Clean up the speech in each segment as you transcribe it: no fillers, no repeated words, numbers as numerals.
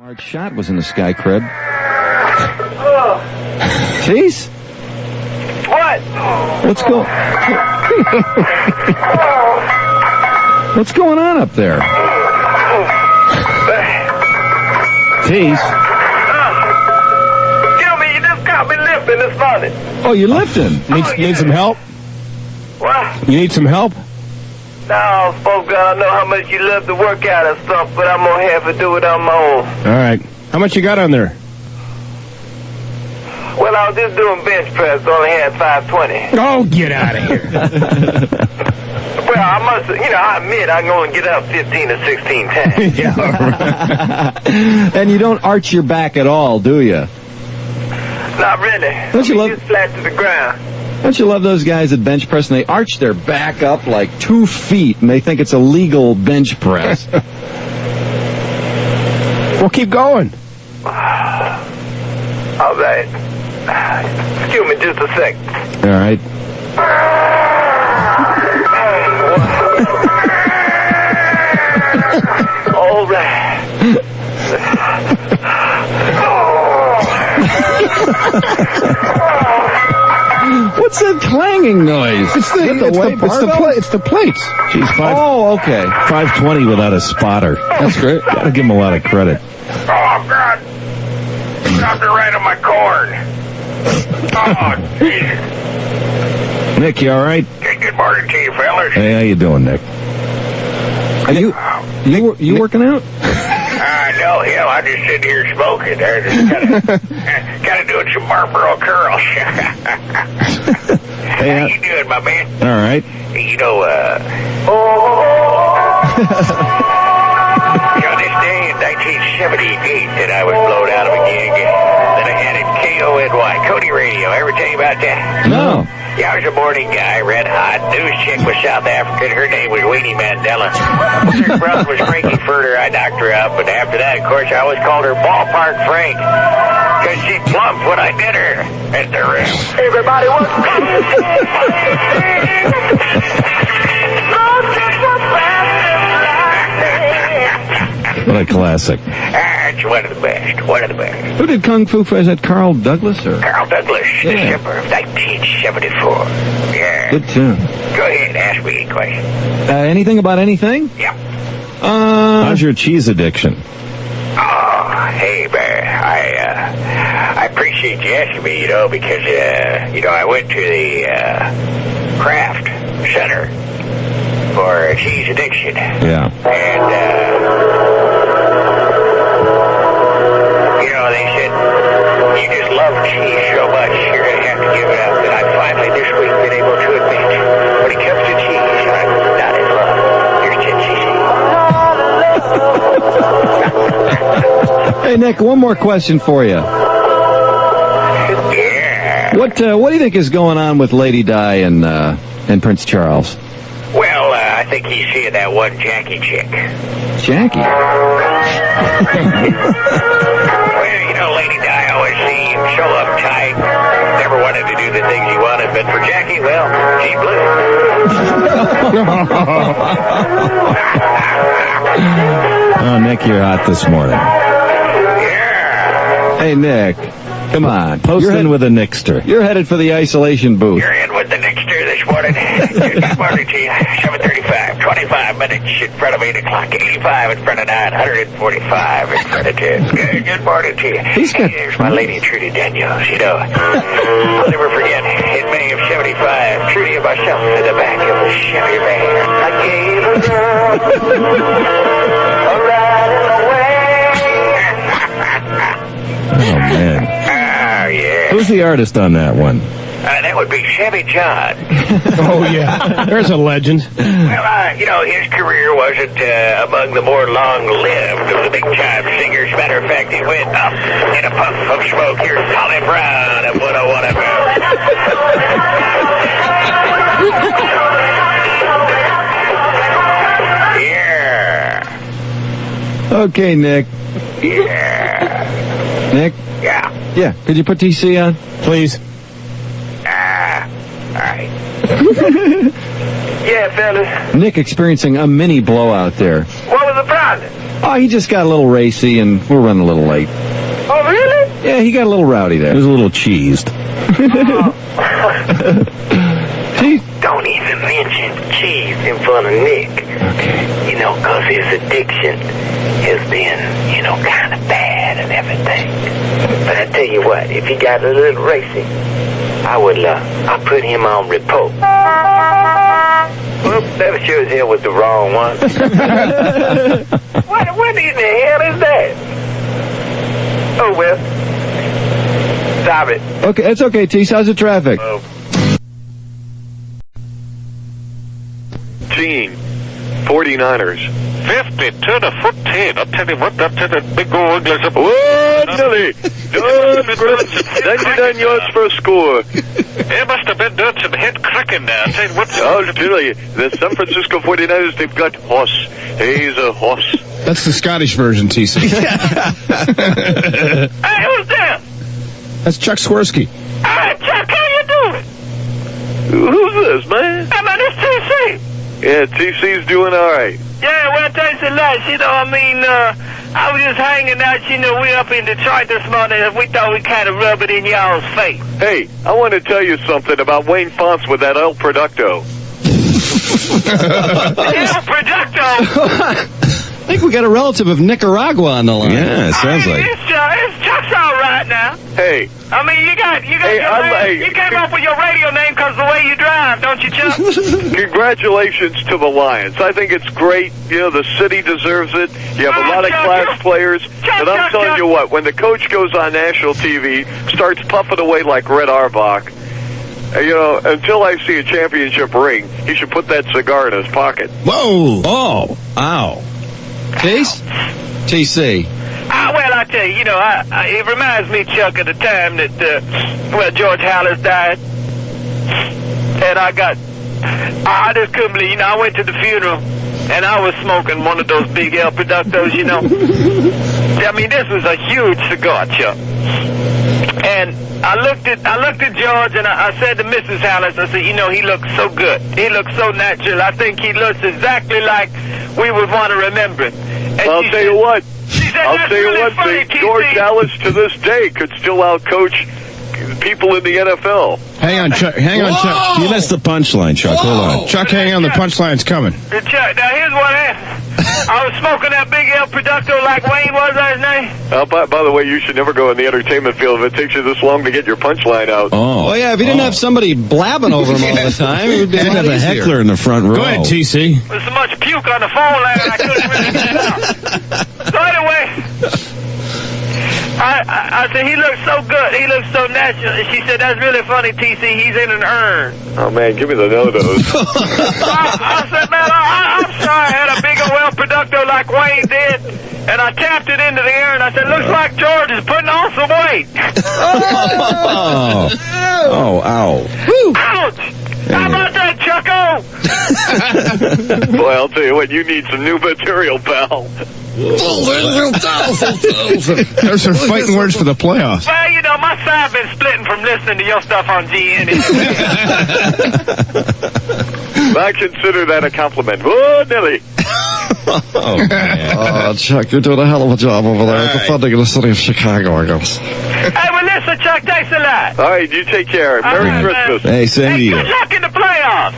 Marge Schott was in the SkyCrib. Jeez. What? What's going on up there? Jeez. Jimmy, you just got me lifting this morning. Oh, you're lifting. Need some help? What? You need some help? No, folks, I don't know how much you love to work out and stuff, but I'm going to have to do it on my own. All right. How much you got on there? Well, I was just doing bench press, only had 520. Oh, get out of here. Well, I must, I admit I can only get up 15 to 16 times. Yeah. And you don't arch your back at all, do you? Not really. Don't you love- just flat to the ground. Don't you love those guys at bench press and they arch their back up like 2 feet and they think it's a legal bench press? Well, keep going. All right. Excuse me just a sec. All right. All right. What's that clanging noise? It's the plates. Jeez, oh, okay. 520 without a spotter. That's great. Gotta give him a lot of credit. Oh, God. Dropped it right on my corn. Oh, Jesus. Nick, you all right? Hey, good morning to you, fellas. Hey, how you doing, Nick? Are you working out? No, hell, I'm just sitting here smoking. They're just kind of doing some Marlboro curls. Hey, How you doing, my man? all right. This day in 1978 that I was blown out of a gig that I had at KONY, Cody Radio. Ever tell you about that? No. Yeah, I was a morning guy, red hot. News chick was South African. Her name was Weenie Mandela. Her brother was Frankie Furter. I knocked her up. And after that, of course, I always called her Ballpark Frank. Because she plumped when I did her at the rim. Everybody wants What a classic. It's one of the best. One of the best. Who did Kung Fu for? Is that Carl Douglas? Or? Carl Douglas, Yeah. December of 1974. Yeah. Good tune. Go ahead, ask me a question. Anything about anything? Yeah. How's your cheese addiction? Oh, hey, man. I appreciate you asking me, because, I went to the Craft Center for cheese addiction. Yeah. And, they said, you just love cheese so much, you're going to have to give it up. And I've finally this week been able to admit, when it comes to cheese, I'm not in love. Here's 10 cheese. Hey, Nick, one more question for you. Yeah. What do you think is going on with Lady Di and Prince Charles? Well, I think he's seeing that one Jackie chick. Jackie? Well, Lady Di always seemed so uptight. Never wanted to do the things he wanted, but for Jackie, well, she blew. Oh, Nick, you're hot this morning. Yeah. Hey, Nick, come on. Posting with a Nickster. You're headed for the isolation booth. You're in with the Nickster this morning. Good morning to you. 7:35, 25 minutes in front of 8 o'clock, 85 in front of 9, 145 in front of 10. Good morning to you. He's got- Hey, there's my lady, Trudy Daniels. I'll never forget, in May of 75, Trudy and myself in the back of a Chevy van. I gave a girl a ride away. Oh, man. Oh, yeah. Who's the artist on that one? That would be Chevy John. Oh, yeah. There's a legend. Well, his career wasn't among the more long-lived of the big-time singers. Matter of fact, he went up in a puff of smoke. Here's Polly Brown of 101 FM. Yeah. Okay, Nick. Yeah. Nick? Yeah. Yeah, could you put TC on? Please. All right. Yeah, fellas. Nick experiencing a mini blowout there. What was the problem? Oh, he just got a little racy, and we're running a little late. Oh, really? Yeah, he got a little rowdy there. It was a little cheesed. Don't even mention cheese in front of Nick. Okay. You know, 'cause his addiction has been, kind of bad and everything. But I tell you what, if he got a little racy, I'd put him on report. Whoops, that sure as hell was the wrong one. What in the hell is that? Oh, well. Stop it. Okay, it's okay, Tease. How's the traffic? Gene, 49ers. 50 to the 14. I'll tell you what, that's a big old glass of... Whoa, Nelly! 99 yards for a score. He must have been doing some head cracking there. I'll tell you what... I'll tell you, the San Francisco 49ers, they've got Hoss. He's a Hoss. That's the Scottish version, TC. Hey, who's that? That's Chuck Swirsky. Hey, Chuck, how you doing? Who's this, man? Hey, man, it's TC. Yeah, TC's doing all right. Yeah, well, thanks a lot. I was just hanging out. We up in Detroit this morning, and we thought we'd kind of rub it in y'all's face. Hey, I want to tell you something about Wayne Fonts with that El Producto. El Producto? I think we got a relative of Nick Aragua on the line. Yeah, it sounds like. It's Chuck's all right now. Hey, You came up with your radio name because the way you drive, don't you, Chuck? congratulations to the Lions. I think it's great. The city deserves it. You have a lot of class players. But I'm telling you what, when the coach goes on national TV, starts puffing away like Red Auerbach, until I see a championship ring, he should put that cigar in his pocket. Whoa! Oh, ow. Tease? TC. Well, I tell you, it reminds me, Chuck, of the time that, George Hallis died. And I just couldn't believe, I went to the funeral, and I was smoking one of those big El Productos, I mean, this was a huge cigar, Chuck. And I looked at George, and I said to Mrs. Hallis, I said, he looks so good. He looks so natural. I think he looks exactly like we would want to remember him. And I'll tell you what. I'll tell you really one funny, thing. George Hallis to this day could still outcoach people in the NFL. Hang on, Chuck. You missed the punchline, Chuck. Hold on. Chuck, hang on. The punchline's coming. Chuck, now here's what happened. I was smoking that big El Producto like Wayne was that his name? By the way, you should never go in the entertainment field if it takes you this long to get your punchline out. Oh. Well, yeah, if you didn't have somebody blabbing over him all the time, it would be a You'd lot have a easier. heckler in the front row. Go ahead, TC. There's so much puke on the phone line I couldn't really get it out. So anyway, I said, he looks so good. He looks so natural. And she said, that's really funny, TC. He's in an urn. Oh, man, give me the no-dos. I said, man, I'm sorry. I had a big old El Producto like Wayne did. And I tapped it into the air, and I said, looks like George is putting on some weight. Oh, ow. Ouch! How about that, Chucko? Boy, I'll tell you what, you need some new material, pal. There's some fighting words for the playoffs. Well, my side been splitting from listening to your stuff on GN. I consider that a compliment. Whoa, Nelly. Oh, Chuck, you're doing a hell of a job over there at the funding of the city of Chicago, I guess. Hey, well, listen, Chuck, thanks a lot. All right, you take care. Merry right, Christmas. Hey, same to you. Good luck in the playoffs.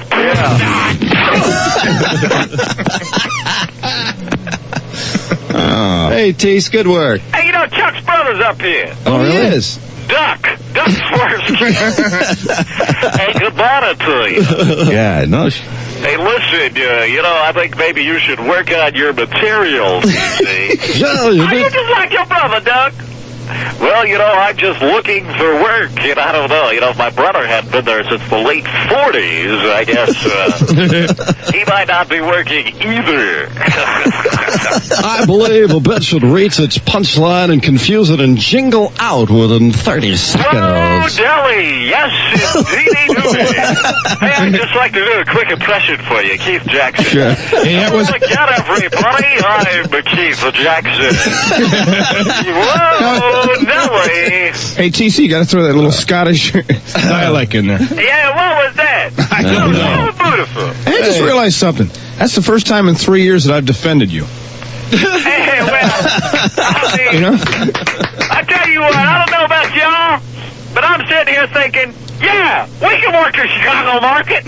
Hey, Tease, good work. Hey, Chuck's brother's up here. Oh, he is? Duck Swirsky. Hey, good morning to you. Yeah, no. Hey, listen, I think maybe you should work on your materials, you see. Yeah, you Are you just like your brother, Duck? Well, I'm just looking for work. I don't know. If my brother had been there since the late 40s, I guess he might not be working either. I believe a bit should reach its punchline and confuse it and jingle out within 30 Whoa, seconds. Deli, yes, indeedy. Hey, I'd just like to do a quick impression for you, Keith Jackson. Sure. Hey, that was... Get everybody, I'm Keith Jackson. Whoa, Nelly. Hey, TC, you got to throw that little Scottish dialect in there. Yeah, what was that? I don't know. Oh, beautiful. Hey, I just realized something. That's the first time in 3 years that I've defended you. Hey, I mean, You know? I tell you what, I don't know about y'all, but I'm sitting here thinking, yeah, we can work the Chicago market.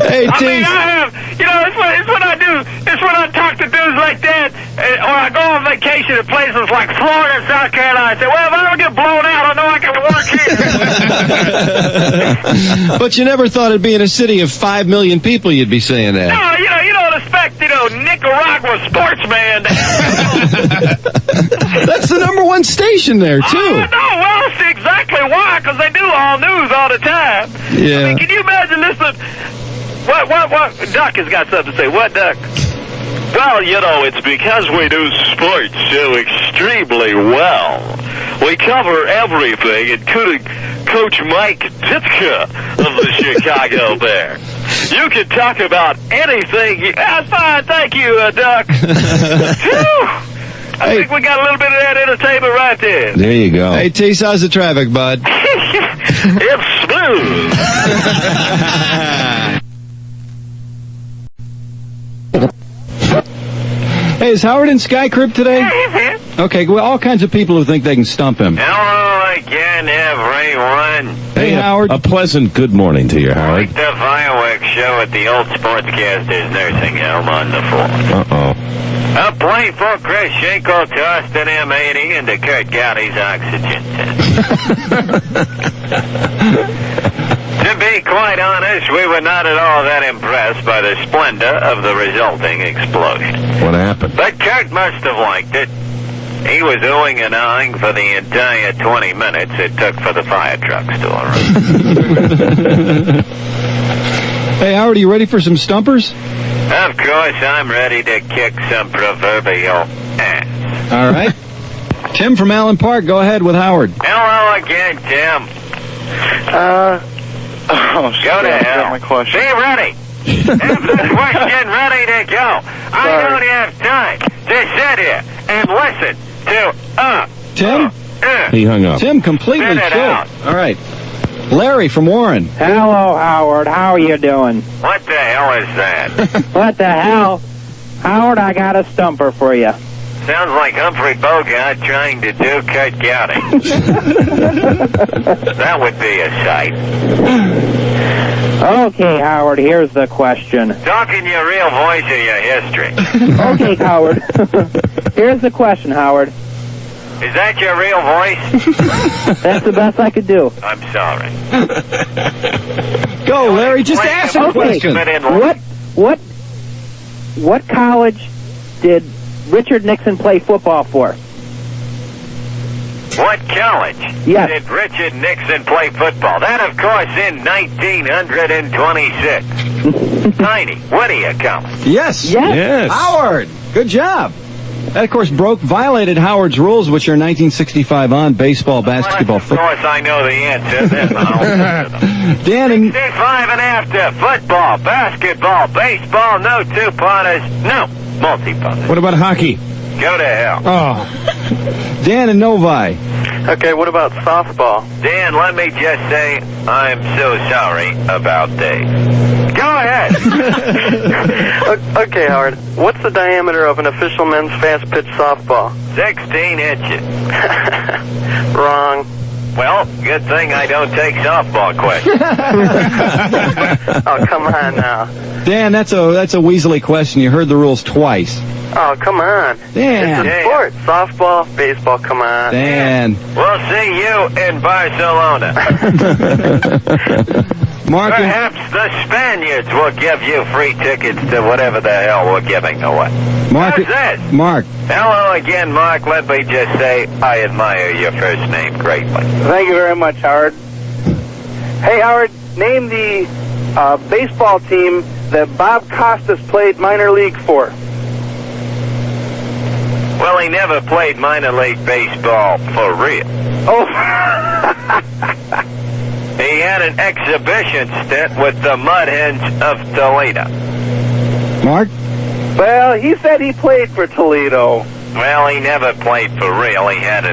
Hey, I mean, T. I have, it's what I do. It's when I talk to dudes like that, or I go on vacation to places like Florida and South Carolina. I say, well, if I ever get blown out, I know I can work here. But you never thought it'd be in a city of 5 million people you'd be saying that. No, you don't expect, Nick Aragua sportsman. That's the #1 station there, too. No, well, that's exactly why, because they do all news all the time. Yeah. I mean, can you imagine listening? What? Duck has got something to say. What, Duck? Well, it's because we do sports so extremely well. We cover everything, including Coach Mike Ditka of the Chicago Bears. You can talk about anything. That's fine. Thank you, Duck. I think we got a little bit of that entertainment right there. There you go. Hey, T, how's the traffic, bud? It's smooth. Hey, is Howard in SkyCrib today? Okay, well, all kinds of people who think they can stump him. Hello again, everyone. Hey, Howard. A pleasant good morning to you, Howard. Like the fireworks show at the old Sportscasters nursing home on the floor. Uh-oh. A playful Chris Schenkel tossed an M80 into Kurt Gowdy's oxygen tank. To be quite honest, we were not at all that impressed by the splendor of the resulting explosion. What happened? But Kurt must have liked it. He was oohing and ahhing for the entire 20 minutes it took for the fire trucks to arrive. Hey, Howard, are you ready for some stumpers? Of course, I'm ready to kick some proverbial ass. All right. Tim from Allen Park, go ahead with Howard. Hello again, Tim. Go to hell. My question. Be ready. Have the question ready to go. I don't have time to sit here and listen to Tim? He hung up. Tim completely Spit it chilled. out. All right. Larry from Warren. Hello, Howard. How are you doing? What the hell is that? What the hell? Howard, I got a stumper for you. Sounds like Humphrey Bogart trying to do Kurt Gowdy. That would be a sight. Okay, Howard, here's the question. Talking your real voice or your history. Okay, Howard. Here's the question, Howard. Is that your real voice? That's the best I could do. I'm sorry. Go, Larry. Just ask him a Okay. question. What college did Richard Nixon play football for? What college Yes. did Richard Nixon play football? That, of course, in 1926. Tiny Whittier College. Yes. Yes. Howard. Good job. That, of course, violated Howard's rules, which are 1965 on baseball, basketball, Of football. course, I know the answer. Then I'll listen to them. Dan and 65 and after, football, basketball, baseball, no two-parters, no multi-parters. What about hockey? Go to hell. Oh. Dan and Novi. Okay, what about softball? Dan, let me just say I'm so sorry about Dave. Go ahead. Okay, Howard. What's the diameter of an official men's fast-pitch softball? 16 inches. Wrong. Well, good thing I don't take softball questions. Oh, come on now. Dan, that's a Weasley question. You heard the rules twice. Oh, come on. Dan. It's a sport. Softball, baseball, come on. Dan. We'll see you in Barcelona. Mark. Perhaps the Spaniards will give you free tickets to whatever the hell we're giving away. Mark. How's that? Mark. Hello again, Mark. Let me just say I admire your first name greatly. Thank you very much, Howard. Hey, Howard, name the baseball team that Bob Costas played minor league for. Well, he never played minor league baseball for real. Oh. He had an exhibition stint with the Mud Hens of Toledo. Mark. Well, he said he played for Toledo. Well, he never played for real. He had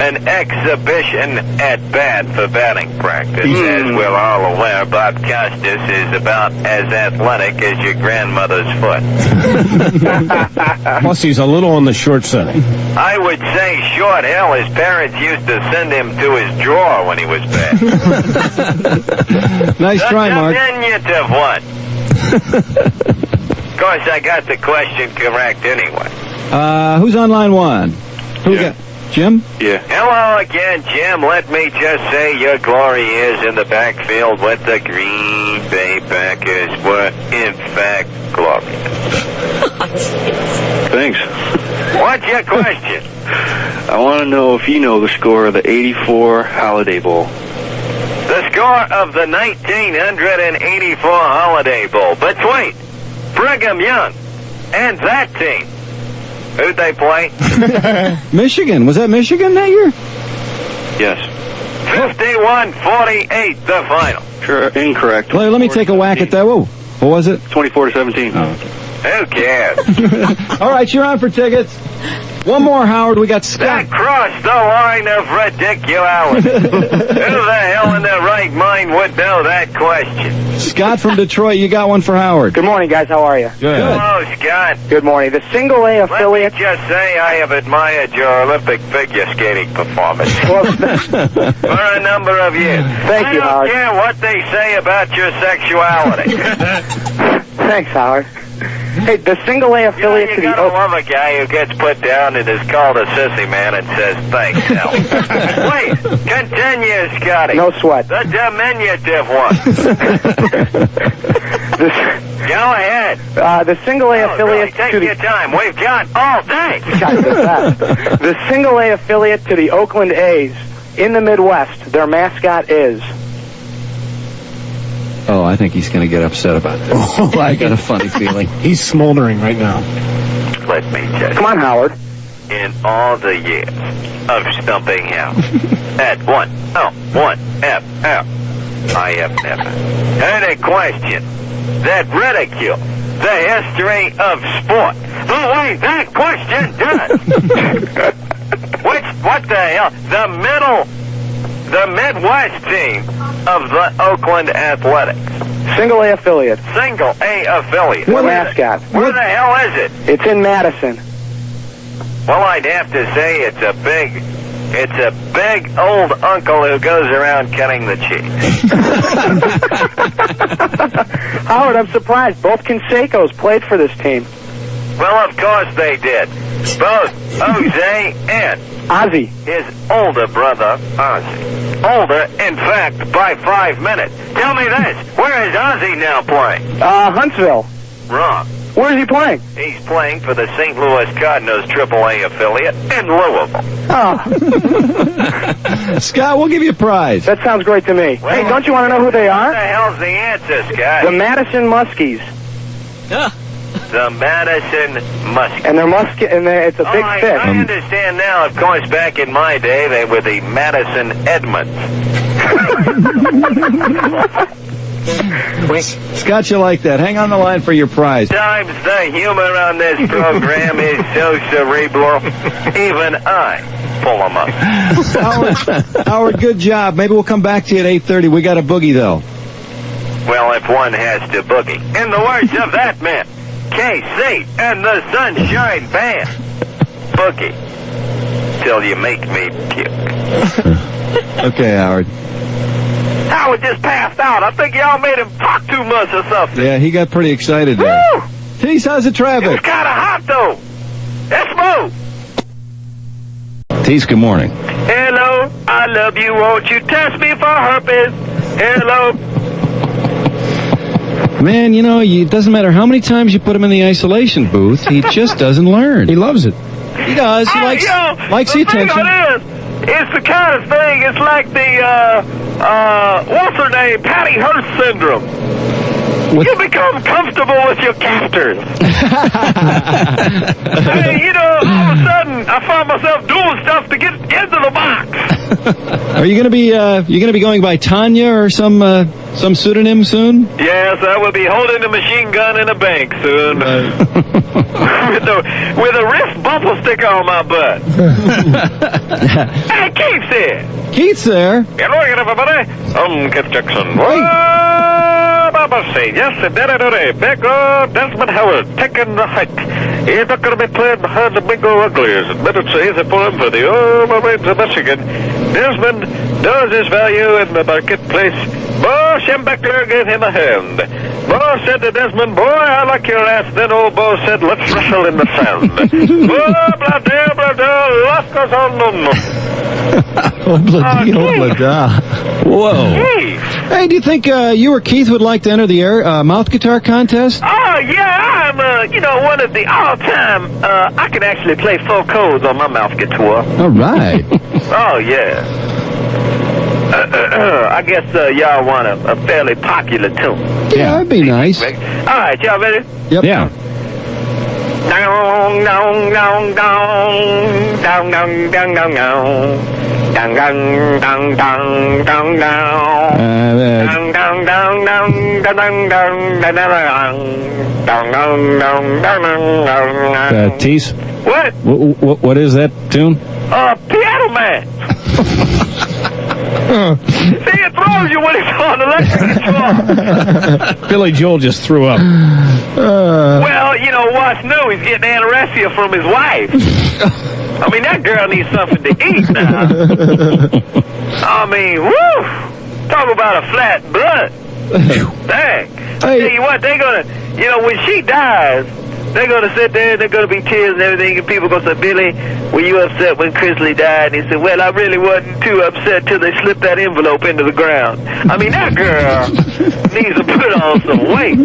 an exhibition at bat for batting practice. As we're all aware, Bob Costas is about as athletic as your grandmother's foot. Plus, he's a little on the short side. I would say short. Hell, his parents used to send him to his drawer when he was bad. Nice try, Mark. The diminutive one. Of course, I got the question correct anyway. Who's on line one? Who got Jim? Yeah. Hello again, Jim. Let me just say your glory is in the backfield with the Green Bay Packers were, in fact, glorious. Thanks. What's your question? I want to know if you know the score of the 84 Holiday Bowl. The score of the 1984 Holiday Bowl between Brigham Young and that team. Who'd they play? Michigan. Was that Michigan that year? Yes. 51-48, the final. Sure, incorrect. Well, let me take a whack at that. Whoa. What was it? 24-17. Who cares? All right, you're on for tickets. One more, Howard. We got That Scott. crossed the line of ridiculity. Who the hell in their right mind would know that question? Scott from Detroit, you got one for Howard. Good morning, guys. How are you? Good. Hello, Scott. Good morning. The single A Let me affiliate. just say I have admired your Olympic figure skating performance Well, for a number of years. Thank you, I Howard. don't care what they say about your sexuality. Thanks, Howard. Hey, the single A You know, affiliate you to the gotta love a guy who gets put down and is called a sissy man and says thanks. Hell. Wait, continue, Scotty. No sweat. The diminutive one. Go ahead. The single A Oh, really, affiliate take to your the time. We've got all day. the single A affiliate to the Oakland A's in the Midwest. Their mascot is. Oh, I think he's going to get upset about this. Oh, I got a funny feeling. He's smoldering right now. Let me just. Come on, Howard. In all the years of stumping him at 1-F-L, I have never heard a question that ridiculed the history of sport the way that question does. What the hell? The Midwest team of the Oakland Athletics. Single A affiliate. Single A affiliate. Their mascot. Where the hell is it? It's in Madison. Well, I'd have to say it's a big old uncle who goes around cutting the cheese. Howard, I'm surprised. Both Canseco's played for this team. Well, of course they did. Both Jose and Ozzy. his older brother, Ozzy. Older, in fact, by 5 minutes. Tell me this. Where is Ozzy now playing? Huntsville. Wrong. Where is he playing? He's playing for the St. Louis Cardinals AAA affiliate in Louisville. Oh, Scott, we'll give you a prize. that sounds great to me. Hey, don't you want to know who they What are? the hell's the answer, Scott? The Madison Muskies. The Madison Muskies. And they're it's a big I fish. understand now. Of course, back in my day, they were the Madison Edmonds. Scott, you like that. Hang on the line for your prize. Times the humor on this program is so cerebral, even I pull them up. Howard, good job. Maybe we'll come back to you at 8:30. We got a boogie, though. Well, if one has to boogie. In the words of that man, KC and the Sunshine Band. Boogie. Till you make me puke. Okay, Howard. Howard just passed out. I think y'all made him talk too much or something. Yeah, he got pretty excited there. Woo! Tease, how's the It was traffic? kind of hot, though. It's smooth. Tease, good morning. Hello, I love you. Won't you test me for herpes? Hello. Man, you know, it doesn't matter how many times you put him in the isolation booth, he just doesn't learn. He loves it. He does. He likes the attention. It's the kind of thing, it's like the, what's her name, Patty Hearst syndrome. What? You become comfortable with your captors. Hey, all of a sudden, I find myself doing stuff to get into the box. Are Are you going to be going by Tanya or some pseudonym soon? Yes, I will be holding a machine gun in a bank soon. with a WRIF bumper sticker on my butt. Hey, Keith's here. Keith's there. Hello again, everybody. I'm Keith Jackson. Yes, Bego Desmond Howard taking the hike. He's not going to be playing behind the Bingo Uglies. But it's easy for him for the Overrated of Michigan. Desmond knows his value in the marketplace. Bo Schembechler gave him a hand. Bo said to Desmond, boy, I like your ass. Then old Bo said, let's wrestle in the sand. Blah, life goes on. Whoa. Keith. Hey, do you think you or Keith would like to enter the mouth guitar contest? Oh, yeah, I'm, one of the all-time, I can actually play 4 chords on my mouth guitar. All right. Oh, yeah. I guess y'all want a fairly popular tune. Yeah, that'd be nice. All right, y'all ready? Yep. Yeah. Dong, dong, dong, dong, dong, dong, dong, dong, dong. Dong, dong, dong, dong, dong, dong. Dong, dong, dong, dong, dong, dong, dong, dong, dong, dong, dong. Tease? What? What is that tune? Piano Man. See, it throws you when it's on electric guitar. Billy Joel just threw up. Well, what's new? He's getting anorexia from his wife. I mean, that girl needs something to eat now. I mean, woo! Talk about a flat butt. Dang. I tell you what, they're going to, when she dies, they're going to sit there and they're going to be tears and everything, and people going to say, Billy, were you upset when Chrisley died? And he said, well, I really wasn't too upset till they slipped that envelope into the ground. I mean, that girl needs to put on some weight.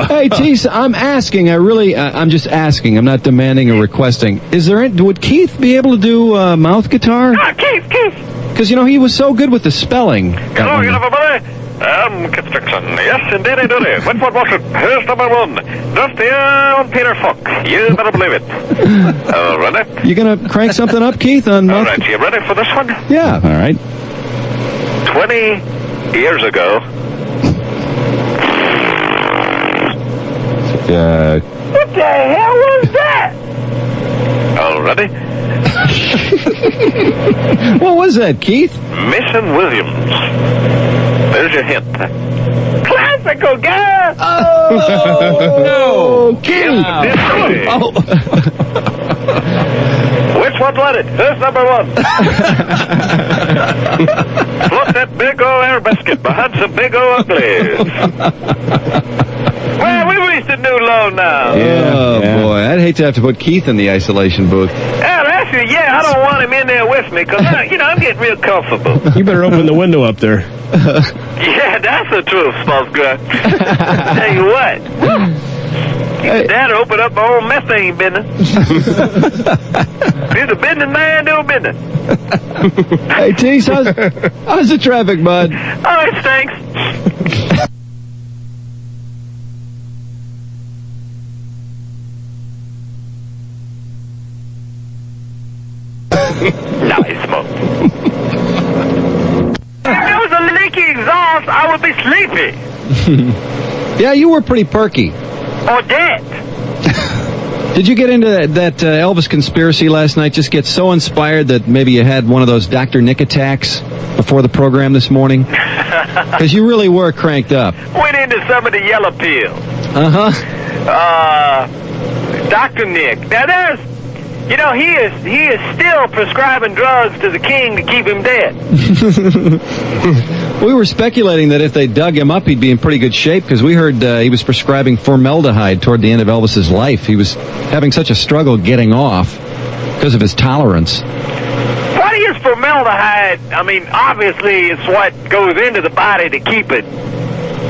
Hey, Tease, I'm asking. I'm just asking. I'm not demanding or requesting. Would Keith be able to do mouth guitar? Keith. Because, he was so good with the spelling. Hello, everybody. I'm Keith Jackson. Yes, indeed, I do it. What was it? Here's number 1. Just here on Peter Falk. You better believe it. All right. You going to crank something up, Keith? On All right, you ready for this one? Yeah. All right. 20 years ago. What the hell was that? All ready? What was that, Keith? Mason Williams. There's your hint. Classical guy. Oh, no. Keith. Oh. Which one let it? Who's number 1? Float that big old air biscuit behind some big old uglies. Well, we reached a new low now. Yeah, boy. I'd hate to have to put Keith in the isolation booth. Actually, I don't want him in there with me because, I'm getting real comfortable. You better open the window up there. Yeah, that's the truth, Smoke Gun. Tell you what. Dad opened up my own methane business. He's a business man doing business. Hey, Tease, how's the traffic, bud? Oh, it stinks. Nice smoke. If there was a leaky exhaust, I would be sleepy. Yeah, you were pretty perky. Or dead. Did you get into that Elvis conspiracy last night? Just get so inspired that maybe you had one of those Dr. Nick attacks before the program this morning? Because you really were cranked up. Went into some of the yellow pills. Uh-huh. Dr. Nick. Now there's, he is still prescribing drugs to the king to keep him dead. We were speculating that if they dug him up, he'd be in pretty good shape, because we heard he was prescribing formaldehyde toward the end of Elvis's life. He was having such a struggle getting off because of his tolerance. What is formaldehyde? I mean, obviously it's what goes into the body to keep it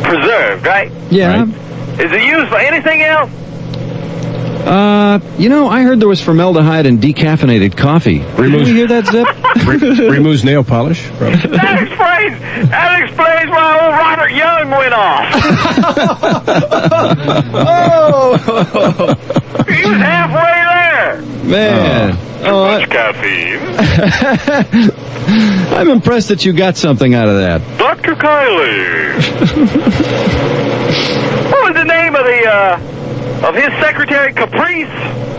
preserved, right? Yeah. Right. Is it used for anything else? I heard there was formaldehyde in decaffeinated coffee. Did you hear that, Zip? Removes nail polish. That explains why old Robert Young went off. Oh! He was halfway there. Man. Too much caffeine. I'm impressed that you got something out of that. Dr. Kiley. What was the name of his secretary, Caprice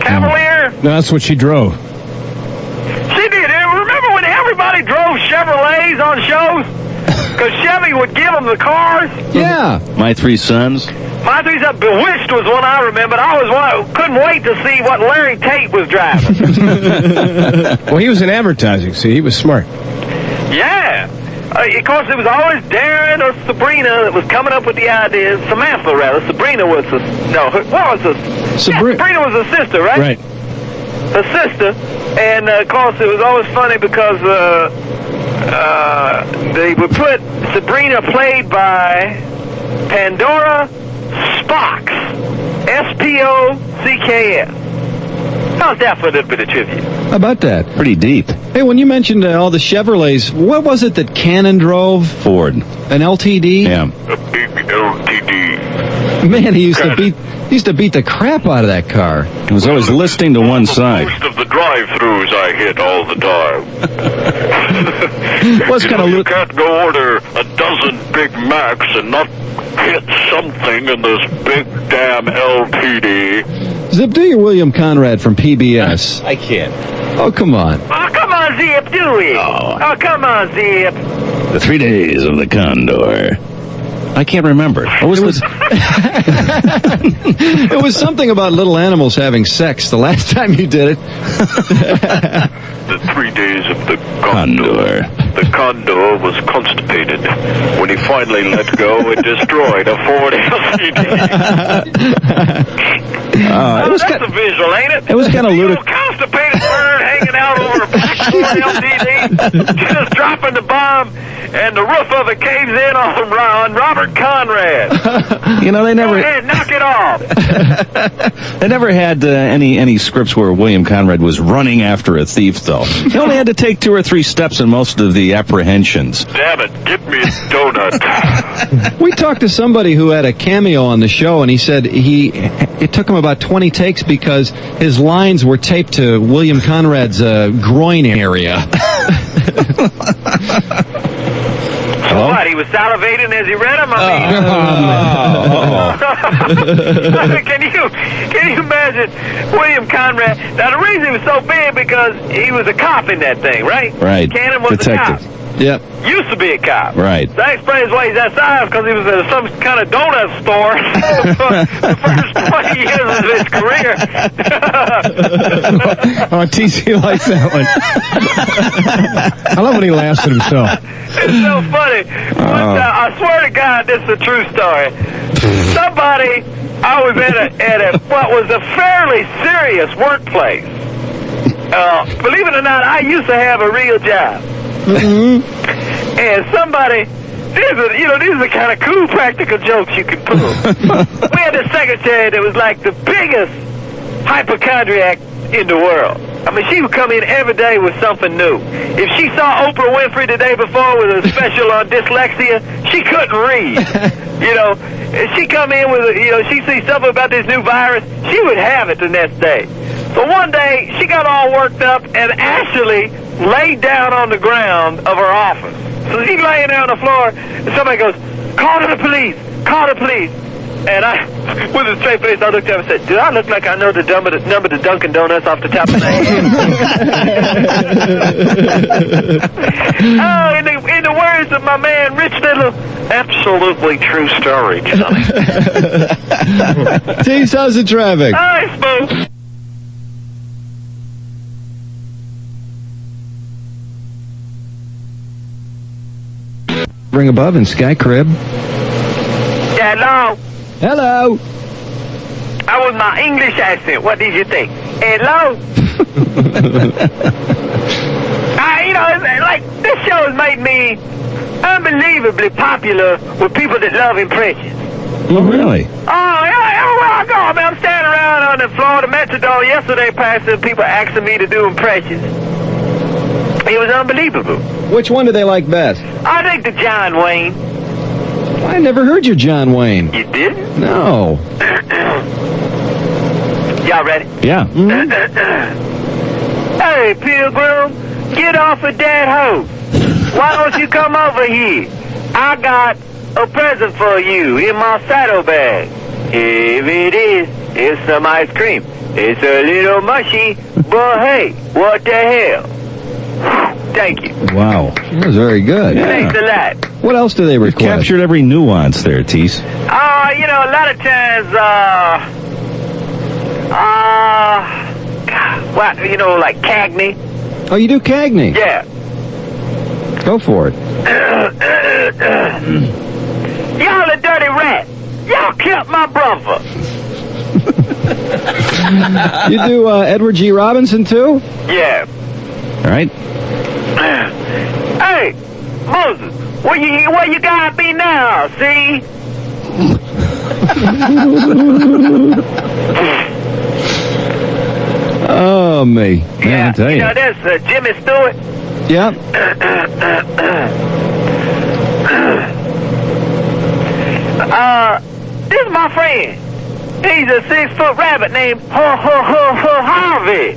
Cavalier? No, that's what she drove. She did. Remember when everybody drove Chevrolets on shows? Because Chevy would give them the cars. Yeah. My Three Sons. My Three Sons, Bewitched was one I remembered. I was one couldn't wait to see what Larry Tate was driving. Well, he was in advertising, see, he was smart. Yeah. Of course, it was always Darren or Sabrina that was coming up with the ideas. Samantha, rather. Sabrina was the... No, what was the... Sabrina was the sister, right? Right. The sister. And, of course, it was always funny because they would put Sabrina, played by Pandora Spocks. Spocks. How's that for a little bit of trivia? How about that? Pretty deep. Hey, when you mentioned all the Chevrolets, what was it that Cannon drove? Ford. An LTD? Yeah. A big LTD. Man, he used to beat the crap out of that car. He was always listing to one side. Most of the drive-thrus I hit all the time. Was kind of you can't go order a dozen Big Macs and not hit something in this big damn LTD. Zip, do your William Conrad from PBS. I can't. Oh, come on. Oh, come on, Zip, do it. Oh, come on, Zip. The 3 days of the Condor. I can't remember. What was this? It was something about little animals having sex the last time you did it. The 3 days of the Condor. The Condor was constipated. When he finally let go, it destroyed a Ford LTD. That's a visual, ain't it? It was kind of ludicrous. Constipated bird hanging out over a black Ford LTD, just dropping the bomb, and the roof of it caves in on Robert Conrad. You know, they never... Go ahead, knock it off. They never had any scripts where William Conrad was running after a thief, though. He only had to take 2 or 3 steps in most of the apprehensions. Damn it, get me a donut. We talked to somebody who had a cameo on the show, and he said it took him about 20 takes because his lines were taped to William Conrad's groin area. So what, he was salivating as he read them? Can you imagine William Conrad? Now, the reason he was so big because he was a cop in that thing, right? Right. Cannon was Detective. a cop. Yep. Used to be a cop. Right. So that explains why he's that size, because he was at some kind of donut store for the first 20 years of his career. Oh, TC likes that one. I love when he laughs at himself. It's so funny. I swear to God, this is a true story. Somebody, I was at what was a fairly serious workplace. Believe it or not, I used to have a real job. Mm-hmm. And somebody, these are the kind of cool practical jokes you could pull. We had a secretary that was like the biggest hypochondriac in the world. I mean, she would come in every day with something new. If she saw Oprah Winfrey the day before with a special on dyslexia, she couldn't read. If she come in with, she sees something about this new virus, she would have it the next day. So one day, she got all worked up and actually laid down on the ground of her office. So she's laying there on the floor, and somebody goes, call to the police, call the police. And I, with a straight face, I looked at him and said, do I look like I know the number to Dunkin' Donuts off the top of my head? Oh, in the words of my man, Rich Little, absolutely true story, Johnny. Tease, how's the traffic? Hi, Spoof. Ring above in SkyCrib. Hello. Hello. That was my English accent. What did you think? Hello. This show has made me unbelievably popular with people that love impressions. Oh, really? Oh, yeah, everywhere I go. I mean, I'm standing around on the Florida Metrodome yesterday passing people asking me to do impressions. It was unbelievable. Which one do they like best? I think the John Wayne. I never heard your John Wayne. You didn't? No. Y'all ready? Yeah. Hey, Pilgrim, get off of that hoe. Why don't you come over here? I got a present for you in my saddlebag. Here it is. It's some ice cream. It's a little mushy, but hey, what the hell? Thank you. Wow. That was very good. Thanks a lot. What else do they You request? captured every nuance there, Tease. You know, a lot of times, what, you know, like Cagney. Oh, you do Cagney? Yeah. Go for it. Y'all a dirty rat. Y'all killed my brother. You do Edward G. Robinson, too? Yeah. All right. Hey, Moses, where you gotta be now, see? Oh, me. Yeah, I tell You you. know, there's Jimmy Stewart. Yep. This is my friend. He's a 6-foot rabbit named Harvey.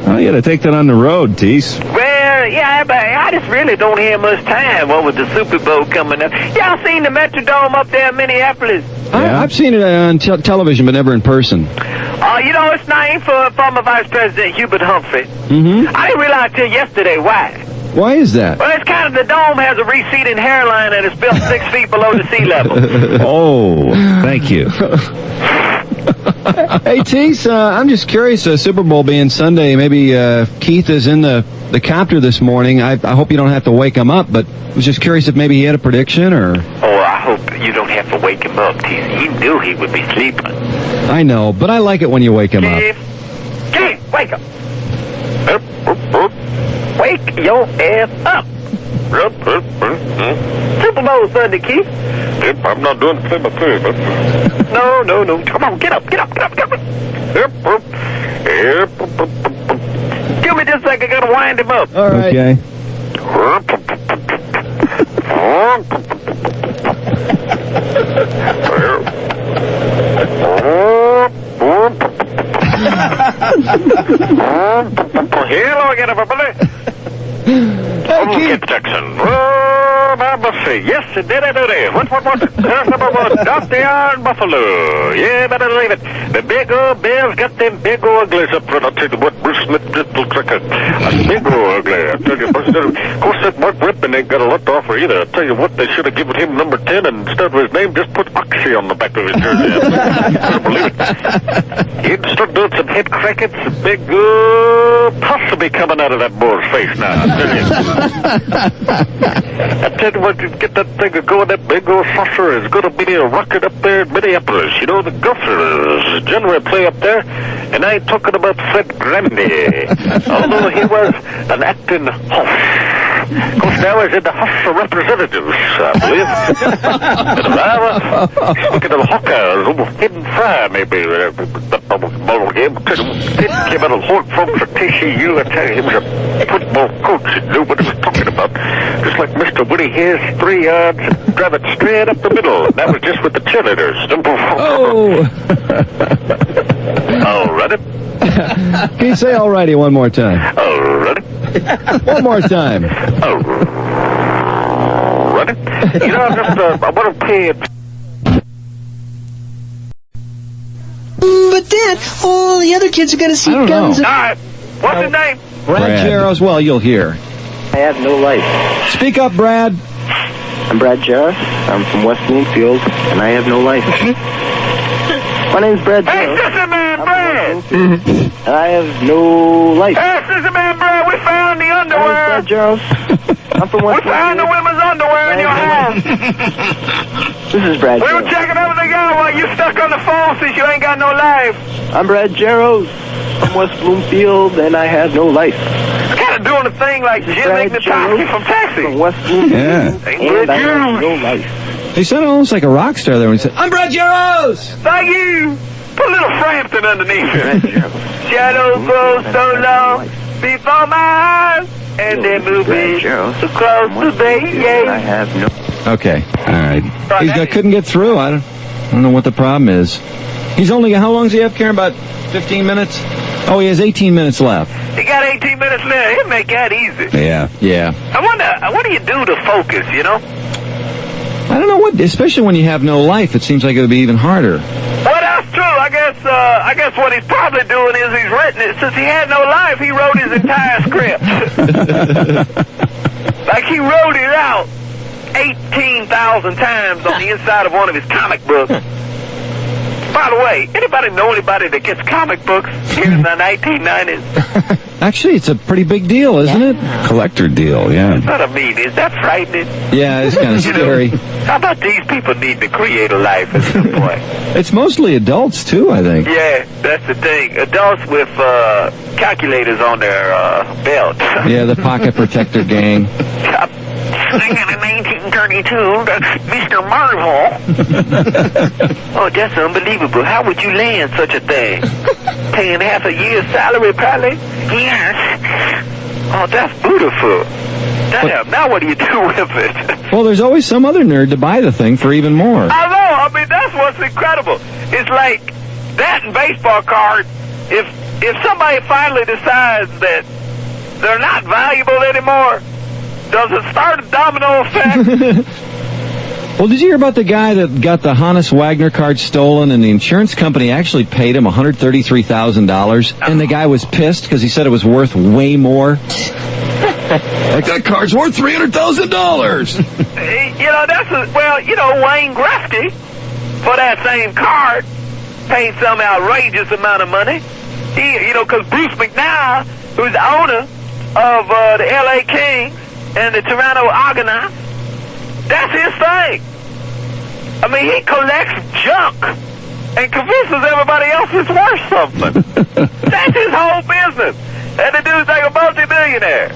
Oh, you got to take that on the road, Tease. Well, yeah, but I just really don't have much time. What with the Super Bowl coming up? Y'all seen the Metrodome up there in Minneapolis? I've seen it on television, but never in person. You know, it's named for former Vice President Hubert Humphrey. Mm-hmm. I didn't realize till yesterday why. Why is that? Well, it's kind of the dome has a receding hairline and it's built 6 feet below the sea level. Oh, thank you. Hey, Tease, I'm just curious, Super Bowl being Sunday, maybe Keith is in the copter this morning. I hope you don't have to wake him up, but I was just curious if maybe he had a prediction, or... Oh, I hope you don't have to wake him up, Keith. He knew he would be sleeping. I know, but I like it when you wake him up. Keith, wake up. Wake your ass up. Super Bowl Sunday, Keith. I'm not doing the play-by-play, but... No. Come on, get up. Give me just a second, I gotta wind him up. All right. Okay. Hello again, everybody. Get Texan. Yes, it did. What? There's number 1, Dr. Iron Buffalo. Yeah, better believe it. The big old Bears got them big old uglies up front. I'll tell you what, Bruce Smith just looks like a big old ugly. I'll tell you, of course, that Mark Rippon ain't got a lot to offer either. I'll tell you what, they should have given him number 10, and instead of his name, just put Oxy on the back of his jersey. I can't believe it. He'd start doing some head crackets, a big pus will be coming out of that boy's face now, I tell you what, you get that thing going, that big old saucer is going to be a rocket up there in Minneapolis. You know, the Gophers generally play up there, and I ain't talking about Fred Grandy, although he was an acting hoss. Of course, now he's in the House of Representatives, I believe. And if I was speaking of the Hawkeyes, almost hidden fry, maybe, that ball game. Kid came out of Holt from TCU. I tell you, he was a football coach and knew what he was talking about. Just like Mr. Woody Hayes, 3 yards, drive it straight up the middle. And that was just with the cheerleaders. Oh! All right. Can you say alrighty one more time? All right. One more time. All right. You know, I want to pay it. But Dad, all the other kids are going to see I don't guns. know. All right, what's his name? Brad Jarros, well, you'll hear. I have no life. Speak up, Brad. I'm Brad Jarrett. I'm from West Bloomfield, and I have no life. My name's Brad Hey, Jarrett. Sister Man Brad! And I have no life. Hey, Sister Man Brad, we found the My name's underwear. Brad Jarrett. I'm from We West found the Bloomfield. women's underwear in your house. This is Brad We were Jarrett. checking everything out while you stuck on the phone since you ain't got no life. I'm Brad Jarrett from West Bloomfield, and I have no life. Kind of doing the thing like Jim Brad Ignatoski Jarrett from Taxi. From West Bloomfield, Yeah. and I have no life. He sounded almost like a rock star there when he said, I'm Brad Jarros! Thank you. Put a little Frampton underneath Brad it. Jarrett. Shadows grow so long before my eyes, and they're moving so close to I me. have no. Okay. All right. He couldn't get through. I don't know what the problem is. He's only, how long does he have, Karen? About 15 minutes? Oh, he has 18 minutes left. He got 18 minutes later. He'll make that easy. Yeah. Yeah. I wonder, what do you do to focus, you know? I don't know what, especially when you have no life, it seems like it would be even harder. Well, that's true. I guess what he's probably doing is he's written it. Since he had no life, he wrote his entire script. Like he wrote it out 18,000 times on the inside of one of his comic books. By the way, anybody know anybody that gets comic books here in the 1990s? Actually, it's a pretty big deal, isn't it? Collector deal, yeah. That's what I mean. Is that frightening? Yeah, it's kind of scary. How about these people need to create a life at some point? It's mostly adults, too, I think. Yeah, that's the thing. Adults with calculators on their belt. Yeah, the pocket protector gang. I got a 1932 Mr. Marvel. Oh, that's unbelievable. How would you land such a thing? Paying half a year's salary, probably? Yes. Oh, that's beautiful. Damn, now what do you do with it? Well, there's always some other nerd to buy the thing for even more. I know. I mean, that's what's incredible. It's like that and baseball cards. If somebody finally decides that they're not valuable anymore, does it start a domino effect? Well, did you hear about the guy that got the Hannes Wagner card stolen, and the insurance company actually paid him $133,000, and the guy was pissed because he said it was worth way more? Like, that card's worth $300,000! Wayne Gretzky, for that same card, paid some outrageous amount of money. Because Bruce McNair, who's the owner of the L.A. Kings and the Toronto Argonauts, that's his thing. I mean, he collects junk and convinces everybody else it's worth something. That's his whole business. And the dude's like a multi-millionaire.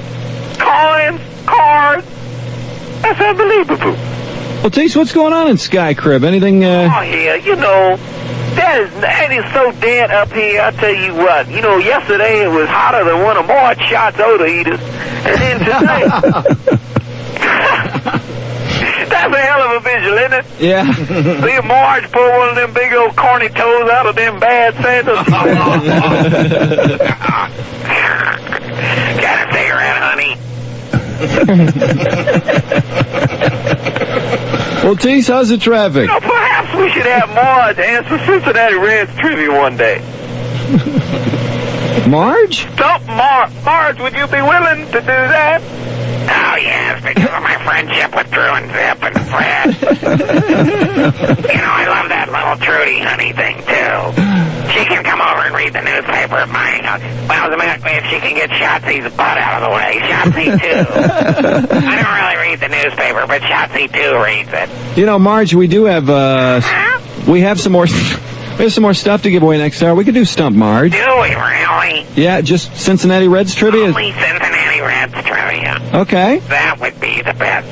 Coins, cards. That's unbelievable. Well, Taste, what's going on in SkyCrib? Anything, Oh, yeah, that is so dead up here, I tell you what. Yesterday it was hotter than one of Marge Schott's odor eaters. And then today... That's a hell of a visual, isn't it? Yeah. See a Marge pull one of them big old corny toes out of them bad sandals. Got a cigarette, honey? Well, Taste, how's the traffic? Perhaps we should have Marge answer Cincinnati Reds trivia one day. Marge? Marge, would you be willing to do that? Oh, yes, because of my friendship with Drew and Zip and Fred. I love that little Trudy honey thing, too. She can come over and read the newspaper at my house. Well, if she can get Shotzi's butt out of the way. Shotzi, too. I don't really read the newspaper, but Shotzi, too, reads it. Marge, we do have, we have some more stuff to give away next hour. We could do Stump Marge. Do we really? Yeah, just Cincinnati Reds trivia. Only Cincinnati Reds trivia. Okay. That would be the best.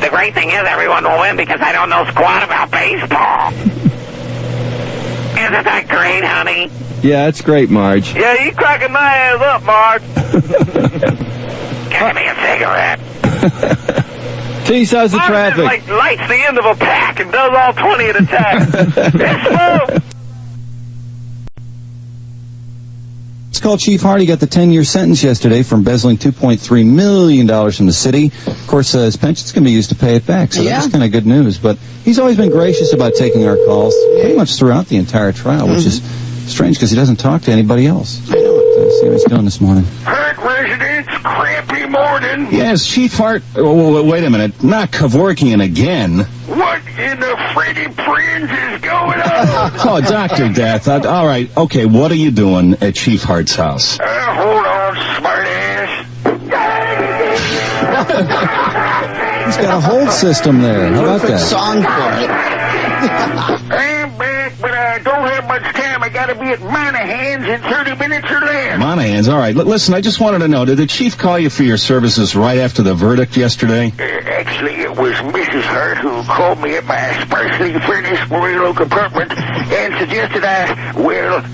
The great thing is everyone will win because I don't know squat about baseball. Isn't that great, honey? Yeah, it's great, Marge. Yeah, you cracking my ass up, Marge. Give me a cigarette. Tease, how's the traffic? Like lights the end of a pack and does all 20 at a time. It's slow. It's called Chief Hardy got the 10-year sentence yesterday for embezzling $2.3 million from the city. Of course, his pension's going to be used to pay it back, so that's kind of good news. But he's always been gracious about taking our calls pretty much throughout the entire trial, which is strange because he doesn't talk to anybody else. I know. Let's see what he's doing this morning. Hurt residents, crappy morning. Yes, Chief Hart. Oh, wait a minute. Not Kevorkian again. What in the Freddy Prince is going on? Oh, Dr. Death. All right. Okay, what are you doing at Chief Hart's house? Hold on, smartass. He's got a hold system there. How about that? Song for it. I'm back, but I don't have much time. I gotta be at Monahan's in 30 minutes or less. Monahan's. All right. Listen, I just wanted to know, did the chief call you for your services right after the verdict yesterday? Actually, it was Mrs. Hart who called me at my sparsely furnished Morello compartment and suggested I,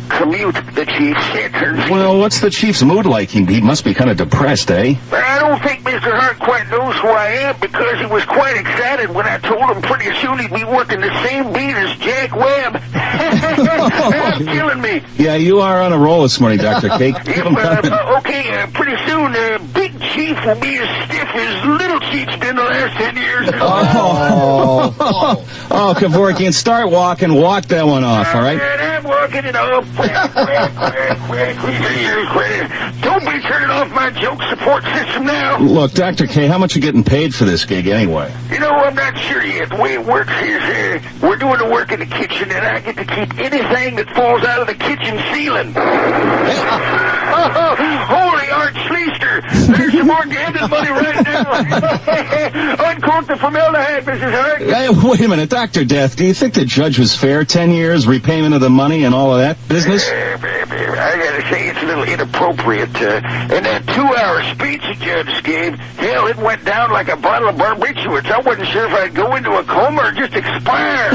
commute the chief's sentence. Well, what's the chief's mood like? He must be kind of depressed, eh? I don't think Mr. Hart quite knows who I am because he was quite excited when I told him pretty soon he'd be working the same beat as Jack Webb. I'm killing killing me. Yeah, you are on a roll this morning, Dr. Cake. Okay, pretty soon, Big Chief will be as stiff as Little Chief's been the last 10 years. Oh, Kevorkian, start walking. Walk that one off, all right? I'm walking it off. Don't be turning off my joke support system now. Look, Dr. K, how much are you getting paid for this gig anyway? You know, I'm not sure yet. The way it works is we're doing the work in the kitchen, and I get to keep anything that falls out of the kitchen ceiling. Holy Art Schleister! There's some organic money right now. Uncork the formaldehyde, Mrs. Hart. Hey, wait a minute, Dr. Death, do you think the judge was fair? 10 years, repayment of the money and all of that business? I gotta say, it's a little inappropriate. And that 2-hour speech the judge gave, hell, it went down like a bottle of barbiturates. I wasn't sure if I'd go into a coma or just expire.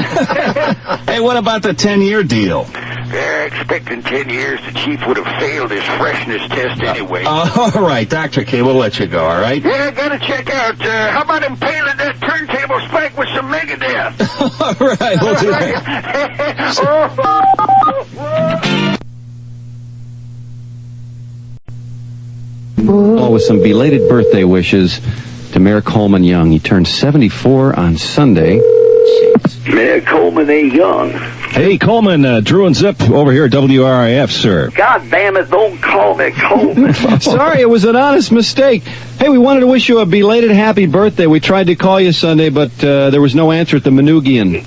Hey, what about the 10-year deal? I expect in 10 years the chief would have failed his freshness test anyway. All right, Dr. K, we'll let you go, all right? Yeah, I gotta check out. How about impaling that turntable spike with some Megadeth? All right, we'll do that. Oh, with some belated birthday wishes to Mayor Coleman Young. He turned 74 on Sunday. Mayor Coleman A. Young. Hey, Coleman, Drew and Zip over here at WRIF, sir. God damn it, don't call me Coleman. Sorry, it was an honest mistake. Hey, we wanted to wish you a belated happy birthday. We tried to call you Sunday, but there was no answer at the Manugian.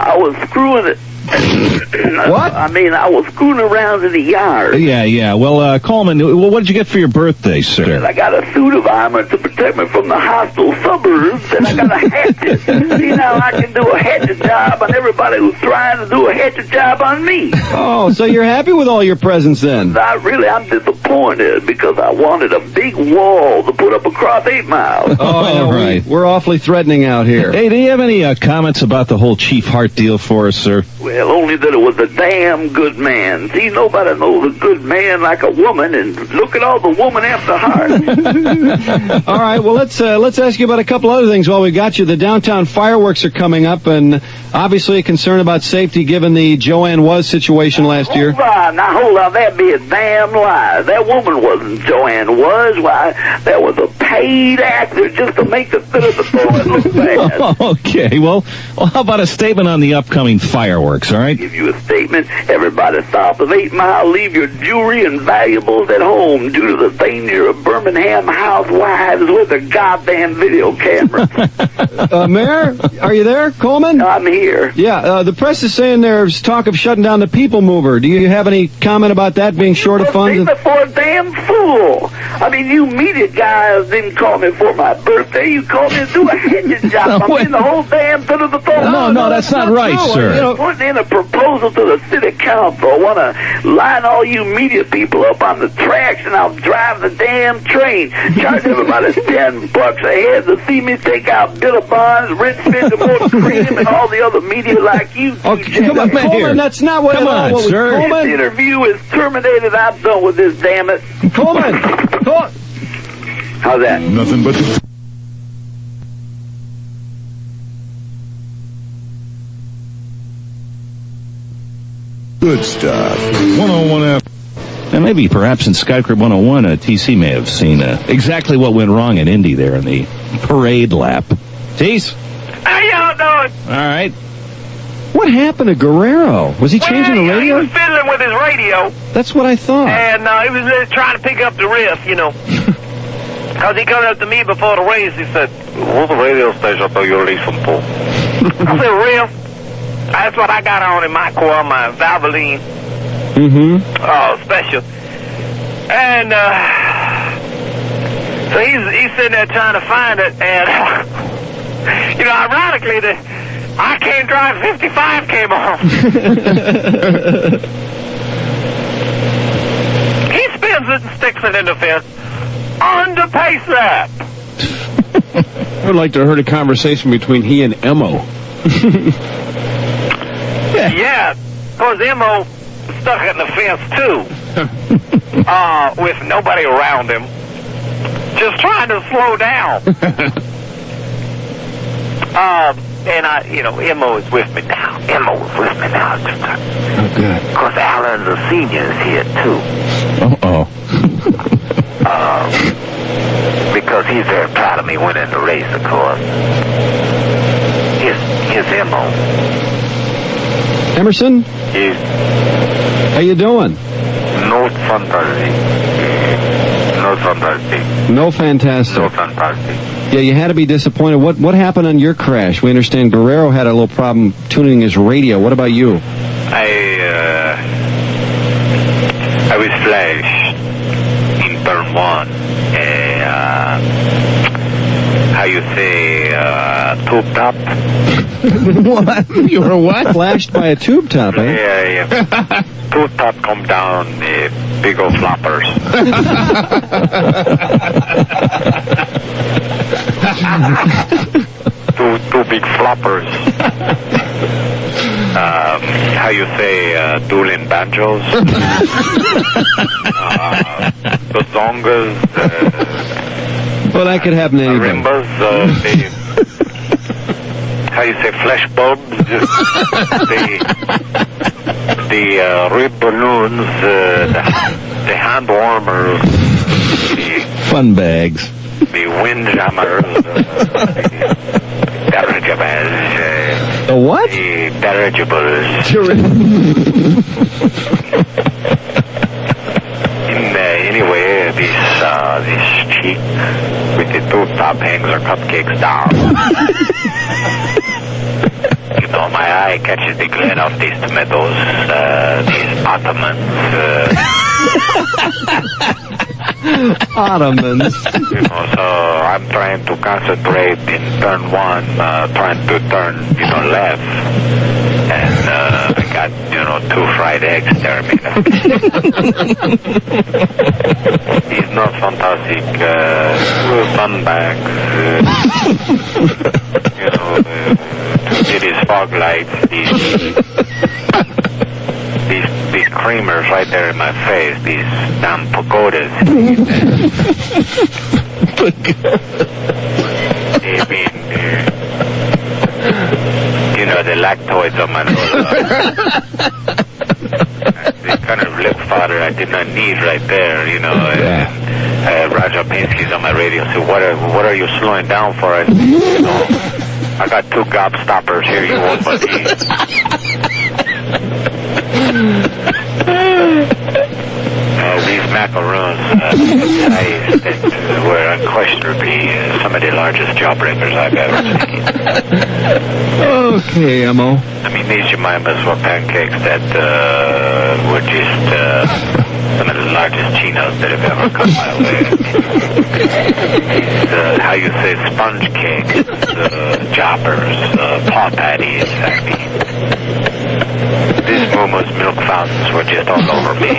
I was screwing it. What? I mean, I was screwing around in the yard. Yeah. Well, Coleman, what did you get for your birthday, sir? I got a suit of armor to protect me from the hostile suburbs, and I got a hatchet. See, now I can do a hatchet job on everybody who's trying to do a hatchet job on me. Oh, so you're happy with all your presents then? I'm disappointed because I wanted a big wall to put up across 8 Mile. Oh, right. We're awfully threatening out here. Hey, do you have any comments about the whole Chief Hart deal for us, sir? Well, only that it was a damn good man. See, nobody knows a good man like a woman, and look at all the woman after Hart. All right, well, let's ask you about a couple other things while we got you. The downtown fireworks are coming up, and obviously a concern about safety given the Joanne Was situation last year. Hold on, that'd be a damn lie. That woman wasn't Joanne Was. Why, that was a paid actor just to make the fit of the toilet look bad. Okay, well, how about a statement on the upcoming fireworks, all right? Give you a statement. Everybody south of 8 Mile, leave your jewelry and valuables at home due to the danger of Birmingham housewives with their goddamn video cameras. Mayor, are you there? Coleman? I'm here. Yeah, the press is saying there's talk of shutting down the People Mover. Do you have any comment about that being short of funds? For a damn fool. I mean, you media guys didn't call me for my birthday. You called me to do a hatchet job. I mean, the whole damn bit of the phone. No, that's not right, sir. You know, putting in a proposal to the city council. I want to line all you media people up on the tracks, and I'll drive the damn train. Charge everybody $10 a head to see me take out Bill Bonds, Rich Smith, and Morton Cream, and all the other media like you. Okay, come on, Coleman, that's not what... Come on, sir. This interview is terminated. I'm done with this, damn it. Coleman! How's that? Nothing but... Good stuff. 101F. And maybe perhaps in SkyCrib 101, TC may have seen exactly what went wrong in Indy there in the parade lap. Tease? How y'all doing? All right. What happened to Guerrero? Was he changing the radio? He was fiddling with his radio. That's what I thought. And he was trying to pick up the riff, you know. Because he come up to me before the race, he said, "What's the radio station I thought you were listening for?" I said, "Riff." That's what I got on in my car, my Valvoline. Special. And so he's sitting there trying to find it, and you know, ironically, the I Can't Drive 55 came on. He spins it and sticks it in the fence. Underpace that. I would like to have heard a conversation between he and Emo. Yeah, because Emo stuck in the fence too, with nobody around him, just trying to slow down. And Emmo is with me now. Emmo is with me now. Oh, good. Of course, Alan's a senior is here, too. Uh-oh. Because he's very proud of me winning the race, of course. Here's Emmo. Emerson, Yes. how you doing? No fantastic. No fantastic. No fantastic. No fantastic. Yeah, you had to be disappointed. What happened on your crash? We understand Guerrero had a little problem tuning his radio. What about you? I was flashed in turn 1. How you say, tube top? What? You were what? Flashed by a tube top, eh? Yeah. Tube top come down, big old floppers. two big floppers. How you say, dueling banjos? The zongas, Well, that could happen to anybody. marimbas, how you say, flesh bulbs? The rib balloons, the hand warmers, Fun bags. the windjammers, the dirigibles, The what? the dirigibles. Anyway, this cheek with the two top hangs her cupcakes down. My eye catches the glint of these tomatoes, these ottomans. Ottomans. So I'm trying to concentrate in turn 1, trying to turn, left. And I got, 2 fried eggs there. He's not fantastic. Sunbacks, these fog lights, these creamers right there in my face, these damn pagodas. The lactoids on my nose. The kind of lip fodder I did not need right there, Roger Pinsky's on my radio, so what are you slowing down for? I got 2 gobstoppers here you won't believe. These macaroons, that were unquestionably some of the largest jawbreakers I've ever seen. Okay, Emmo. These Jemimas were pancakes that were just some of the largest chinos that have ever come my way. These, how you say, sponge cakes, choppers, paw patties, these Momo's milk fountains were just all over me.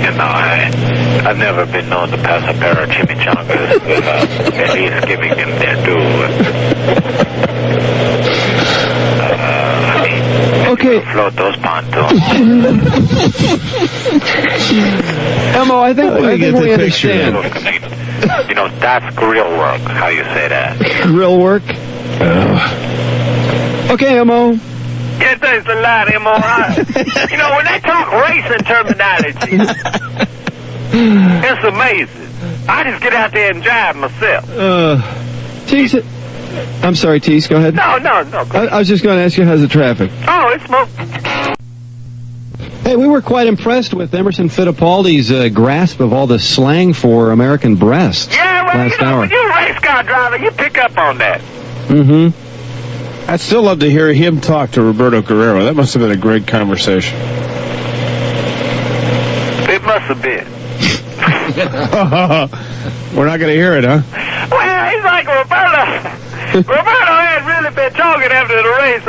And, I've never been known to pass a pair of chimichangas without at least giving them their due. Okay. Float those pontoons. Emmo, I think we understand. That's grill work, how you say that. Grill work? Okay, Emmo. Yeah, thanks a lot, Emmo. When they talk racing terminology, it's amazing. I just get out there and drive myself. Tease, I'm sorry, Tease, go ahead. No. I was just going to ask you, how's the traffic? Oh, it's smoke. Hey, we were quite impressed with Emerson Fittipaldi's grasp of all the slang for American breasts. Yeah, well, last hour. When you're a race car driver, you pick up on that. Mm-hmm. I'd still love to hear him talk to Roberto Guerrero. That must have been a great conversation. It must have been. We're not going to hear it, huh? Well, he's like Roberto. Roberto had really been talking after the race.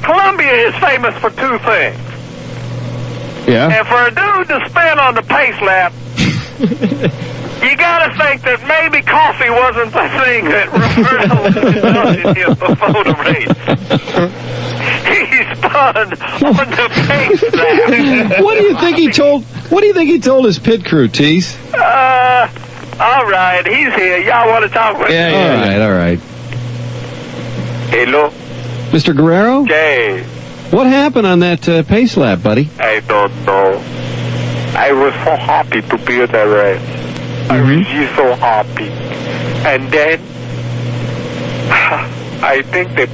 Columbia is famous for 2 things. Yeah. And for a dude to spin on the pace lap, you gotta think that maybe coffee wasn't the thing that Roberto was indulging in before the race. He spun on the pace lap. What do you think he told his pit crew, Tease? All right, he's here. Y'all want to talk with me? All right. Hello? Mr. Guerrero? Okay. What happened on that pace lap, buddy? I don't know. I was so happy to be at the race. I was just so happy. And then, I think a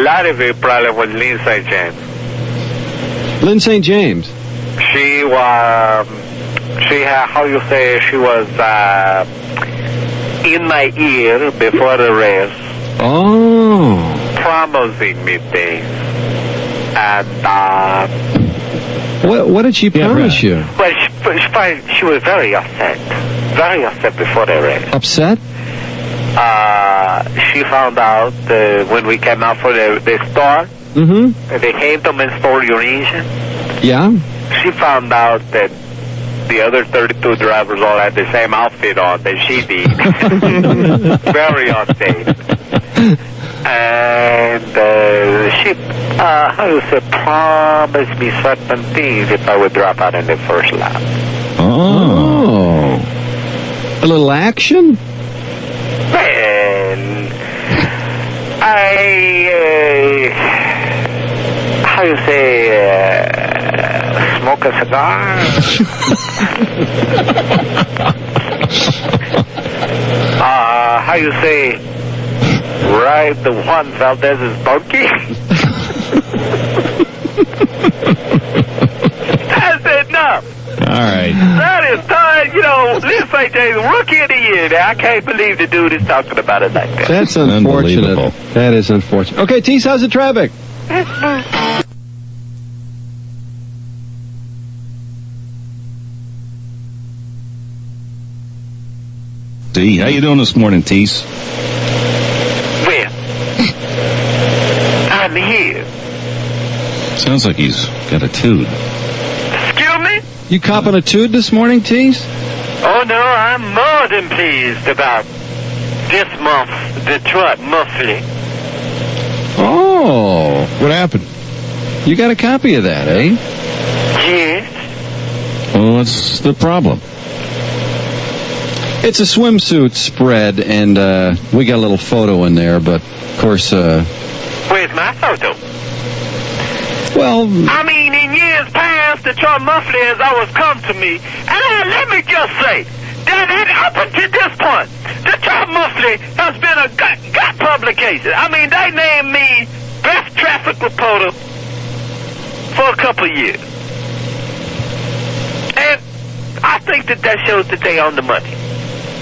lot of the problem was Lynn St. James. Lynn St. James? She was, she was in my ear before the race. Oh. Promising me things. And, What did she promise you? well, she was very upset. Very upset before the race. Upset? She found out when we came out for the store, Mm-hmm. the Hampton store Eurasian, Yeah? she found out that the other 32 drivers all had the same outfit on that she did. Very upset. And she, promised me certain things if I would drop out in the first lap. Oh. A little action? Well, smoke a cigar? Ride the Juan Valdez's donkey? That's enough. All right. That is time, Lynn St. James, Rookie of the Year. Now, I can't believe the dude is talking about it like that. That's unfortunate. Unbelievable. That is unfortunate. Okay, Tease, how's the traffic? T, how you doing this morning, Tease? Well, I'm here. Sounds like he's got a toot. Excuse me? You copping a toot this morning, Tease? Oh, no, I'm more than pleased about this month's Detroit Monthly. Oh. What happened? You got a copy of that, eh? Yes. Well, what's the problem? It's a swimsuit spread, and we got a little photo in there, but, of course, Where's my photo? well, I mean, in years past, Detroit Monthly has always come to me. And let me just say that up until this point, Detroit Monthly has been a gut publication. I mean, they named me best traffic reporter for a couple of years. And I think that shows that they on the money.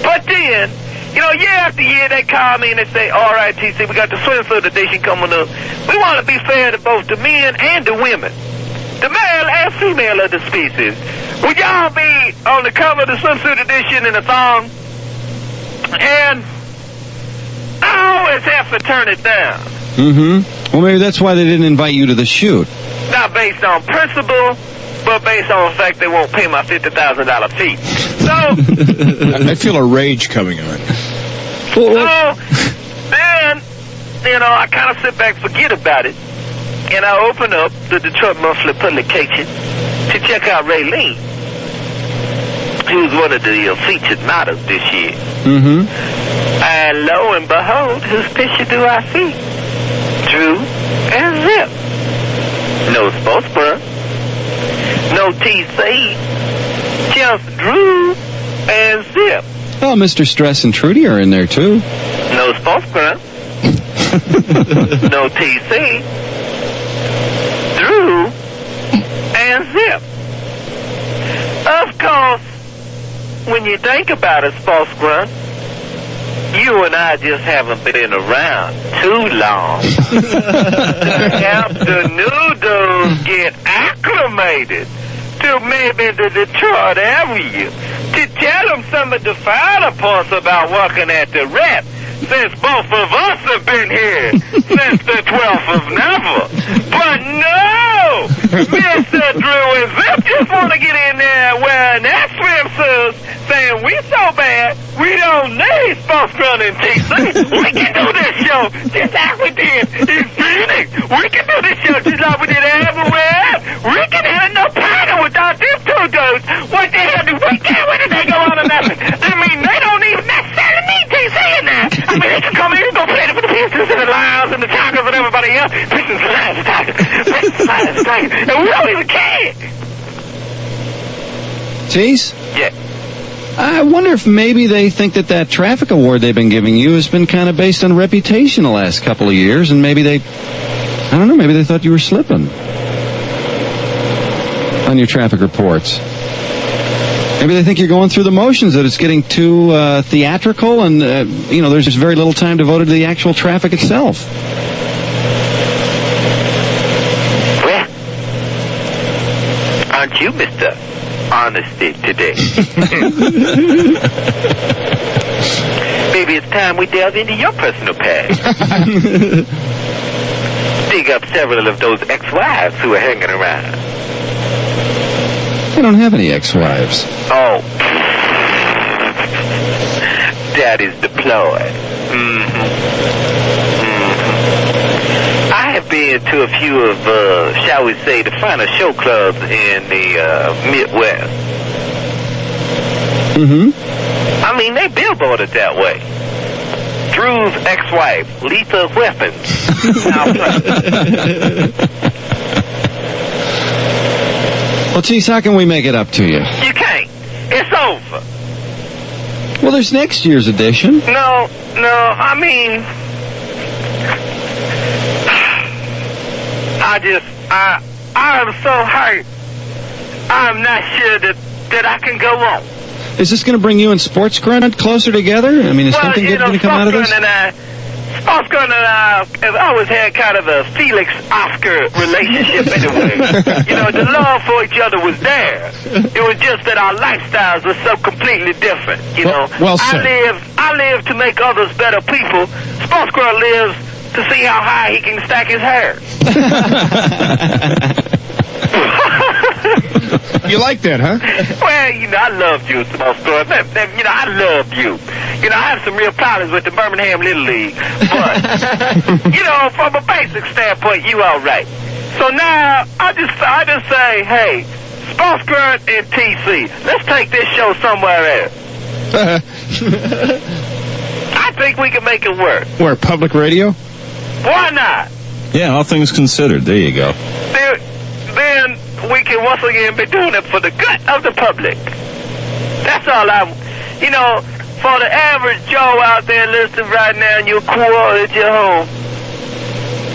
But then, year after year, they call me and they say, all right, TC, we got the swimsuit edition coming up. We want to be fair to both the men and the women, the male and female of the species. Would y'all be on the cover of the swimsuit edition in a thong? And I always have to turn it down. mm-hmm. Well, maybe that's why they didn't invite you to the shoot. Not based on principle, but based on the fact they won't pay my $50,000 fee. So, I feel a rage coming on. so then, I kind of sit back, forget about it, and I open up the Detroit Monthly publication to check out Raylene, who's one of the featured models this year. Mm-hmm. And lo and behold, whose picture do I see? Drew and Zip. No spokesperson. No TC. Just Drew and Zip. Oh, Mr. Stress and Trudy are in there, too. No spokesperson. No TC. Drew and Zip. Of course, when you think about it, spokesperson, you and I just haven't been around too long to help the noodles get acclimated to maybe the Detroit area, to tell them some of the finer points about working at the rep, since both of us have been here since the 12th of November. But no! Mr. Drew and Zip just want to get in there wearing that swimsuit, saying we so bad, we don't need spokesman and TC. We can do this show just like we did in Phoenix. We can do this show just like we did everywhere. We can have no party without these two dudes. What the hell do we care? Where did they go on and nothing? prison's alive, Doctor. Prison's alive, Doctor. And we don't even care. Tease? Yeah. I wonder if maybe they think that traffic award they've been giving you has been kind of based on reputation the last couple of years, and maybe they thought you were slipping on your traffic reports. Maybe they think you're going through the motions, that it's getting too theatrical, and, there's just very little time devoted to the actual traffic itself. Well, aren't you Mr. Honesty today? Maybe it's time we delve into your personal past. Dig up several of those ex-wives who are hanging around. I don't have any ex-wives. Oh. Daddy's deployed. I have been to a few of, shall we say, the finer show clubs in the Midwest. I mean, they billboarded that way. Drew's ex-wife, lethal weapons. Well, Tease, how can we make it up to you? You can't. It's over. Well, there's next year's edition. No, I mean, I'm so hurt. I'm not sure that I can go on. Is this going to bring you and Sports Grunt closer together? I mean, is something good going to come out of this? Sports Grunt and I have always had kind of a Felix-Oscar relationship anyway. The love for each other was there. It was just that our lifestyles were so completely different, Well said. I live to make others better people. Sports Grunt lives to see how high he can stack his hair. You like that, huh? Well, I loved you, Sports Grunt. I loved you. I have some real problems with the Birmingham Little League. But, from a basic standpoint, you all right. So now, I just say, hey, Sports Grunt and TC, let's take this show somewhere else. I think we can make it work. Where, public radio? Why not? Yeah, all things considered. There you go. Then we can once again be doing it for the good of the public. That's all for the average Joe out there listening right now in your quarter at your home,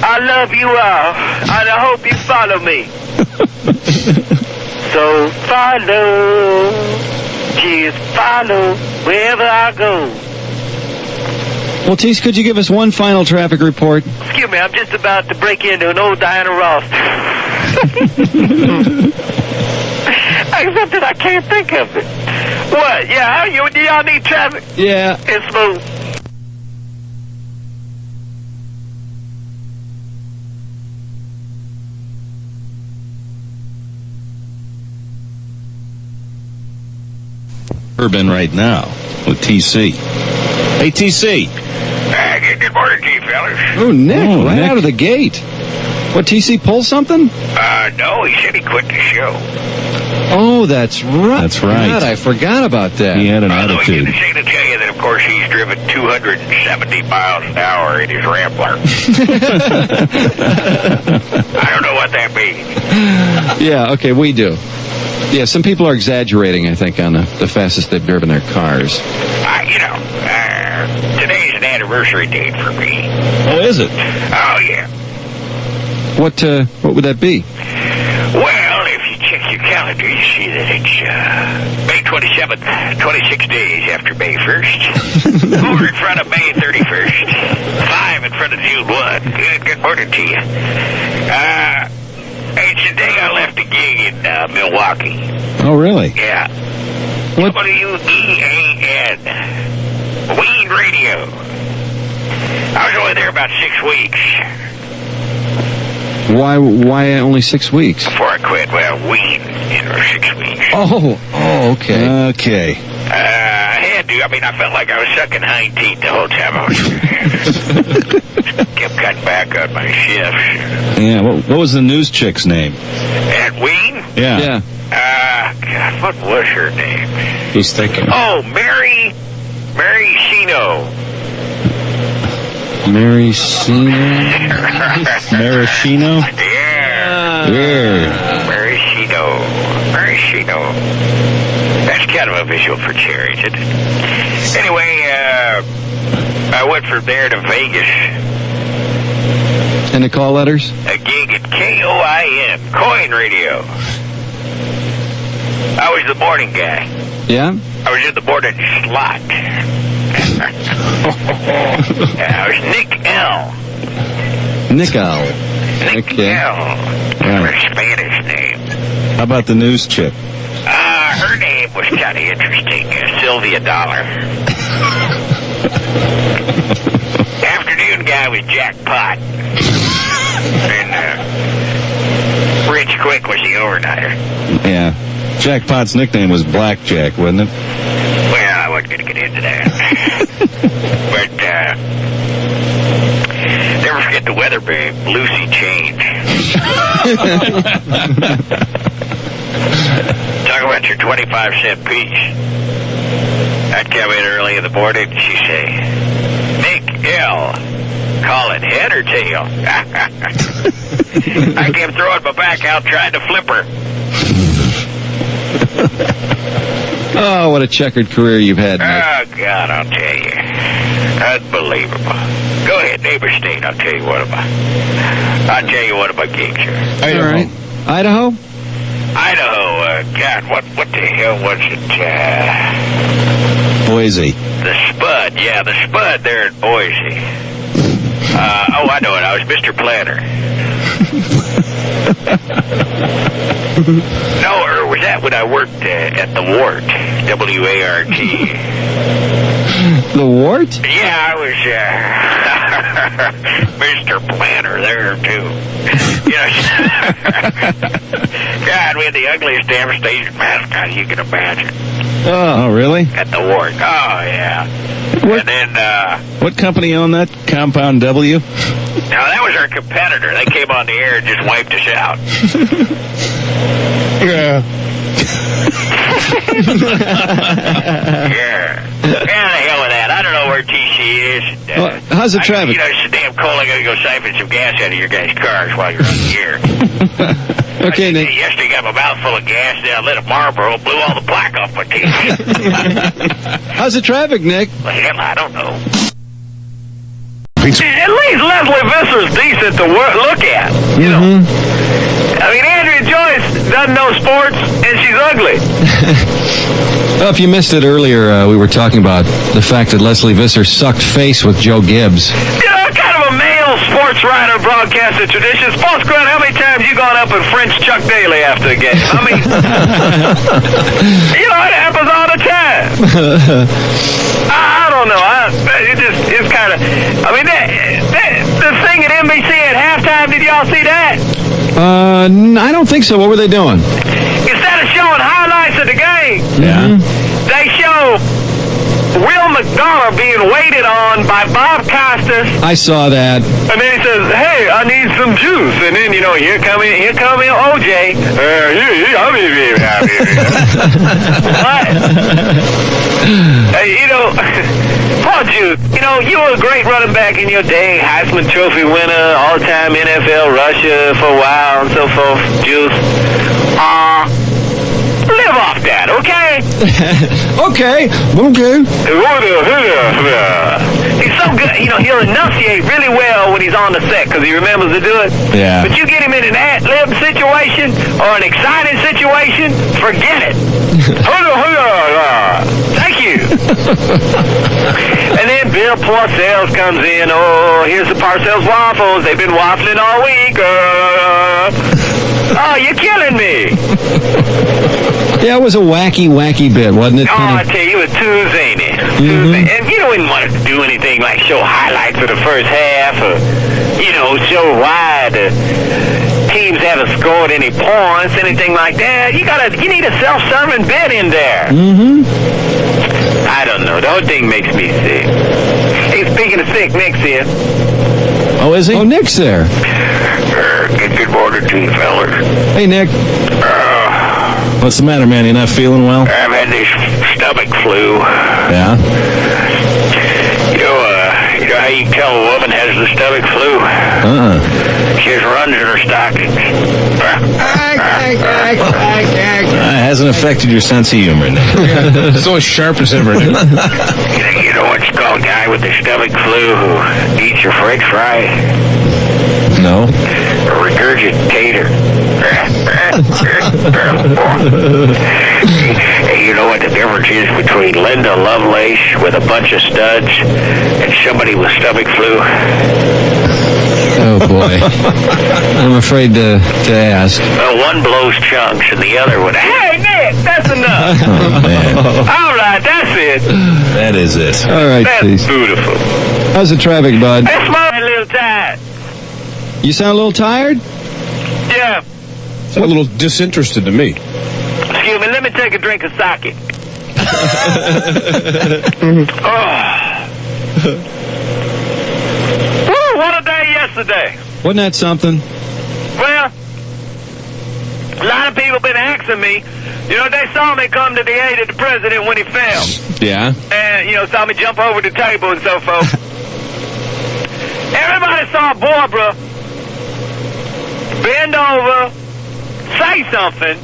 I love you all, and I hope you follow me. So follow, just follow wherever I go. Well, Tease, could you give us one final traffic report? Excuse me, I'm just about to break into an old Diana Ross. Except that I can't think of it. What? Yeah, do y'all need traffic? Yeah. It's smooth. Urban right now with TC. Hey, TC. Good morning to you, fellas. Oh, Nick, right Nick. out of the gate. What, TC pull something? No, he said he quit the show. Oh, that's right. That's right. God, I forgot about that. He had an Although he attitude. didn't say to tell you that, of course, he's driven 270 miles an hour in his Rambler. I don't know what that means. Yeah, okay, we do. Yeah, some people are exaggerating, I think, on the fastest they've driven their cars. Today's an anniversary date for me. Oh, is it? Oh, yeah. What would that be? Well, if you check your calendar, you see that it's May 27th, 26 days after May 1st. 4 in front of May 31st. 5 in front of June 1. Good morning to you. It's the day I left the gig in Milwaukee. Oh, really? Yeah. What? WEAN. Ween Radio. I was only there about 6 weeks. Why only 6 weeks? Before I quit, Ween, 6 weeks. Oh, okay. Okay. I had to. I felt like I was sucking hind teeth the whole time I was kept cutting back on my shifts. Yeah, what was the news chick's name? At Ween? Yeah. God, what was her name? Who's thinking? Oh, Mary Shino. Maraschino? Maraschino? Yeah. Maraschino. That's kind of a visual for cherries, isn't it? Anyway, I went from there to Vegas. And the call letters? A gig at KOIN, Coin Radio. I was the morning guy. Yeah? I was in the morning slot. I was Nick L. Nick L. Nick L. Kind of a Spanish name. How about the news chick? Her name was kind of interesting. Sylvia Dollar. Afternoon guy was Jackpot. And Rich Quick was the overnighter. Yeah. Jackpot's nickname was Blackjack, wasn't it? Well, I wasn't going to get into that. But, never forget the weather babe, Lucy Change. Talk about your 25-cent piece. I'd come in early in the morning and she'd say, Nick L., call it head or tail? I kept throwing my back out trying to flip her. Oh, what a checkered career you've had, Nick. Oh, God, I'll tell you. Unbelievable. Go ahead, neighbor state. I'll tell you one of my gigs here. All right. Idaho? Idaho. God, what the hell was it? Boise. The Spud. Yeah, the Spud there in Boise. Oh, I know it. I was Mr. Planner. No, or was that when I worked at the Wart? W-A-R-T. The Wart? Yeah, I was Mr. Planner there, too. You know, God, we had the ugliest damn station mascot you can imagine. Oh, really? At the Wart. Oh, yeah. What? And then, what company owned that? Compound W? now, that was our competitor. They came on the air and just wiped us out. Yeah. Yeah. Yeah, the hell with that. I don't know where TC is. Well, how's the traffic? You know, it's damn cold. I gotta go siphon some gas out of your guys' cars while you're on the air. Okay, Nick. Yesterday, got my mouth full of gas. Then I lit a Marlboro, blew all the black off my teeth. How's the traffic, Nick? Well, hell, I don't know. At least Leslie Visser's decent to look at. You know. I mean, Andrea Joyce doesn't know sports, and she's ugly. Well, if you missed it earlier, we were talking about the fact that Leslie Visser sucked face with Joe Gibbs. You know, kind of a male sports writer broadcaster tradition. Sports Grunt, how many times you gone up and French Chuck Daly after a game? I mean, you know, it happens all the time. I don't know. It's kind of, I mean, the thing at NBC at halftime, did y'all see that? I don't think so. What were they doing? Instead of showing highlights of the game, they show Will McDonough being waited on by Bob Costas. I saw that. And then he says, "Hey, I need some juice." And then, you know, here come OJ. What? Hey, you know, poor Juice. You know, you were a great running back in your day, Heisman Trophy winner, all-time NFL rusher for a while and so forth, Juice. Live off that, okay? Okay. He's so good, you know, he'll enunciate really well when he's on the set because he remembers to do it. Yeah. But you get him in an ad-lib situation or an exciting situation, forget it. Thank you. And then Bill Parcells comes in. Oh, here's the Parcells waffles. They've been waffling all week. Oh, you're killing me. Yeah, it was a wacky bit, wasn't it? Oh, I tell you, it was too zany. And you wouldn't want to do anything like show highlights of the first half or, you know, show why the teams haven't scored any points, anything like that. You need a self-serving bit in there. I don't know. The whole thing makes me sick. Hey, speaking of sick, Nick's here. Oh, is he? Oh, Nick's there. Good morning to you, fellas. Hey, Nick. What's the matter, man? You not feeling well? I've had this stomach flu. Yeah? You know how you can tell a woman has the stomach flu? She just runs in her stockings. Hasn't affected your sense of humor, Nick. It's always sharp as ever, Nick. You know what you call a guy with the stomach flu who eats your french fry? No. A regurgitator. Hey, you know what the difference is between Linda Lovelace with a bunch of studs and somebody with stomach flu? Oh, boy. I'm afraid to ask. Well, one blows chunks and the other one... Hey, Nick, that's enough. Oh, man. All right, that's it. That is it. All right, That's Tease. beautiful. How's the traffic, bud? That's my little tired. You sound a little tired? Yeah. It's a little disinterested to me. Excuse me, let me take a drink of sake. Woo, what a day yesterday. Wasn't that something? Well, a lot of people been asking me, you know, they saw me come to the aid of the president when he fell. Yeah? And, you know, saw me jump over the table and so forth. Everybody saw Barbara bend over, say something,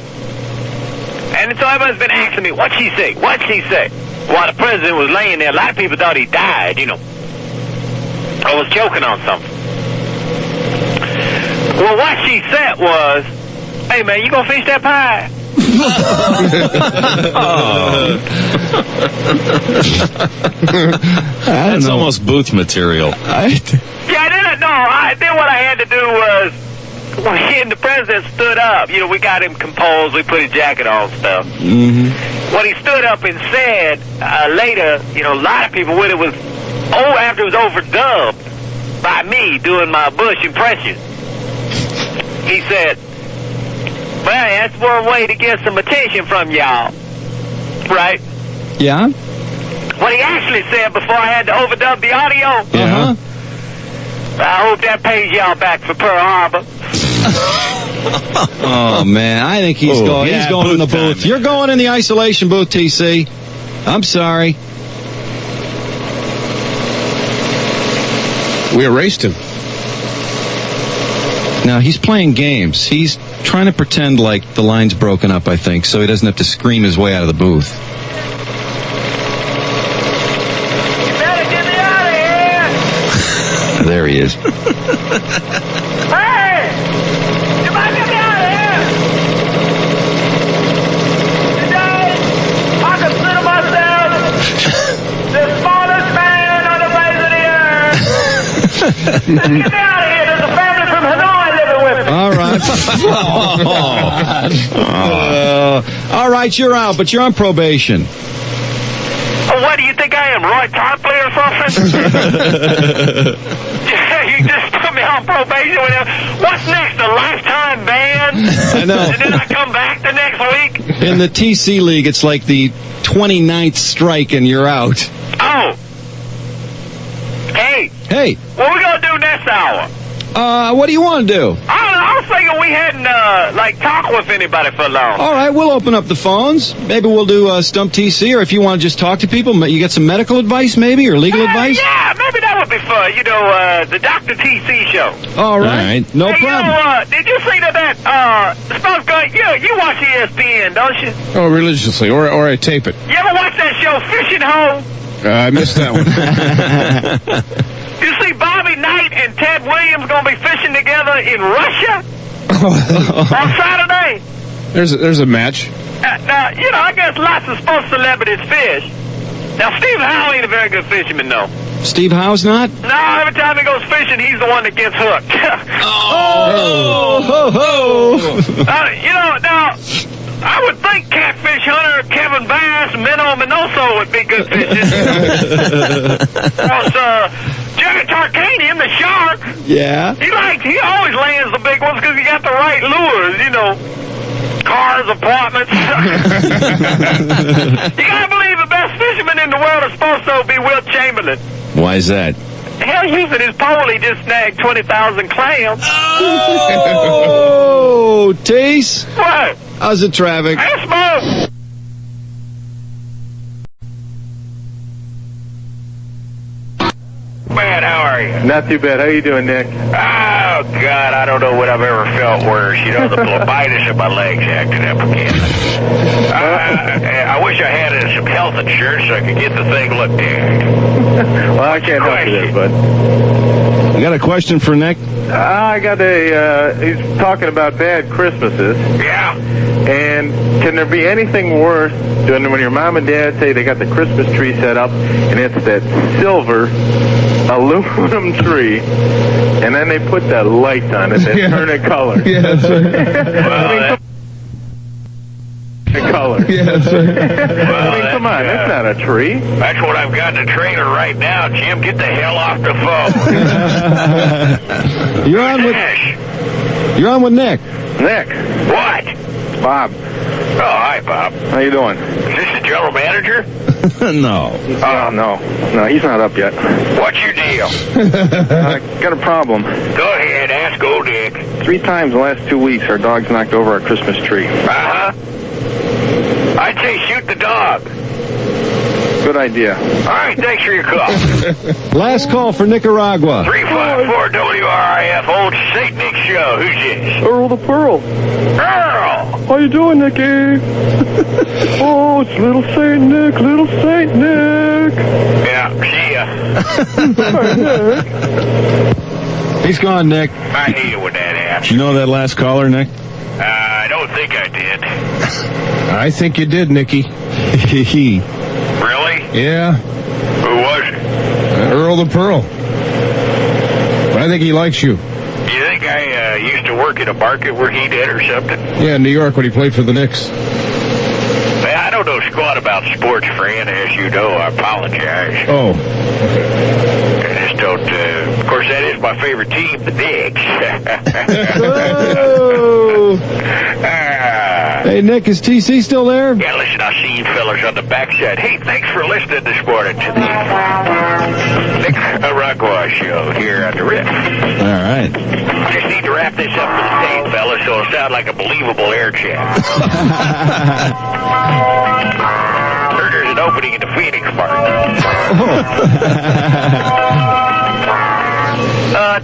and so everybody's been asking me, what'd she say? What'd she say? While the president was laying there, a lot of people thought he died, you know, or was choking on something. Well, what she said was, hey, man, you gonna finish that pie? That's almost booth material. Then what I had to do was, when the president stood up, you know, we got him composed, we put his jacket on and stuff. Mm-hmm. When he stood up and said, later, you know, a lot of people, when it was, after it was overdubbed by me doing my Bush impression, he said, well, that's one way to get some attention from y'all. Right? Yeah? What he actually said before I had to overdub the audio. Yeah. I hope that pays y'all back for Pearl Harbor. Oh, man. I think he's going. Yeah, He's going in the booth booth. time. You're going in the isolation booth, TC. I'm sorry. We erased him. Now, he's playing games. He's trying to pretend like the line's broken up, I think, so he doesn't have to scream his way out of the booth. There he is. Hey! You might get me out of here! Today, I consider myself the smallest man on the face of the earth. Let's get me out of here. There's a family from Hanoi living with me. All right. All right, you're out, but you're on probation. Oh, what do you think I am, Roy Tarpley or something? You just put me on probation. What's next, a lifetime ban? I know. And then I come back the next week? In the TC League, it's like the 29th strike and you're out. Oh. Hey. Hey, What we gonna do next hour? what do you want to do? I was thinking we hadn't, talked with anybody for long. All right, we'll open up the phones. Maybe we'll do Stump TC, or if you want to just talk to people, you get some medical advice maybe, or legal advice? Yeah, maybe that would be fun. You know, the Dr. TC show. All right. No Hey, problem. You know, did you see that Stuff Gun? You watch ESPN, don't you? Oh, religiously, or I tape it. You ever watch that show, Fishing Hole? I missed that one. You see Bobby Knight and Ted Williams going to be fishing together in Russia on Saturday? There's a match. Now, you know, I guess lots of sports celebrities fish. Now, Steve Howe ain't a very good fisherman, though. Steve Howe's not? No, every time he goes fishing, he's the one that gets hooked. You know, now, I would think catfish hunter Kevin Bass, Minnow Minoso would be good fishing. Because Jerry Tarkanian, the shark, Yeah. he always lands the big ones because he got the right lures, you know. Cars, apartments. You gotta believe the best fisherman in the world is supposed to be Wilt Chamberlain. Why is that? Hell, using his pole, he just snagged 20,000 clams. Oh, Tace. What? How's the traffic? Hey, Smoke. Man, how Not too bad. How you doing, Nick? Oh, God, I don't know when I've ever felt worse. You know, the blebitis in my legs acting up again. I wish I had some health insurance so I could get the thing looked at. Well, I can't help you there, bud. You got a question for Nick? I got he's talking about bad Christmases. Yeah. And can there be anything worse than when your mom and dad say they got the Christmas tree set up and it's that silver aluminum tree, and then they put that light on it that turn it color? Yeah, that's right. Color. Yeah, that's right. I mean, come on, that's not a tree. That's what I've got in the trailer right now, Jim. Get the hell off the phone. You're on with Nick. Nick. What? Bob. Oh, hi, Bob. How you doing? Is this the general manager? No. Oh, no, he's not up yet. What's your deal? Got a problem. Go ahead, ask old Nick. 3 times in the last 2 weeks, our dog's knocked over our Christmas tree. Uh-huh. I'd say shoot the dog. Good idea. All right, thanks for your call. Last call for Nick Aragua. 354 WRIF, old St. Nick Show. Who's this? Earl the Pearl. Earl! How you doing, Nicky? Oh, it's little Saint Nick, little Saint Nick. Yeah, see ya. He's gone, Nick. I hate it when that happens. You know that last caller, Nick? I don't think I did. I think you did, Nicky. He. Really? Yeah. Who was it? Earl the Pearl. But I think he likes you. You think I used to work at a market where he did or something? Yeah, in New York when he played for the Knicks. I don't know squat about sports, Fran. As you know, I apologize. Oh. I just don't, of course, that is my favorite team, the Knicks. Hey, Nick, is TC still there? Yeah, listen, I see you fellas on the backside. Hey, thanks for listening this morning to the Nick Aragua Show here on the RIF. All right. I just need to wrap this up for the tape, fellas, so it'll sound like a believable air check. Heard there's an opening in the Phoenix market.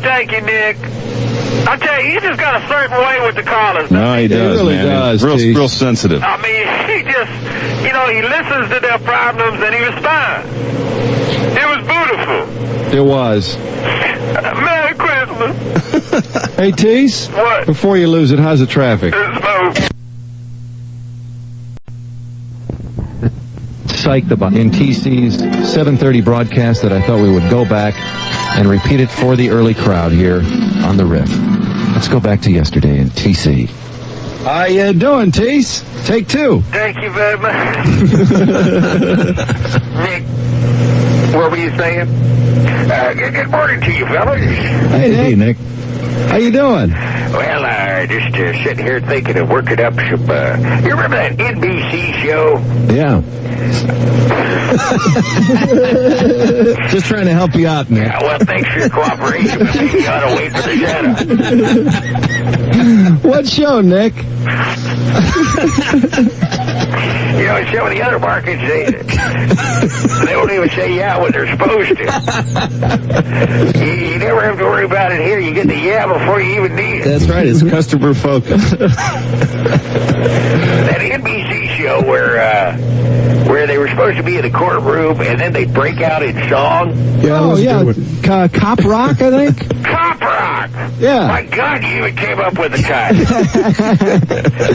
Thank you, Nick. I tell you, he just got a certain way with the callers. No, he does, really man. does, Real sensitive. I mean, he just, he listens to their problems and he responds. It was beautiful. It was. Merry Christmas. Hey, Tease. What? Before you lose it, how's the traffic? Psyched about in TC's 7:30 broadcast that I thought we would go back and repeat it for the early crowd here on the RIF. Let's go back to yesterday in TC. How you doing, Tease? Take 2. Thank you very much. Nick, what were you saying? Good morning to you, fellas. Hey, Nick. How you doing? Well, just sitting here thinking of working up some, you remember that NBC show? Yeah. Just trying to help you out, Nick. Yeah, well, thanks for your cooperation, but maybe you ought to wait for the setup. What show, Nick? Some of the other markets, they don't even say yeah when they're supposed to. You never have to worry about it here. You get the yeah before you even need it. That's right. It's customer focused. That NBC show where they were supposed to be in the courtroom and then they break out in song. Yeah, Cop Rock, I think. Cop Rock. Yeah. My God, you even came up with the title.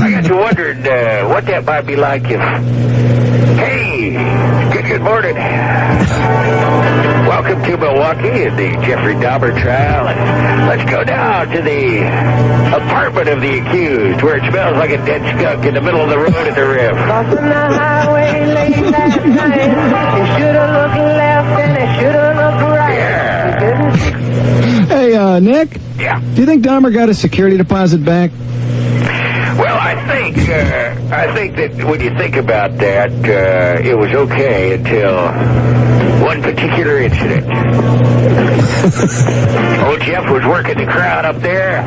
I got to wondering what that might be like if. Hey, good morning. Welcome to Milwaukee in the Jeffrey Dahmer trial. And let's go down to the apartment of the accused where it smells like a dead skunk in the middle of the road at the RIF. Crossing the highway late last night. It should have looked left and it should have looked right. Hey, Nick? Yeah. Do you think Dahmer got his security deposit back? Well, I I think that when you think about that, it was okay until one particular incident. Old Jeff was working the crowd up there,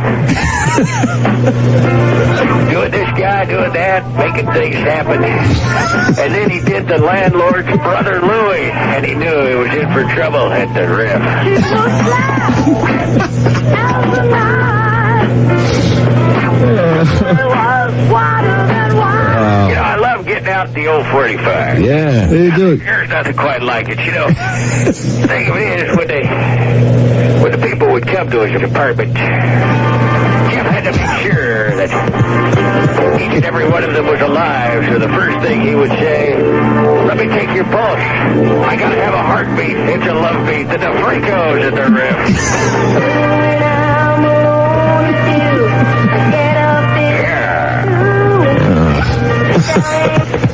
doing this guy, doing that, making things happen. And then he did the landlord's brother Louie, and he knew he was in for trouble at the RIF. You know, I love getting out the old 45. Yeah, they do it. There's nothing quite like it, you know. The thing of it is, when the people would come to his apartment, Jeff had to make sure that each and every one of them was alive. So the first thing he would say, "Let me take your pulse. I gotta have a heartbeat. It's a love beat." The Freakos at the RIF.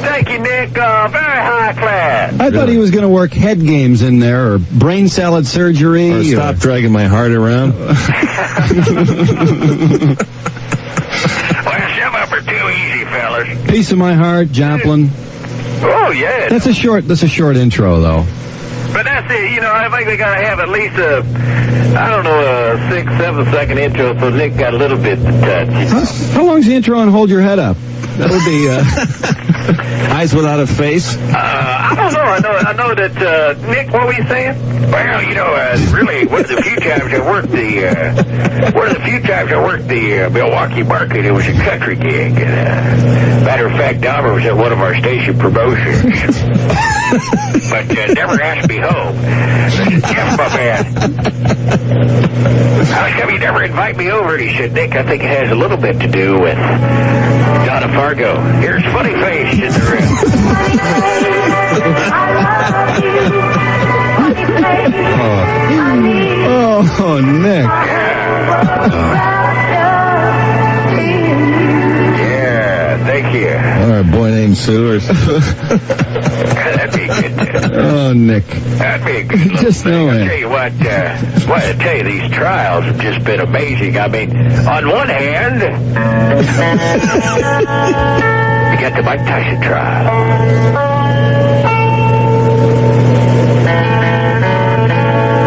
Thank you, Nick. Very high class. I thought he was going to work head games in there, or brain salad surgery. Or stop dragging my heart around. Well, some of them are too easy, fellas. Piece of my heart, Joplin. Oh, yeah. That's a short intro, though. But that's it, you know, I think they gotta have at least a 6-7 second intro, so Nick got a little bit to touch. How long's the intro on Hold Your Head Up? That would be, Eyes Without a Face? I don't know. I know that, Nick, what were you saying? Well, you know, really, one of the few times I worked the Milwaukee market, it was a country gig. And, matter of fact, Dahmer was at one of our station promotions, but never asked me home. Listen, Jeff, my man, how come you never invite me over? And he said, Nick, I think it has a little bit to do with Donna Fargo. Here's Funny Face in the room. Oh, Nick. Yeah, thank you. Or a boy named Sue. That'd be good. Oh, Nick. That'd be a good little Just thing. know I'll it. tell you what, these trials have just been amazing. I mean, on one hand, we got the Mike Tyson trial.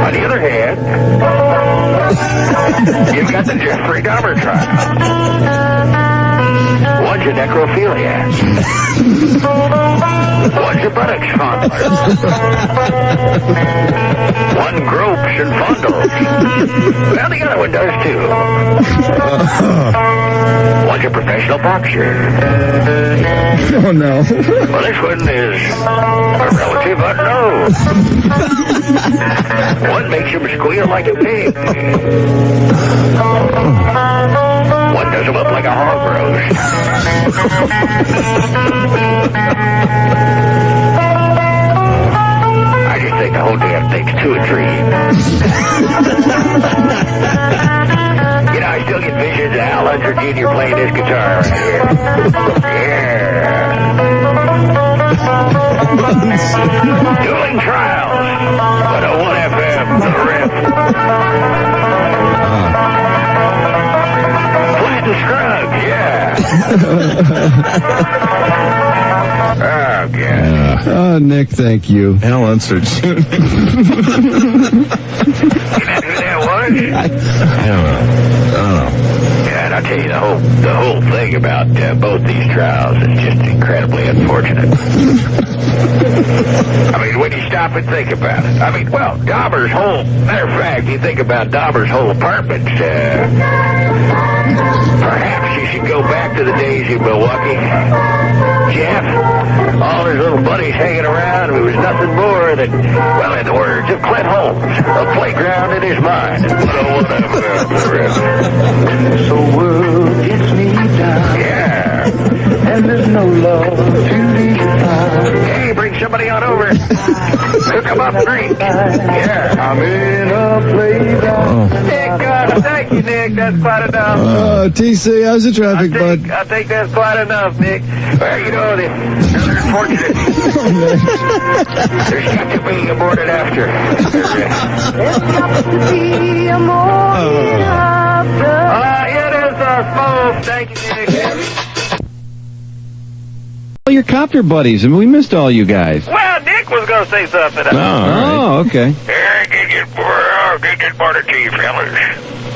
On the other hand, you've got the Jeffrey Dahmer trial. One's a necrophiliac. One's a buttocks fondler. One gropes and fondles. Well, the other one does too. One's a professional boxer. Oh, no. Well, this one is a relative unknown. One makes him squeal like a pig. One does him up like a hog roast. I just think the whole damn thing's too a dream. You know, I still get visions of Al Unser Jr. playing his guitar right here. Yeah. Dueling trials. 101 FM, the RIF. Flat and Scruggs, yeah. Oh, God. Oh, Nick, thank you. Al Unser Jr. You know who that was? I don't know. Yeah, and I'll tell you, the whole thing about both these trials is just incredibly unfortunate. I mean, when you stop and think about it. I mean, well, Dahmer's whole, matter of fact, you think about Dahmer's whole apartment, perhaps you should go back to the days in Milwaukee. Jeff, all his little buddies hanging around, it was nothing more than, well, in the words of Clint Holmes, a playground in his mind. So world gets me down. Yeah. And there's no love to be found. Hey, bring somebody on over. Hook them up, drink. Yeah. I'm in a playground. Nick, thank you, Nick. That's quite enough. TC, how's the traffic, bud? I think that's quite enough, Nick. Well, you know, they're unfortunate. There's got to be a morning after. There's got to be a morning after. It is a smoke. Thank you, Nick. your copter buddies, and we missed all you guys. Well, Nick was going to say something. Oh, okay. Here, get this water to you, fellas.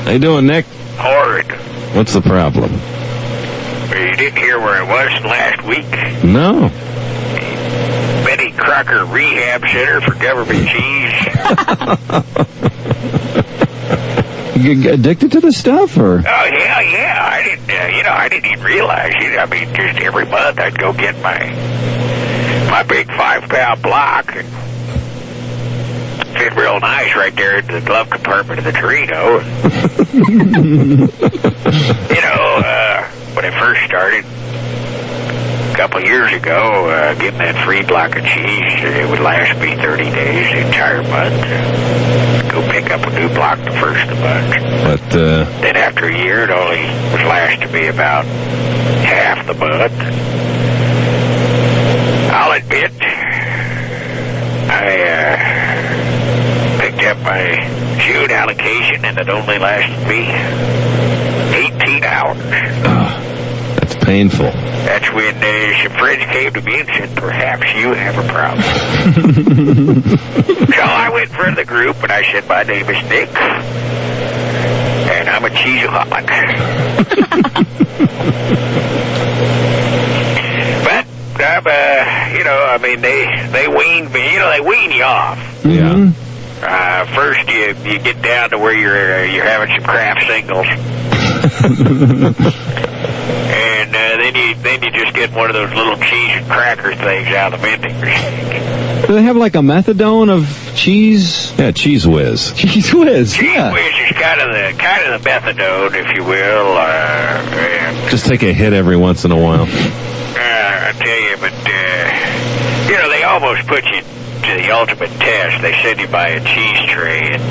How you doing, Nick? Horrid. What's the problem? You didn't hear where I was last week? No. Betty Crocker Rehab Center for Government Cheese. You addicted to the stuff, or? Oh, yeah. I didn't, I didn't even realize it. I mean, just every month I'd go get my big 5-pound block and fit real nice right there in the glove compartment of the Torino. When I first started a couple of years ago, getting that free block of cheese, it would last me 30 days, the entire month. Go pick up a new block the first of the month. But, Then after a year, it only was lasting me about half the month. I'll admit, I picked up my June allocation, and it only lasted me 18 hours. that's painful. That's when some friends came to me and said, perhaps you have a problem. So I went in front of the group, and I said, my name is Nick, and I'm a cheeseaholic. But, they weaned me. They wean you off. Yeah. First, you get down to where you're having some Kraft singles. And then you just get one of those little cheese and cracker things out of the vending machine. Do they have like a methadone of cheese? Yeah, Cheese Whiz. Cheese Whiz, yeah. Which is kind of the methadone, if you will. Just take a hit every once in a while. I tell you, but they almost put you to the ultimate test. They send you by a cheese tray at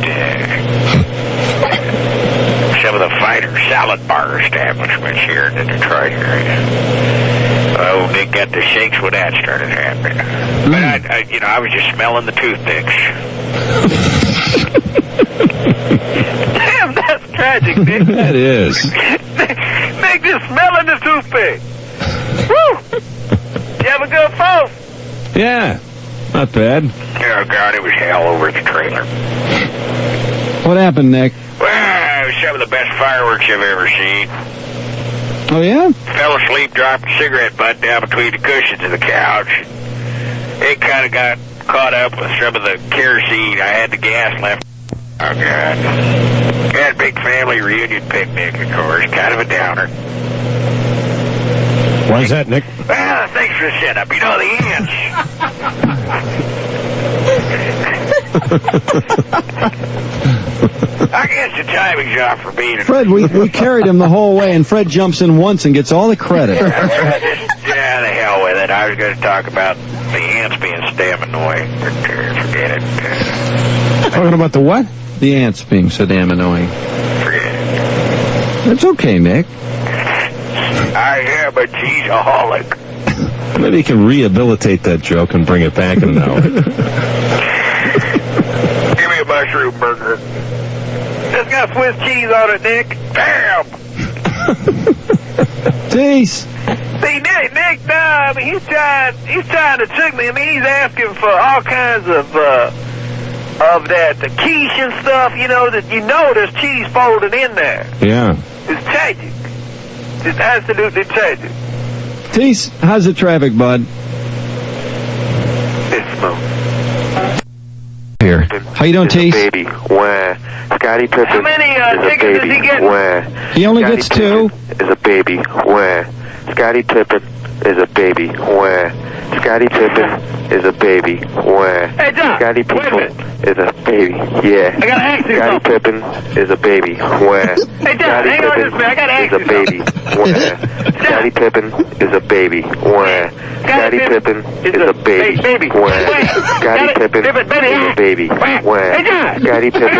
some of the finer salad bar establishments here in the Detroit area. Oh, Nick got the shakes when that started happening. But I was just smelling the toothpicks. Damn, that's tragic, Nick. That is. Nick just smelling the toothpick. Woo! You have a good phone? Yeah, not bad. Oh, God, it was hell over at the trailer. What happened, Nick? Well, it was some of the best fireworks I've ever seen. Oh, yeah? Fell asleep, dropped a cigarette butt down between the cushions of the couch. It kind of got caught up with some of the kerosene. I had the gas left. Oh, God. Had a big family reunion picnic, of course. Kind of a downer. Why is that, Nick? Well, thanks for the setup. The ants. I guess the timing's off for being... Fred, we carried him the whole way, and Fred jumps in once and gets all the credit. Yeah, the hell with it. I was going to talk about the ants being damn annoying. Forget it. Talking about the what? The ants being so damn annoying. Forget it. That's okay, Nick. I am a cheeseaholic. Maybe you can rehabilitate that joke and bring it back in an hour. Give me a mushroom burger. It's got Swiss cheese on it, Nick. Damn! Jeez. See, Nick, he's trying to trick me. I mean, he's asking for all kinds of that, the quiche and stuff, there's cheese folded in there. Yeah. It's tragic. It's absolutely tragic. Tease, how's the traffic, bud? It's smooth. Here. How you doing, Tease? Baby, where Scottie Pippen. How many tickets does he get? Where He only gets 2. Is a baby. Where Scottie Pippen is a baby. Where Scottie Pippen is a baby. Where Hey, John, Scottie wait a Pippen minute. is a baby. Yeah. I gotta ask you Scottie something. Pippen is a baby. Where Hey, John, Scottie hang on Pippen just a minute. I gotta ask is a you baby. Where Scottie Pippen is a baby. Where Scottie Pippen is a baby. Where Scottie Pippen is a baby. Where Scottie Pippen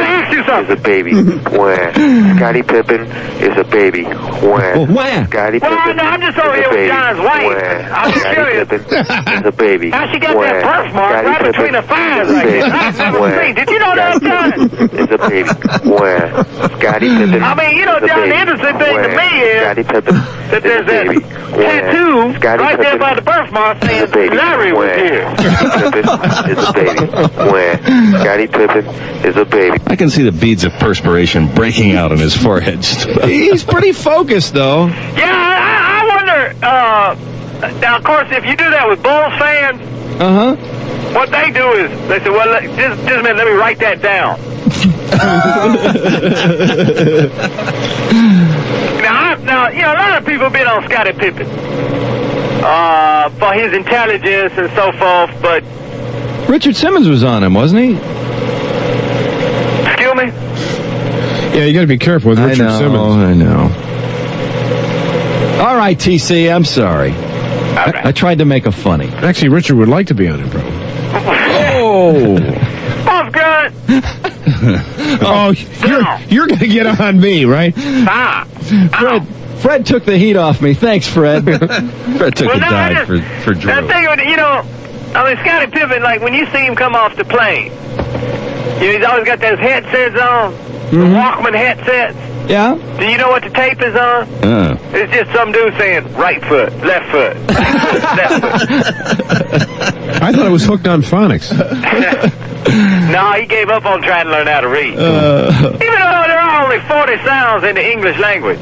is a baby. Where Scottie Pippen is a baby. Where Scottie Pippen I'm just over is here a with baby. John's wife. Where I'm Scottie curious. Pippen is a baby. How she got Where that birthmark Scottie right between the Pippen thighs is a like baby. this? I've never Where seen. Did you know that, John? Scottie Pippen is a baby. Where Scottie Pippen I mean, is a John, baby. the interesting thing to me is Scottie Pippen that is a there's that baby. tattoo Scottie right there Pippen by the birthmark saying is a baby. Larry was here. Scottie Pippen is a baby. Scottie Pippen is a baby. I can see the beads of perspiration breaking out on his forehead. He's pretty focused, though. Yeah, I wonder, now, of course, if you do that with Bulls fans, what they do is, they say, well, just a minute, let me write that down. Now, you know, a lot of people have been on Scottie Pippen for his intelligence and so forth, but... Richard Simmons was on him, wasn't he? Excuse me? Yeah, you got to be careful with Richard Simmons. I know. All right, TC, I'm sorry. I tried to make a funny. Actually, Richard would like to be on it, bro. Oh! Off guard! Oh, you're going to get on me, right? Fred took the heat off me. Thanks, Fred. Fred took a dive for Drew. I think, you know, I mean, Scottie Pippen, like, when you see him come off the plane, you know, he's always got those headsets on, the Walkman headsets. Yeah? Do you know what the tape is on? It's just some dude saying, right foot, left foot, right foot, left foot. I thought it was hooked on phonics. No, he gave up on trying to learn how to read. Even though there are only 40 sounds in the English language.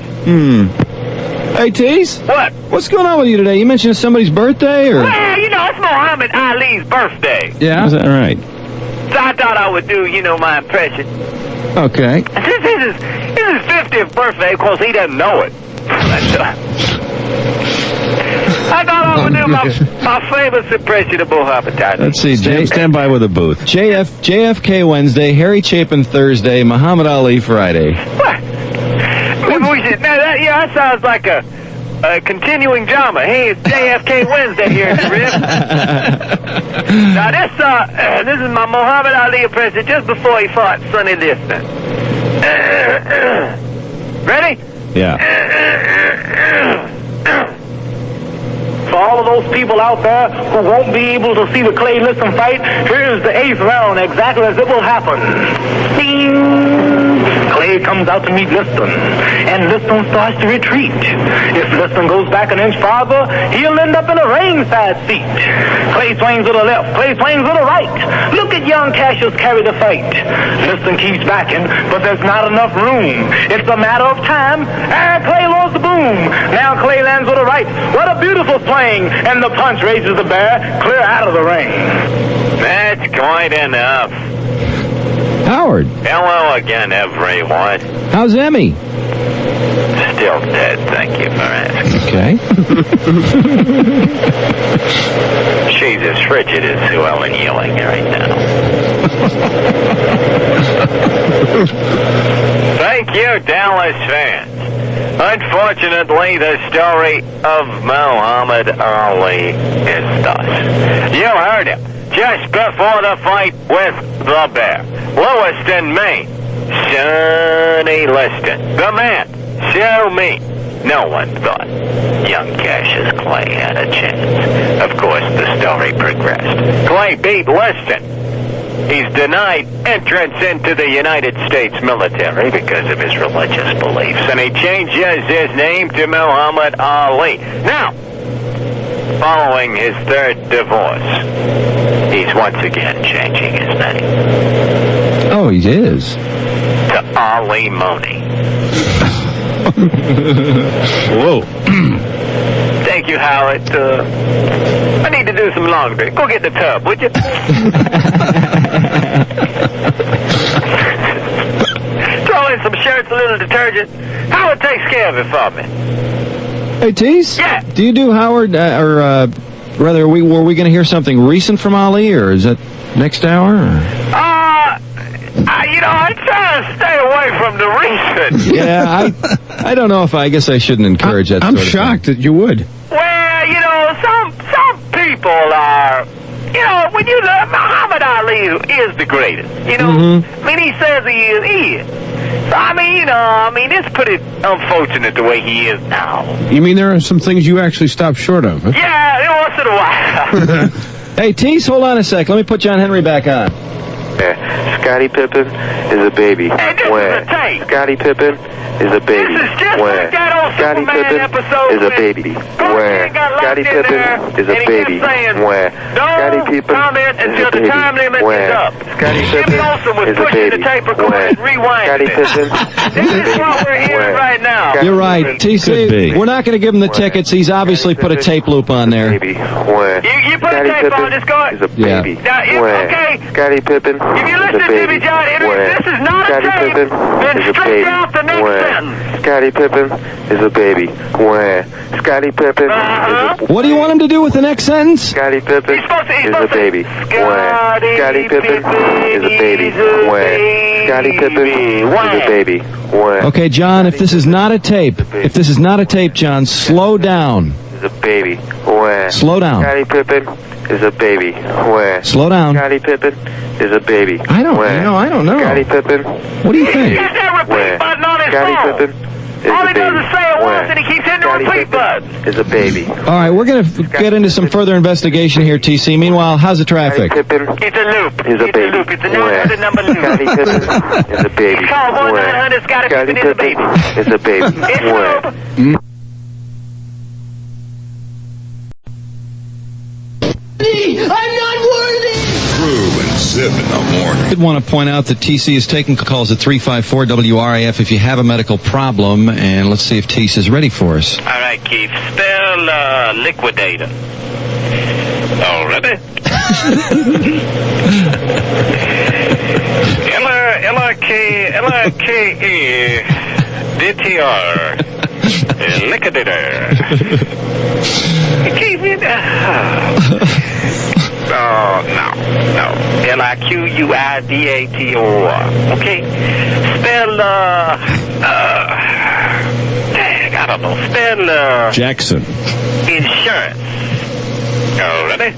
Hey, Tease? What? What's going on with you today? You mentioned it's somebody's birthday, or? Well, you know, it's Muhammad Ali's birthday. Yeah? Is that right? So I thought I would do, you know, my impression. Okay. Since this is his 50th birthday, of course, he doesn't know it. I thought I would do my famous impression of Muhammad Ali. Let's see. Stand by with a booth. JFK Wednesday, Harry Chapin Thursday, Muhammad Ali Friday. What? Maybe we should. Now that sounds like a continuing drama. Hey, it's JFK Wednesday here at the WRIF. Now this is my Muhammad Ali impression just before he fought Sonny Liston. Ready? Yeah. For all of those people out there who won't be able to see the Clay Liston fight, here's the 8th round exactly as it will happen. Ding! Clay comes out to meet Liston, and Liston starts to retreat. If Liston goes back an inch farther, he'll end up in a ringside seat. Clay swings to the left, Clay swings to the right. Look at young Cassius carry the fight. Liston keeps backing, but there's not enough room. It's a matter of time, and Clay lowers the boom. Now Clay lands with the right. What a beautiful swing, and the punch raises the bear clear out of the ring. That's quite enough. Howard. Hello again, everyone. How's Emmy? Still dead, thank you for asking. Okay. She's as frigid as Sue Ellen Ewing right now. Thank you, Dallas fans. Unfortunately, the story of Muhammad Ali is thus. You heard him just before the fight with the Bear. Lewiston, Maine. Sonny Liston. The man. So me. No one thought young Cassius Clay had a chance. Of course, the story progressed. Clay beat Liston. He's denied entrance into the United States military because of his religious beliefs, and he changes his name to Muhammad Ali. Now, following his third divorce, he's once again changing his name. Oh, he is. To Ali Moni. Whoa. Thank you, Howard. I need to do some laundry. Go get the tub, would you? Throw in some shirts, a little detergent. Howard takes care of it for me. Hey, Tease? Yeah. Do you do Howard, were we going to hear something recent from Ali, or is that next hour? Or? You know, I try to stay away from the recent. Yeah, I don't know if I guess I shouldn't encourage that I'm sort of shocked that you would. Well, you know, some people are, you know, when you look, Muhammad Ali is the greatest. You know, I mean, he says he is. So, I mean, you know, it's pretty unfortunate the way he is now. You mean there are some things you actually stop short of? Huh? Yeah, once in a while. Hey, Tease, hold on a sec. Let me put John Henry back on. Yeah, Scottie Pippen is a baby. Hey, this is a tape. Scottie Pippen is a baby. This is just Wah. like that old Scottie Superman Pippen episode is a when baby. Goldstein got locked Scottie in Pippen there, is a and he baby. kept saying, Wah. Scottie "No Pippen comment is until a the baby. time limit is Wah. up." Scottie Jimmy Pippen Olsen was is a pushing the baby. tape recorder Wah. and rewinding Scottie it. Pippen This is what we're hearing right now. You're right. Could be. TC, we're not going to give him the tickets. He's obviously put a tape loop on there. baby. Wah. You put Scottie a tape on, Pippen just go. is a Yeah. baby. Now, Wah. okay. Scottie Pippen If you is listen a to baby. Jimmy John interview, Wah. this is not a Scottie tape. Pippen Then is a straight baby. out the next Wah. sentence. Scottie Pippen is a baby. Wah. Scottie Pippen is a What do you want him to do with the next sentence? Scottie Pippen He's supposed to- is a baby. Wah. Scottie Pippen is a baby. Wah. Scottie Pippen is a baby. Wah. Okay, John, if this is not a tape, John, slow down. Is a baby. Wah. Slow down. Scottie Pippen is a baby. Wah. Slow down. Scottie Pippen is a baby. I don't Wah. I don't know. Scottie Pippen. What do you think? He's that repeat button on his Scottie phone. Pippen is All a he baby. does is say it once, Wah. and he keeps hitting the Scottie repeat Pippen button. is a baby. All right, we're going to get into some further investigation here, TC. Meanwhile, how's the traffic? Scottie Pippen It's a loop. is a It's a baby. loop. It's a Wah. 900 number loop. Scottie Pippen is a baby. You call Wah. 1-900 Scottie Pippen is a baby. is a baby. It's a Wah. loop. I'm not worthy! Crew and Zip in the morning. I did want to point out that TC is taking calls at 354 WRIF if you have a medical problem, and let's see if TC is ready for us. All right, Keith. Spell liquidator. All ready? L-I-K-E-D-T-R. Liquidator. Keith, oh, no. L-I-Q-U-I-D-A-T-O-R. Okay? Spell, dang, I don't know. Spell, Jackson. insurance. Oh, ready?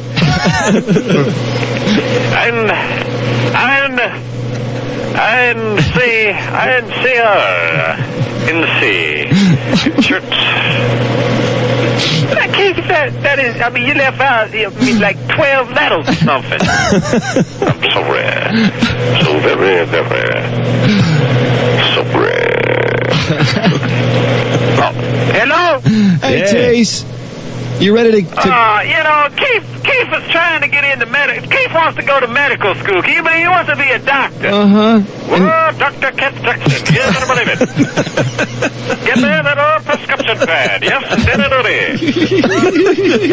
in the sea. Insurance. I can't get that is, I mean, you left out, like 12 letters or something. I'm sorry. So very, very sorry. Oh, hello? Hey, Tace. You ready to... Keith is trying to get into medical. Keith wants to go to medical school. He wants to be a doctor. Uh-huh. Oh, Dr. Kent Jackson. Yes, I believe it. Get there, that old prescription pad. Yes, did it.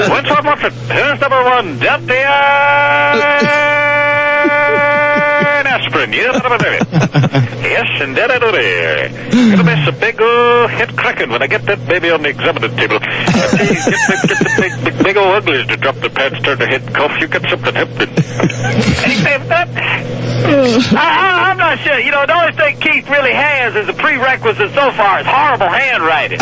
What's what wants it? Here's number 1. Aspirin. Yes, I believe it. Yes, and did it. It'll be some big old head cracking when I get that baby on the examining table. Get the big old uglies to drop the pads, turn their head, cough. You get something happening. I'm not sure. The only thing Keith really has as a prerequisite so far is horrible handwriting.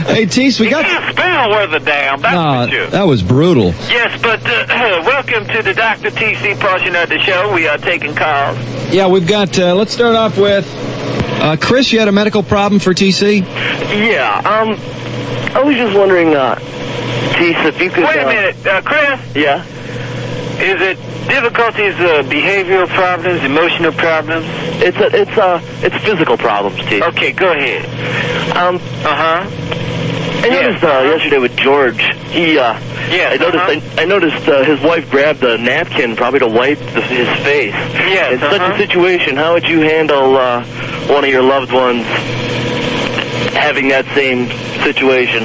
Hey, Tace, we got... You can't spell worth a damn. That's for sure. That was brutal. Yes, but welcome to the Dr. TC portion of the show. We are taking calls. Yeah, we've got... let's start off with... Chris, you had a medical problem for TC? Yeah, I was just wondering, Tease, if you could... Wait a minute, Chris? Yeah? Is it difficulties, behavioral problems, emotional problems? It's physical problems, Tease. Okay, go ahead. I noticed yesterday with George, I noticed his wife grabbed a napkin probably to wipe his face. Yes, In such a situation, how would you handle one of your loved ones having that same situation?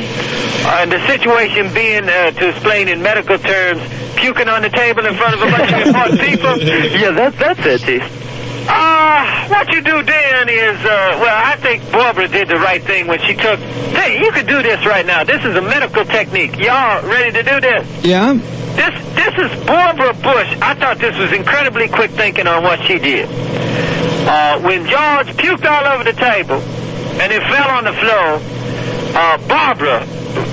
The situation being, to explain in medical terms, puking on the table in front of a bunch of important people? Yeah, that's it, Tease. What you do then is, I think Barbara did the right thing when she took... Hey, you could do this right now. This is a medical technique. Y'all ready to do this? Yeah? This is Barbara Bush. I thought this was incredibly quick thinking on what she did. When George puked all over the table and it fell on the floor, Barbara,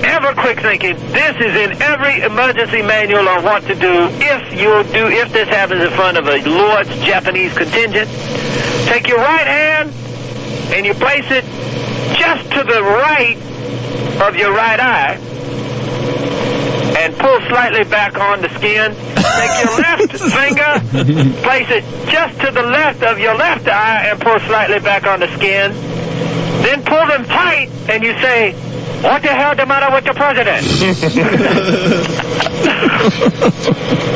ever quick thinking, this is in every emergency manual on what to do if this happens in front of a Lord's Japanese contingent. Take your right hand and you place it just to the right of your right eye, and pull slightly back on the skin. Take your left finger, place it just to the left of your left eye, and pull slightly back on the skin. Then pull them tight, and you say, "What the hell the matter with the president?"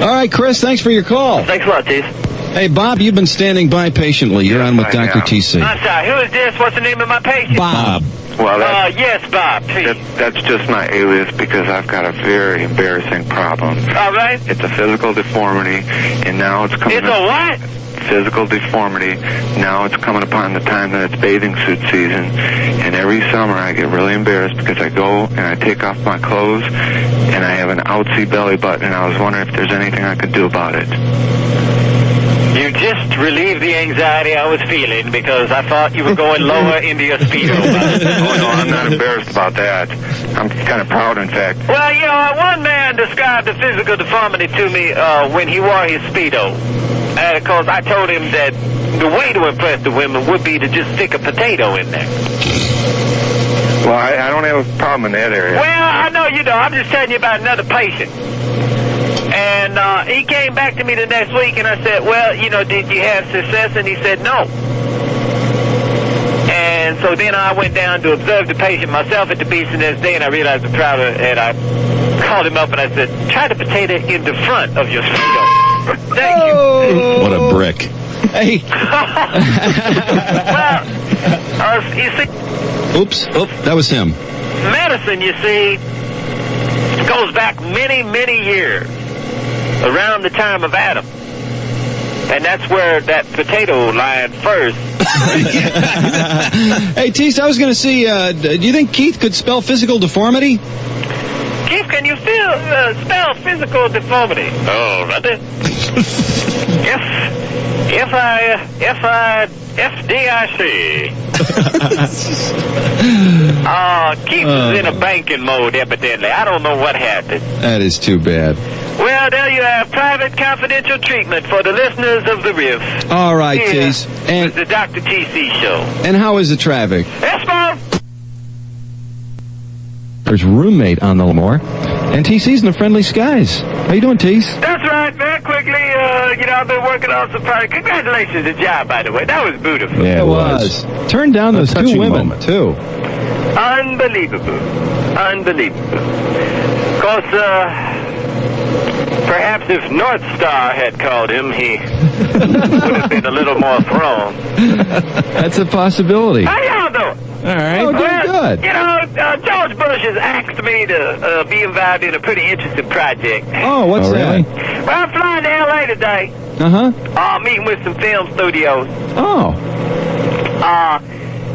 All right, Chris, thanks for your call. Thanks a lot, Chief. Hey, Bob, you've been standing by patiently. You're on with Dr. TC. I'm sorry, who is this? What's the name of my patient? Bob. Well, Yes, Bob, please. that's just my alias because I've got a very embarrassing problem. All right. It's a physical deformity, and now it's coming. It's a what? Physical deformity. Now it's coming upon the time that it's bathing suit season, and every summer I get really embarrassed because I go and I take off my clothes, and I have an outsy belly button, and I was wondering if there's anything I could do about it. You just relieved the anxiety I was feeling because I thought you were going lower into your Speedo. Oh, no, I'm not embarrassed about that. I'm kind of proud, in fact. Well, you know, one man described the physical deformity to me when he wore his Speedo. Because I told him that the way to impress the women would be to just stick a potato in there. Well, I don't have a problem in that area. Well, I know you don't. I'm just telling you about another patient. And he came back to me the next week, and I said, well, you know, did you have success? And he said, no. And so then I went down to observe the patient myself at the beach the next day, and I realized the problem, and I called him up, and I said, try the potato in the front of your Speedo. Thank you. What a brick. Hey. Well, you see... Oops, that was him. Medicine, you see, goes back many, many years, around the time of Adam. And that's where that potato line first. Hey, Tease, I was going to see, do you think Keith could spell physical deformity? Keith, can you spell physical deformity? Oh, rather. F-I-D-I-C. Keith is in a banking mode, evidently. I don't know what happened. That is too bad. Well, there you have private confidential treatment for the listeners of the RIF. All right, Tease. And the Dr. TC show. And how is the traffic? Yes, Mom. There's roommate on the Lamore. And TC's in the Friendly Skies. How you doing, Tease? That's right. Very quickly, I've been working on some projects. Congratulations to Job, by the way. That was beautiful. Yeah, it was. Turned down those two women, too. Unbelievable. Of course, perhaps if North Star had called him, he would have been a little more thrown. That's a possibility. How y'all doing? All right. Oh, good. You know, George Bush has asked me to be involved in a pretty interesting project. Oh, what's that? Really? Well, I'm flying to L.A. today. Uh-huh. Meeting with some film studios. Oh.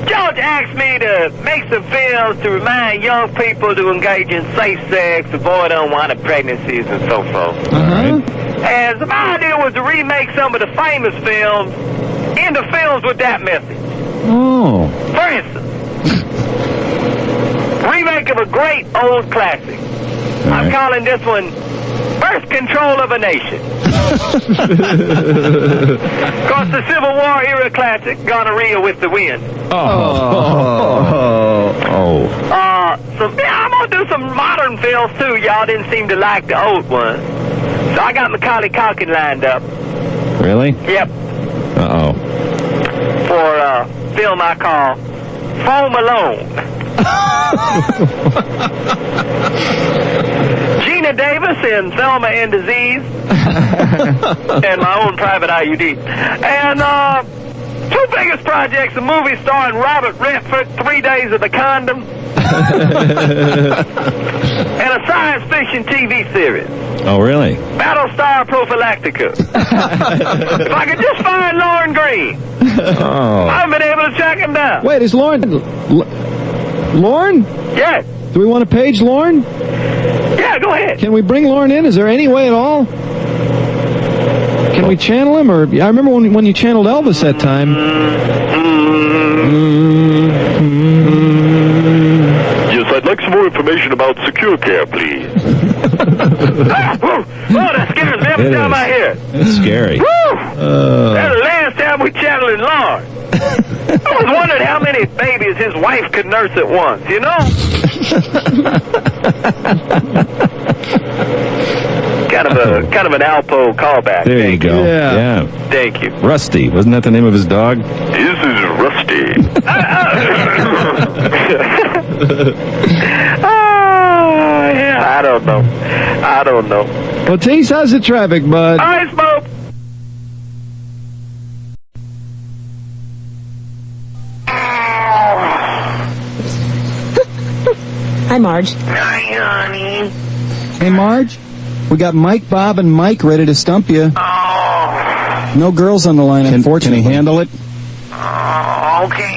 George asked me to make some films to remind young people to engage in safe sex, avoid unwanted pregnancies, and so forth. Uh-huh. And so my idea was to remake some of the famous films into films with that message. Oh. For instance, remake of a great old classic. I'm calling this one Birth Control of a Nation. Of course, the Civil War era classic, Gonorrhea with the Wind. So yeah, I'm going to do some modern films, too. Y'all didn't seem to like the old ones. So I got Macaulay Culkin lined up. Really? Yep. Uh-oh. For a film I call Foam Alone. Gina Davis in Thelma and Disease. And my own private IUD. And two biggest projects, a movie starring Robert Redford, 3 Days of the Condom. And a science fiction TV series. Oh, really? Battlestar Prophylactica. If I could just find Lauren Green. Oh. I haven't been able to track him down. Wait, is Lauren... Lauren? Yes. Do we want to page Lauren? Yeah, go ahead. Can we bring Lauren in? Is there any way at all? Can we channel him? Or I remember when you channeled Elvis that time. Yes, I'd like some more information about Secure Care, please. Oh, that scares me every time I hear it. It's scary. That's the last time we channeled Lauren. I was wondering how many babies his wife could nurse at once, you know? kind of an Alpo callback. There you go. Yeah. Thank you. Rusty. Wasn't that the name of his dog? This is Rusty. Yeah, I don't know. Well, Tease, how's the traffic, bud? Hi, Smoke. Hi, Marge. Hi, honey. Hey, Marge, we got Mike, Bob, and Mike ready to stump you. Oh, No girls on the line, unfortunately. Can he handle it? okay.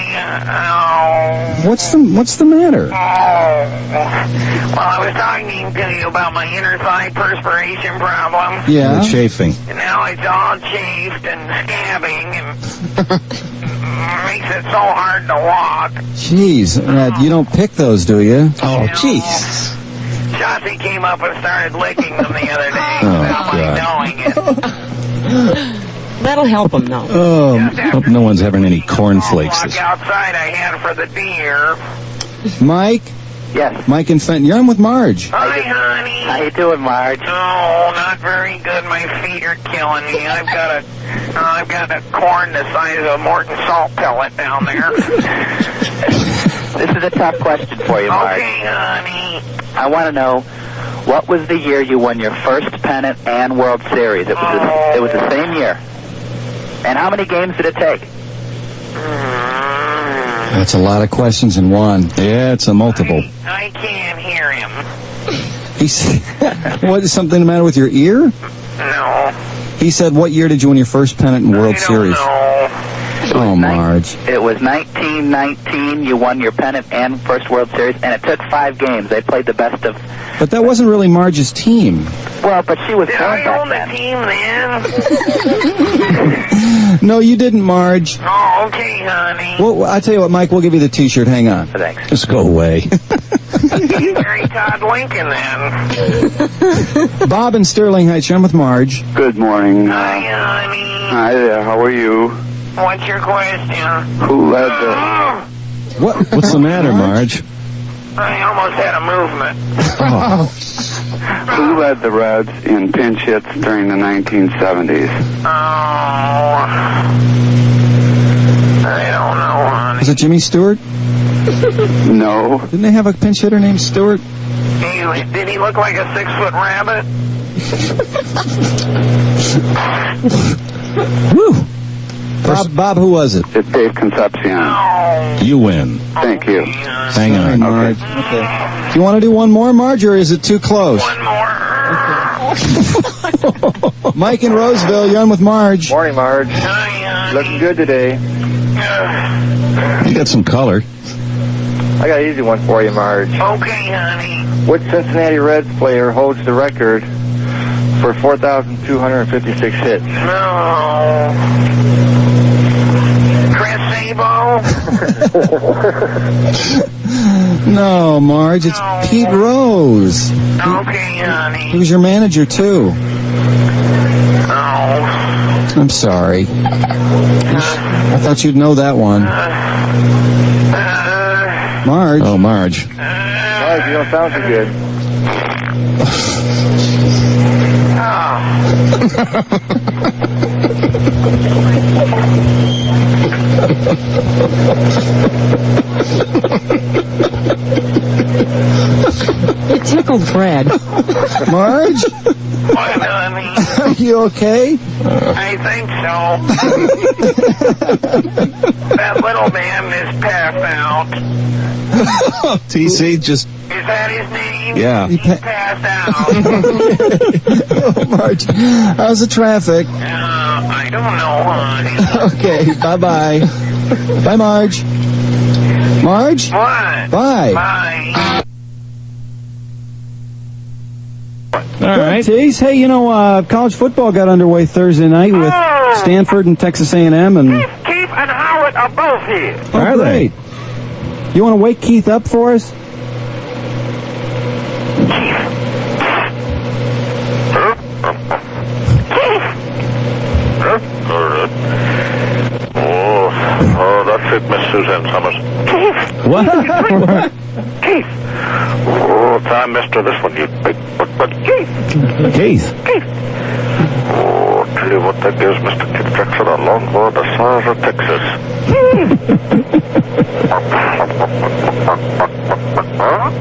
What's the matter? Well, I was talking to you about my inner thigh perspiration problem. Yeah. You're chafing. And now it's all chafed and scabbing and makes it so hard to walk. Jeez, you don't pick those, do you? Oh, jeez. Shotzi came up and started licking them the other day Oh, without my knowing it. That'll help him, though. Oh, hope no one's having any cornflakes. Walk outside I had for the deer. Mike? Yes. Mike and Fenton. You're on with Marge. Hi, honey. How you doing, Marge? Oh, not very good. My feet are killing me. I've got a corn the size of a Morton salt pellet down there. This is a tough question for you, Marge. Okay, honey. I want to know, what was the year you won your first pennant and World Series? It was the same year. And how many games did it take? That's a lot of questions in one. Yeah, it's a multiple. I can't hear him. What, is something the matter with your ear? No. He said, what year did you win your first pennant in World Series? Oh, Marge. It was 1919. You won your pennant and first World Series, and it took 5 games. They played the best of... But that wasn't really Marge's team. Well, but she was Did born I back own the then. team then? No, you didn't, Marge. Oh, okay, honey. Well, I tell you what, Mike, we'll give you the T-shirt. Hang on. Thanks. Just go away. Very Todd Lincoln then. Bob in Sterling Heights. You're on with Marge. Good morning. Hi, honey. Hi there. How are you? What's your question? Who led the... What's the matter, Marge? I almost had a movement. Who led the Reds in pinch hits during the 1970s? I don't know, honey. Was it Jimmy Stewart? No. Didn't they have a pinch hitter named Stewart? Did he look like a 6-foot rabbit? Woo! Bob, who was it? It's Dave Concepcion. You win. Thank you. Hang on. Marge. Okay. Do you want to do one more, Marge, or is it too close? One more. Mike in Roseville, you're on with Marge. Morning, Marge. Hi, honey. Looking good today. You got some color. I got an easy one for you, Marge. Okay, honey. Which Cincinnati Reds player holds the record for 4,256 hits? No. Chris Sabo? No, Marge, it's Pete Rose. Okay, honey. He was your manager, too. Oh. I'm sorry. I thought you'd know that one. Marge. Oh, Marge. Marge, you don't sound so good. It tickled Fred. Marge? What, honey? Are you okay? I think so. That little man is passed out. TC just... Is that his name? Yeah. He's passed out. Oh, Marge, how's the traffic? I don't know, honey. Okay, bye-bye. Bye, Marge. Marge? What? Bye. Bye. All right, Tease. Hey, college football got underway Thursday night with Stanford and Texas A&M, and Keith and Howard are both here. are great. You want to wake Keith up for us? Oh, that's it, Miss Suzanne Summers. What? Keith. Oh, time, mister, this one, you big but Keith. Keith. Keith. Oh, tell you what that gives Mr. Keith Jackson a longboard the size of Texas.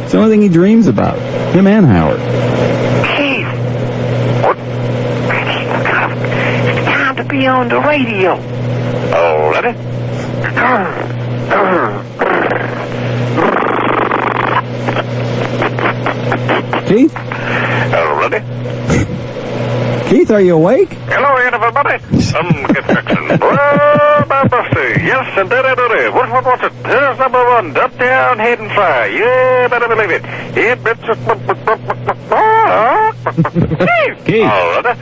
It's the only thing he dreams about. Him and Howard. Keith. What? It's time to be on the radio. Oh, ready? Keith? Ready? Keith, are you awake? Hello, everybody. Keith Jackson. Yes, and da-da-da-da. What was it? Here's number one. Up, down, head, and fly. Yeah, better believe it. Keith. All right.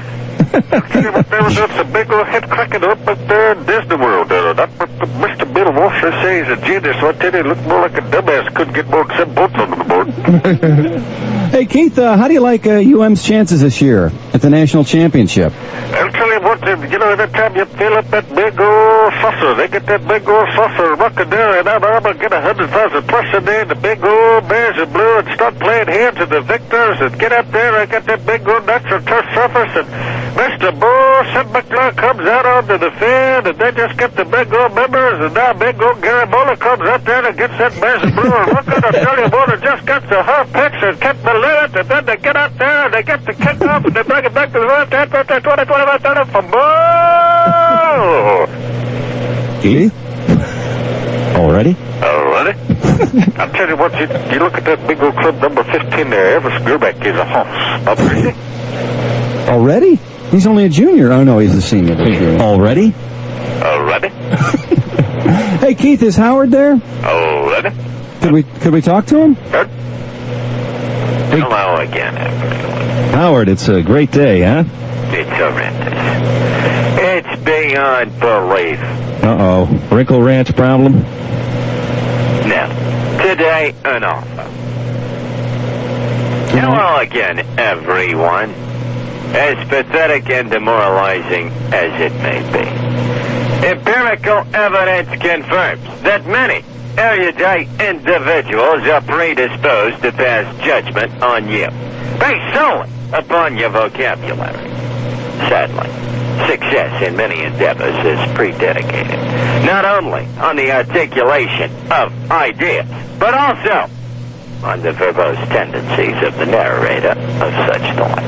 There was a big old head cracking up there in Disney World. Mr. Bill Walsh says a genius. So I tell you, looked more like a dumbass. Couldn't get more than 7 boats under the board. Hey, Keith, how do you like UM's chances this year at the national championship? I'll tell you what, every time you fill up that big old saucer, they get that big old saucer rocking there, and I'm going to get 100,000 plus a day, and the big old Bears in blue, and start playing hands with the victors, and get up there, I got that big old natural turf surface, and Mr. Bull, Sid McClure comes out onto the field, and they just get the big old members, and now big old Gary Bowler comes up there and gets that Bears in blue, and look at the tell you what, it just gets the half pitch, and kept the limit, and then they get out there, and they get the kick off, and they bring it back to the left, 20, 25, 30, from ball! Keith? Already? Already? I'll tell you what, you look at that big old club number 15 there, Everest Gerbeck is a hoss. Already? Already? He's only a junior. Oh, no, he's a senior. Already? Already? Hey, Keith, is Howard there? Already? Could we talk to him? Good. Hello again, everyone. Howard, it's a great day, huh? It's horrendous. It's beyond belief. Uh-oh. Wrinkle Ranch problem? Now, today, an offer. Hello again, everyone. As pathetic and demoralizing as it may be. Empirical evidence confirms that many erudite individuals are predisposed to pass judgment on you, based solely upon your vocabulary. Sadly, success in many endeavors is prededicated, not only on the articulation of ideas, but also on the verbose tendencies of the narrator of such thoughts.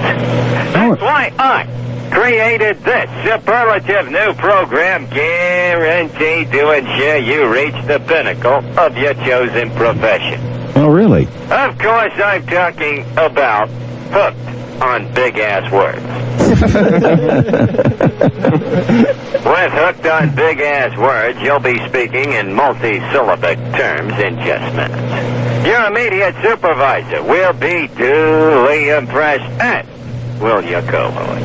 That's why I created this superlative new program guaranteed to ensure you reach the pinnacle of your chosen profession. Oh, really? Of course, I'm talking about hooked on big-ass words. With hooked on big-ass words, you'll be speaking in multi-syllabic terms in just minutes. Your immediate supervisor will be duly impressed, as will your co-host.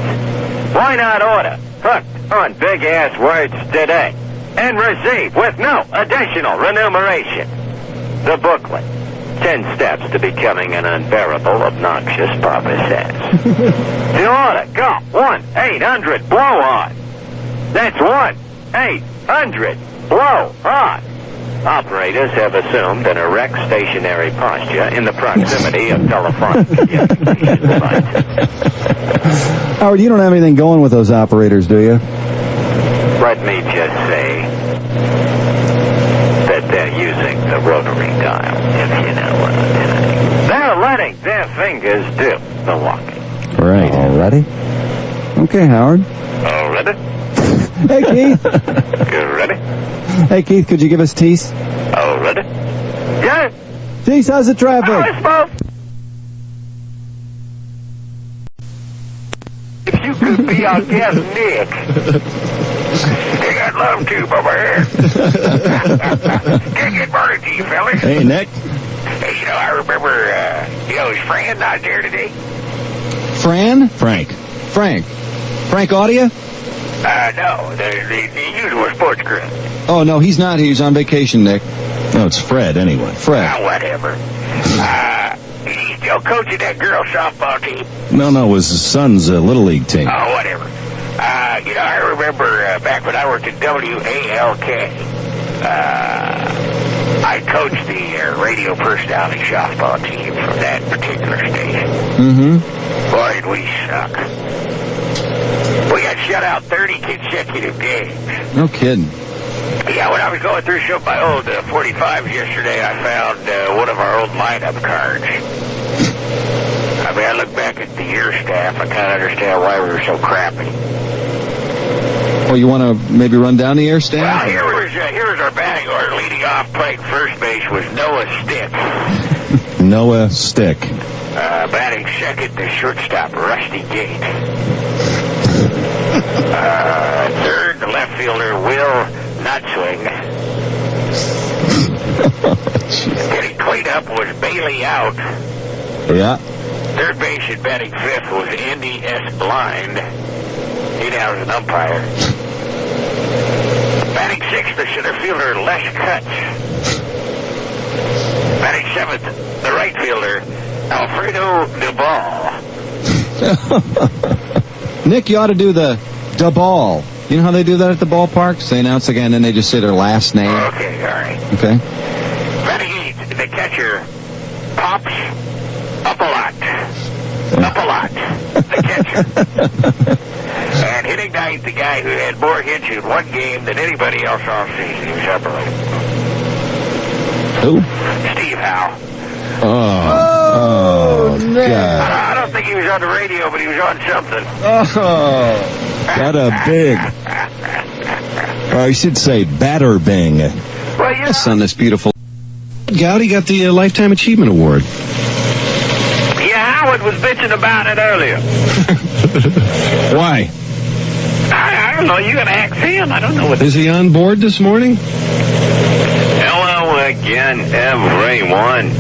Why not order hooked on big-ass words today and receive, with no additional remuneration, the booklet, 10 Steps to Becoming an Unbearable, Obnoxious Papa Says. To order, call 1-800-BLOW-ON. That's 1-800-BLOW-ON. Operators have assumed an erect stationary posture in the proximity of telephonic communication devices. Howard, you don't have anything going with those operators, do you? Let me just say that they're using the rotary dial, if you know what I'm saying. They're letting their fingers do the walking. Right. Already? Okay, Howard. Already? Hey, Keith. You ready? Hey, Keith, could you give us Tease? Already? Yeah. Tease, how's the traffic? If you could be our guest, Nick. Hey, I'd love to, Bubba. Good morning to you, fellas. Hey, Nick. Hey, I remember, is Fran not there today? Fran? Frank. Frank Audia? No, the usual sports crew. Oh, no, he's not. He's on vacation, Nick. No, it's Fred, anyway. Fred. Whatever. He's still coaching that girls' softball team. No, it was his son's Little League team. Oh, whatever. I remember back when I worked at WALK, I coached the radio personality softball team from that particular station. Mm-hmm. Boy, did we suck. We got shut out 30 consecutive games. No kidding. Yeah, when I was going through some of my old 45s yesterday, I found one of our old lineup cards. I mean, I look back at the year staff, I kind of understand why we were so crappy. Well, you want to maybe run down the air staff? Well, here was our batting order. Leading off, playing first base was Noah Stick. Noah Stick. Batting second, the shortstop, Rusty Gate. Third, the left fielder, Will Nutswing. Getting cleaned up was Bailey out. Yeah. Third base and batting fifth was Andy S. Blind. He now is an umpire. Batting sixth, the center fielder, Les Cutts. Batting seventh, the right fielder, Alfredo Dubal. Nick, you ought to do the ball. You know how they do that at the ballparks? They announce again, and then they just say their last name. Okay, all right. Okay. Batting eighth, the catcher, Pops Up-a-Lot. Up-a-Lot, the catcher. And hitting ninth, the guy who had more hits in one game than anybody else all season. He was up-a-lot. Who? Steve Howe. Oh, Nick. God. I don't think he was on the radio, but he was on something. Oh, Got a big. Or I should say batter bing. Well, you know, On this beautiful. Gowdy got the Lifetime Achievement Award. Yeah, Howard was bitching about it earlier. Why? I don't know. You gotta ask him. I don't know what. Is he on board this morning? Hello again, everyone.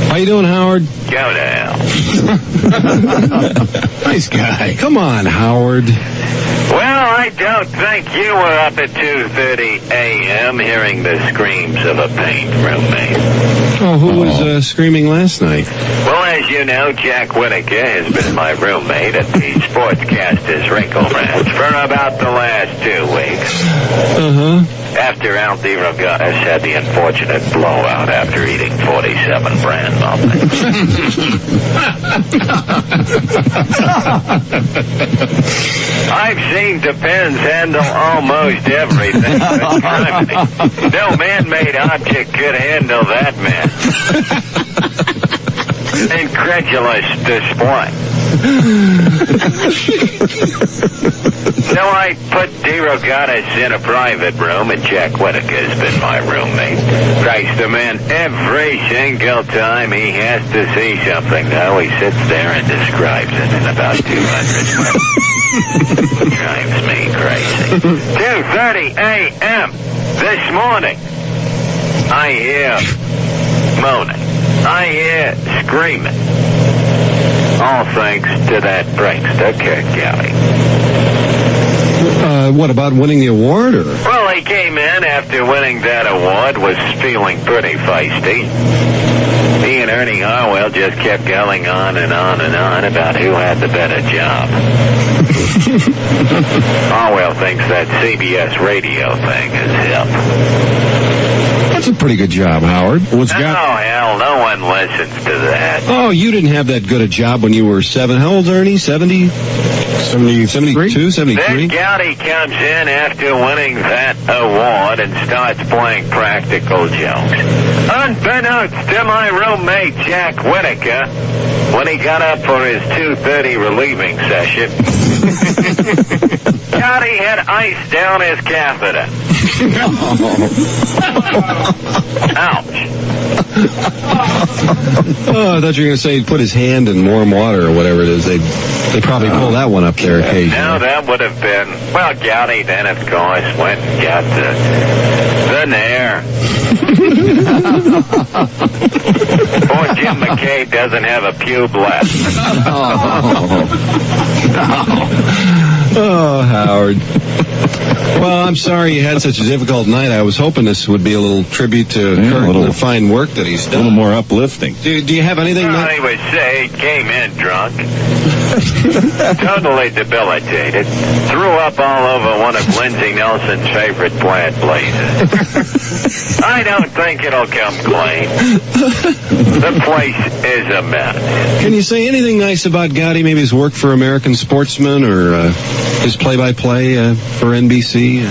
How you doing, Howard? Go to hell. Nice guy. Come on, Howard. Well, I don't think you were up at 2:30 a.m. hearing the screams of a paint roommate. Oh, who was screaming last night? Well, as you know, Jack Whitaker has been my roommate at the Sportscasters Wrinkle Ranch for about the last 2 weeks. Uh-huh. After Al DeRogatis had the unfortunate blowout after eating 47 bran muffins. I've seen Depends handle almost everything. No man-made object could handle that man. Incredulous display. So I put DeRogatis in a private room, and Jack Whitaker's been my roommate. Christ, the man, every single time he has to see something, though, he sits there and describes it in about 200 words. Drives me crazy. 2:30 a.m. this morning, I hear moaning. I hear screaming. All thanks to that prankster, Kirk Galley. What about winning the award, or? Well, he came in after winning that award, was feeling pretty feisty. He and Ernie Harwell just kept going on and on and on about who had the better job. Harwell thinks that CBS radio thing is hip. That's a pretty good job, Howard. Oh, hell, no one listens to that. Oh, you didn't have that good a job when you were 7. How old's Ernie? 70? 72? 73? Then Gowdy comes in after winning that award and starts playing practical jokes. Unbeknownst to my roommate, Jack Whitaker, when he got up for his 2:30 relieving session, Gowdy had ice down his catheter. Ouch. Oh, I thought you were going to say he'd put his hand in warm water or whatever it is. They probably pull that one up there occasionally. No, that would have been... Well, Gowdy then, of course, went and got the Nair. Poor Jim McKay doesn't have a pube left. Oh, Howard. Well, I'm sorry you had such a difficult night. I was hoping this would be a little tribute to Kurt and the fine work that he's done. A little more uplifting. Do you have anything? Well, he was he came in drunk, totally debilitated, threw up all over one of Lindsey Nelson's favorite plaid blazers. I don't think it'll come clean. The place is a mess. Can you say anything nice about Gotti? Maybe his work for American Sportsman or his play-by-play for NBC?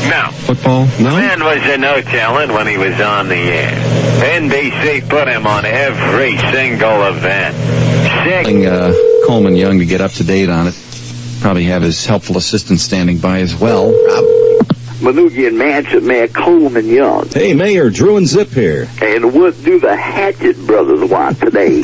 No. Football? No? The man was a no-talent when he was on the air. NBC put him on every single event. Coleman Young to get up to date on it. Probably have his helpful assistant standing by as well. Manugian Mansion Mayor Coleman Young. Hey, Mayor, Drew and Zip here. And what do the Hatchet brothers want today?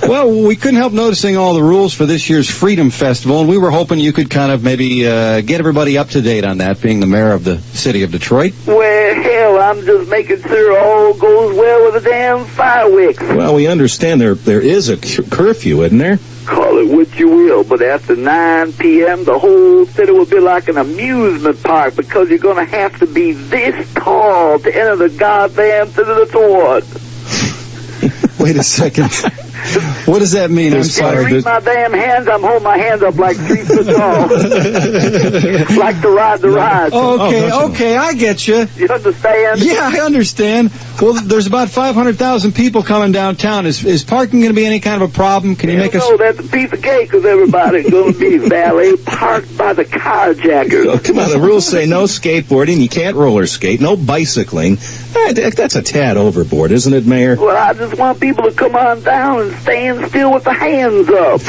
Well, we couldn't help noticing all the rules for this year's Freedom Festival, and we were hoping you could kind of maybe get everybody up to date on that, being the mayor of the city of Detroit. Well, hell, I'm just making sure all goes well with the damn fireworks. Well, we understand there is a curfew, isn't there? Call it what you will, but after 9 p.m., the whole city will be like an amusement park because you're going to have to be this tall to enter the goddamn city of Detroit. Wait a second. What does that mean? I'm sorry. Read my damn hands. I'm holding my hands up like 3 foot tall. Like to ride the ride. Okay, I get you. You understand? Yeah, I understand. Well, there's about 500,000 people coming downtown. Is parking going to be any kind of a problem? Can you make us... No, that's a piece of cake because everybody's going to be valet parked by the carjackers. Oh, come on, the rules say no skateboarding, you can't roller skate, no bicycling. That's a tad overboard, isn't it, Mayor? Well, I just want people to come on down and stand still with the hands up.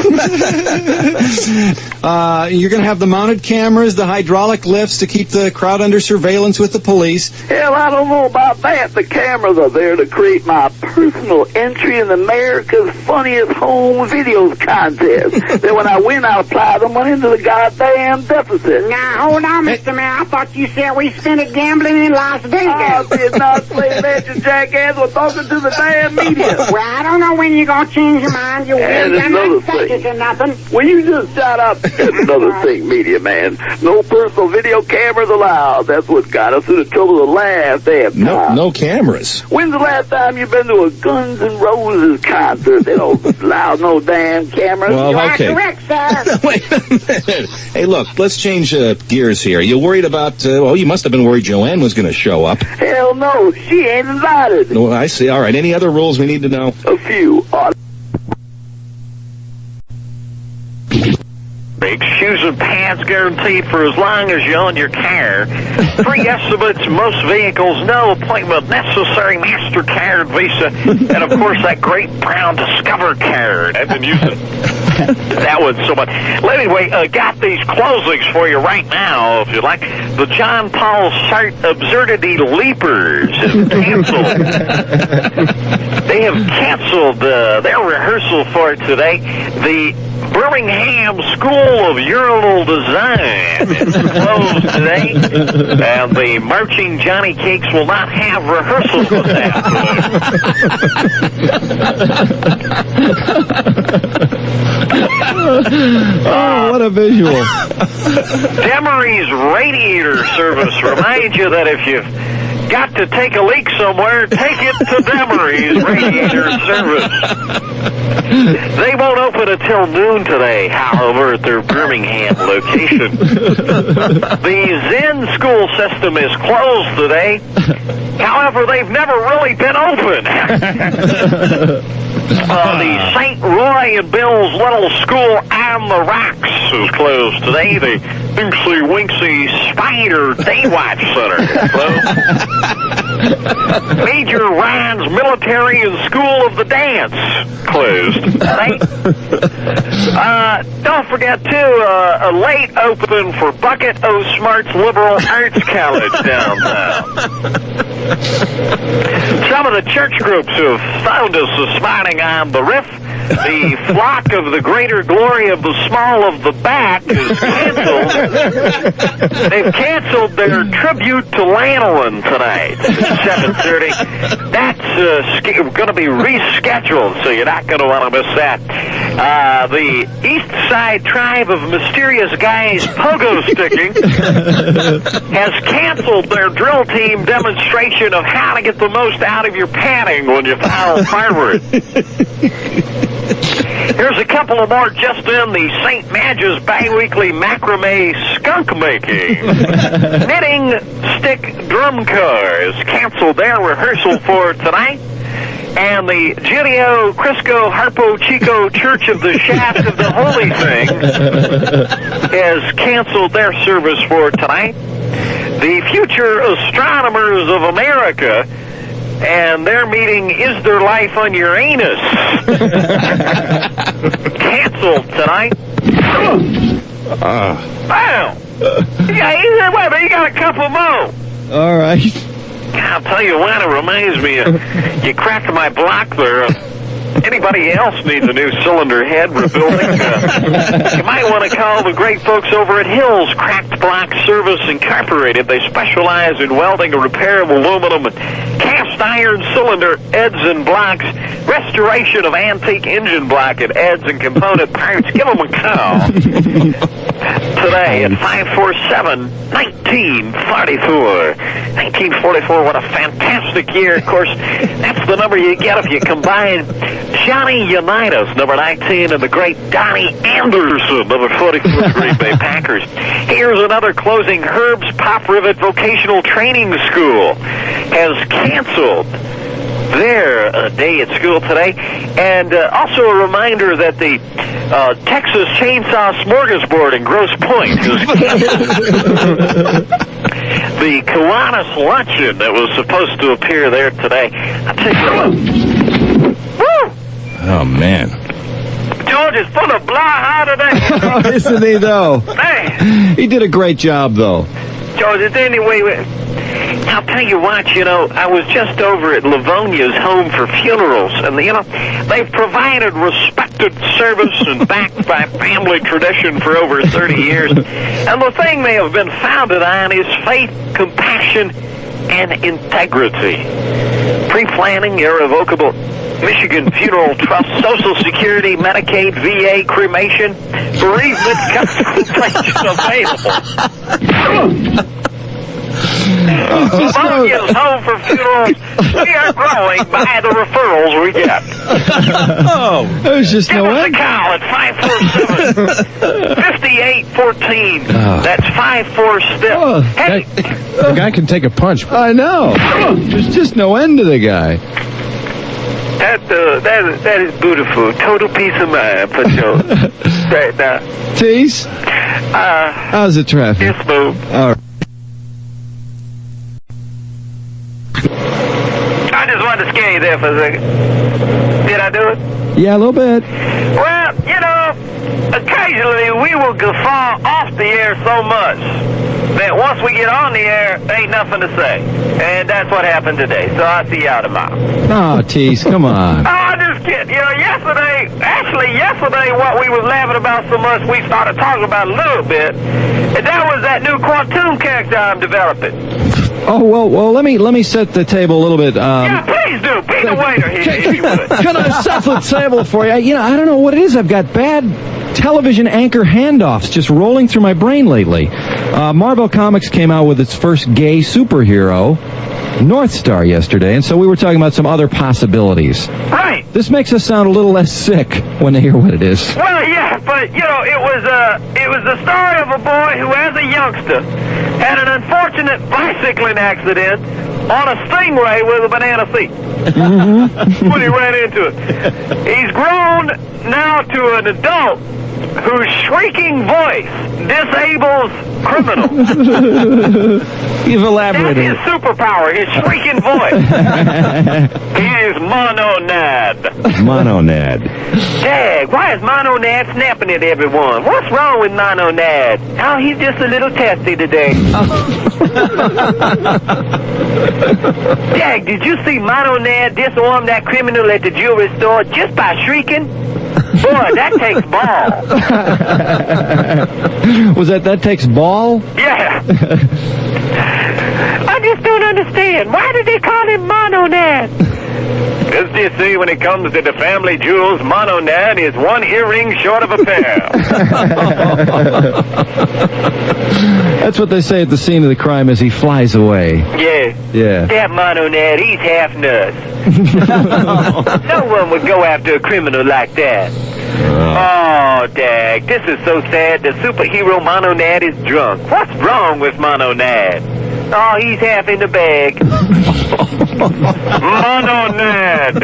You're going to have the mounted cameras, the hydraulic lifts to keep the crowd under surveillance with the police. Hell, I don't know about that. The cameras are there to create my personal entry in the America's Funniest Home Videos contest. Then when I win, I'll apply the money into the goddamn deficit. Now, hold on, Mr. Mayor. I thought you said we spent it gambling in Las Vegas. I did not say that, you jackass. We're talking to the damn media. Well, I don't know when you're going to change your mind. You And will another not say thing. nothing. Will you just shut up? And another thing, media man. No personal video cameras allowed. That's what got us into trouble the last damn time. No cameras. When's the last time you've been to a Guns N' Roses concert? They don't allow no damn cameras. Well, You okay. are correct, sir. Wait a minute. Hey, look, let's change gears here. You worried about, you must have been worried Joanne was going to show up. Hell no, she ain't invited. No, I see. All right, any other rules we need to know? A few. Big shoes and pants guaranteed for as long as you own your car. Free estimates, most vehicles, no appointment necessary, MasterCard, Visa, and of course that great brown Discover card. I've been using that one so much. Well, anyway, got these closings for you right now, if you like. The John Paul Sartre Absurdity Leapers have canceled. They have canceled their rehearsal for it today. The Birmingham School of Urinal Design is closed today, and the Marching Johnny Cakes will not have rehearsals this Oh, what a visual. Demery's Radiator Service reminds you that if you've got to take a leak somewhere, take it to Demery's Radiator Service. They won't open until noon today, however, at their Birmingham location. The Zen school system is closed today. However, they've never really been open. The St. Roy and Bill's Little School on the Rocks is closed today. The Inksy Winksy Spider Daywatch Center is closed. Major Ryan's Military and School of the Dance closed today. Don't forget, too, a late open for Bucket O. Smart's Liberal Arts College downtown. Some of the church groups who have found us this morning on the WRIF, the Flock of the Greater Glory of the Small of the Back is canceled. They've canceled their tribute to Lanolin tonight at 7:30. That's going to be rescheduled, so you're not going to want to miss that. The East Side Tribe of Mysterious Guys Pogo Sticking has canceled their drill team demonstration of how to get the most out of your padding when you file fireworks. Here's a couple of more just in the St. Madge's bi-weekly macrame skunk making. Knitting Stick Drum Cars canceled their rehearsal for tonight. And the Giglio Crisco Harpo Chico Church of the Shaft of the Holy Thing has canceled their service for tonight. The Future Astronomers of America and their meeting, Is There Life on Uranus? Canceled tonight. Wow. You got a couple more. All right. I'll tell you what, it reminds me of, you cracked my block there. Anybody else needs a new cylinder head rebuilding, you might want to call the great folks over at Hills Cracked Block Service Incorporated. They specialize in welding and repair of aluminum and cast iron cylinder heads and blocks, restoration of antique engine block and heads and component parts. Give them a call today at 547-1944. 1944, what a fantastic year. Of course, that's the number you get if you combine Johnny Unitas, number 19, and the great Donnie Anderson, number 44, Green Bay Packers. Here's another closing. Herb's Pop Rivet Vocational Training School has canceled their day at school today. And also a reminder that the Texas Chainsaw Smorgasbord in Grosse Pointe is canceled. The Kiwanis Luncheon that was supposed to appear there today. I'll tell you what. Woo! Oh, man. George is full of Blaha today. Oh, isn't he, though? Man. He did a great job, though. George, is there any way... I'll tell you what, I was just over at Livonia's Home for Funerals, and, they've provided respected service and backed by family tradition for over 30 years. And the thing they have been founded on is faith, compassion, and integrity. Pre-planning, irrevocable Michigan Funeral Trust, Social Security, Medicaid, VA, cremation, bereavement consultation available. Livonia's Home for Funerals, we are growing by the referrals we get. Oh, it was just Give us a call at 547-5814. That's 54-step. Oh, Hey, the guy can take a punch. I know. There's just no end to the guy. that is beautiful. Total peace of mind for sure. Right now. Tease? How's the traffic? It's smooth. All right. I just wanted to scare you there for a second. Did I do it? Yeah, a little bit. Well, occasionally we will guffaw off the air so much that once we get on the air, ain't nothing to say. And that's what happened today. So I'll see y'all tomorrow. Oh, Tease, come on. Oh, I'm just kidding. Yesterday, what we was laughing about so much, we started talking about a little bit. And that was that new cartoon character I'm developing. Oh, well, let me set the table a little bit. Yeah, please do. Be the waiter here, if you would. Can I set the table for you? I don't know what it is. I've got bad television anchor handoffs just rolling through my brain lately. Marvel Comics came out with its first gay superhero, North Star, yesterday, and so we were talking about some other possibilities. Right. This makes us sound a little less sick when they hear what it is. Well, yeah, but, it was the story of a boy who, as a youngster, had an unfortunate bicycling accident on a Stingray with a banana seat. When he ran into it. He's grown now to an adult whose shrieking voice disables criminals. You've elaborated. That's his superpower, his shrieking voice. He is Mononad. Mononad. Dag, why is Mononad snapping at everyone? What's wrong with Mononad? Oh, he's just a little testy today. Dag, did you see Mononad disarm that criminal at the jewelry store just by shrieking? Boy, that takes ball. Was that takes ball? Yeah. I just don't understand. Why did they call him Mononad? Just you see, when it comes to the family jewels, Mononad is one earring short of a pair. That's what they say at the scene of the crime as he flies away. Yeah. Yeah. That Mononad, he's half nuts. No one would go after a criminal like that. Oh, Dag, this is so sad. The superhero Mononad is drunk. What's wrong with Mononad? Oh, he's half in the bag. Mononad.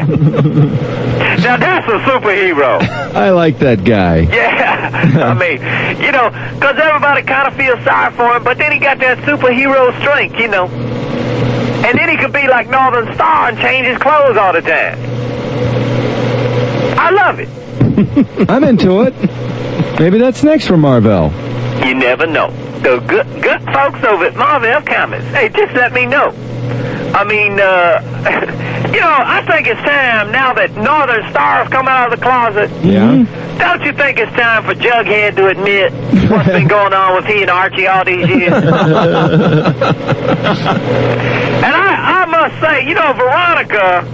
Now, that's a superhero. I like that guy. Yeah. I mean, you know, because everybody kind of feels sorry for him, but then he got that superhero strength, you know. And then he could be like Northern Star and change his clothes all the time. I love it. I'm into it. Maybe that's next for Marvell. You never know. The good folks over at Marvell Comics, hey, just let me know. I mean, you know, I think it's time now that Northern Star's come out of the closet. Yeah. Don't you think it's time for Jughead to admit what's been going on with he and Archie all these years? And I must say, you know, Veronica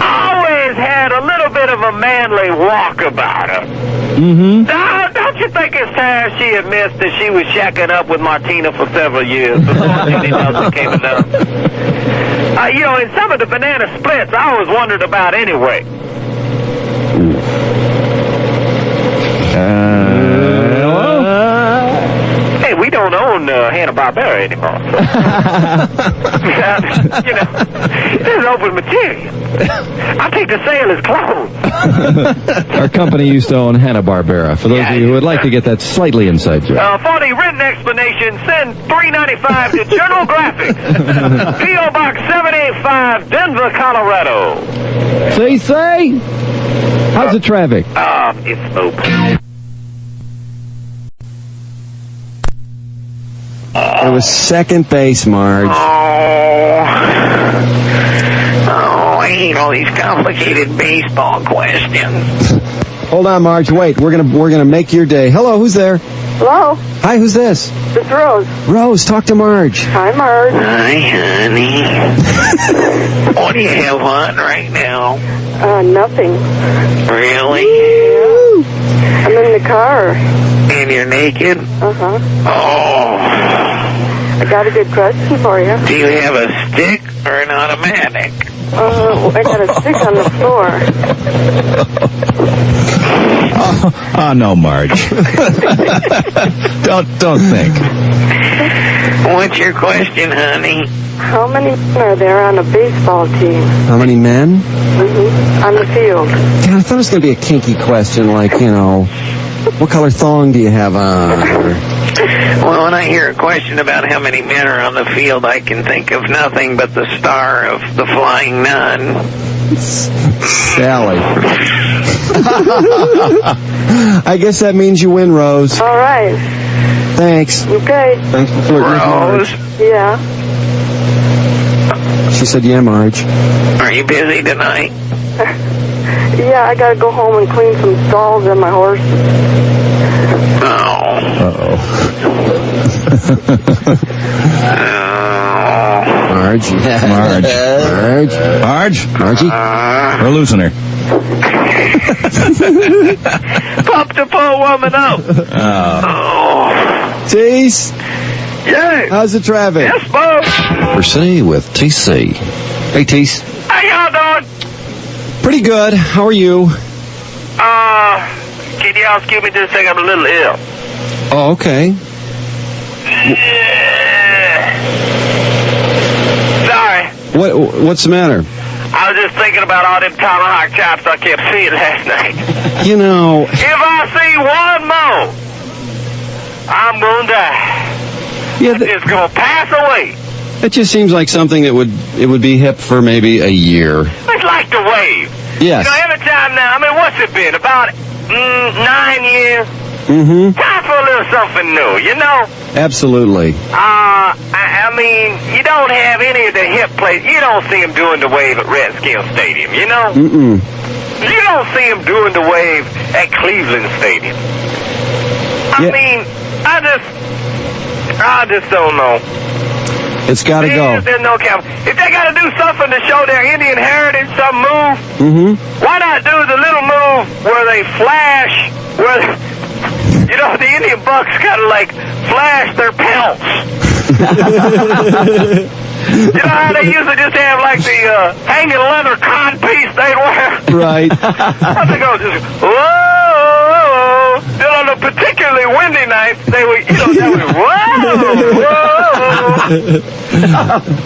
always had a little bit of a manly walk about her. Mm-hmm. Don't you think it's time she admits that she was shacking up with Martina for several years before Jenny Nelson came along? You know, in some of the banana splits, I always wondered about anyway. Hello? Hey, we don't own Hanna-Barbera anymore. So. You know, this is open material. I think the sale is closed. Our company used to own Hanna-Barbera. For those of you who would like to get that slightly inside joke. For the written explanation, send $3.95 to General Graphics. P.O. Box 785, Denver, Colorado. Say? How's the traffic? It's open. It was second base, Marge. Oh, I hate all these complicated baseball questions. Hold on, Marge. Wait, we're gonna make your day. Hello, who's there? Hello, Hi, who's this? it's Rose. Rose, talk to Marge. Hi, Marge. Hi, honey. What do you have on right now? Nothing. Really? I'm in the car. And you're naked? Uh-huh. Oh. I got a good question for you. Do you have a stick or an automatic? I got a stick on the floor. Oh, no, Marge. Don't think. What's your question, honey? How many men are there on a baseball team? How many men? On the field. Yeah, I thought it was gonna be a kinky question, like, you know, what color thong do you have on? Or... Well, when I hear a question about how many men are on the field, I can think of nothing but the star of The Flying Nun. Sally. I guess that means you win, Rose. All right. Thanks. Okay. Thanks for flirting with Marge. Yeah. She said, yeah, Marge. Are you busy tonight? Yeah, I gotta go home and clean some stalls on my horse. Uh-oh. Marge. Margie. We're losing her. Pop the poor woman up. Tease. Yeah. How's the traffic? Yes, Bob. Percy with TC. Hey, Tease. How y'all doing? Pretty good. How are you? Can y'all excuse me just a second? I'm a little ill. Oh, okay. Sorry. What's the matter? I was just thinking about all them tomahawk chops I kept seeing last night. You know... If I see one more, I'm gonna die. Yeah, it's gonna pass away. It just seems like something that would be hip for maybe a year. It's like the wave. Yes. You know, every time now, I mean, what's it been? About 9 years? Mm-hmm. Time for a little something new, you know? Absolutely. I mean, you don't have any of the hip plays. You don't see them doing the wave at Redskins Stadium, you know? Mm-mm. You don't see them doing the wave at Cleveland Stadium. I mean, I just don't know. It's got to go. There's no camera. If they got to do something to show their Indian heritage, some move, why not do the little move where they flash, where, you know, the Indian bucks kind of like flash their pelts. You know how they usually just have like the hanging leather codpiece they'd wear? Right. I think I was just, whoa. Then on a particularly windy night, they would, you know, whoa.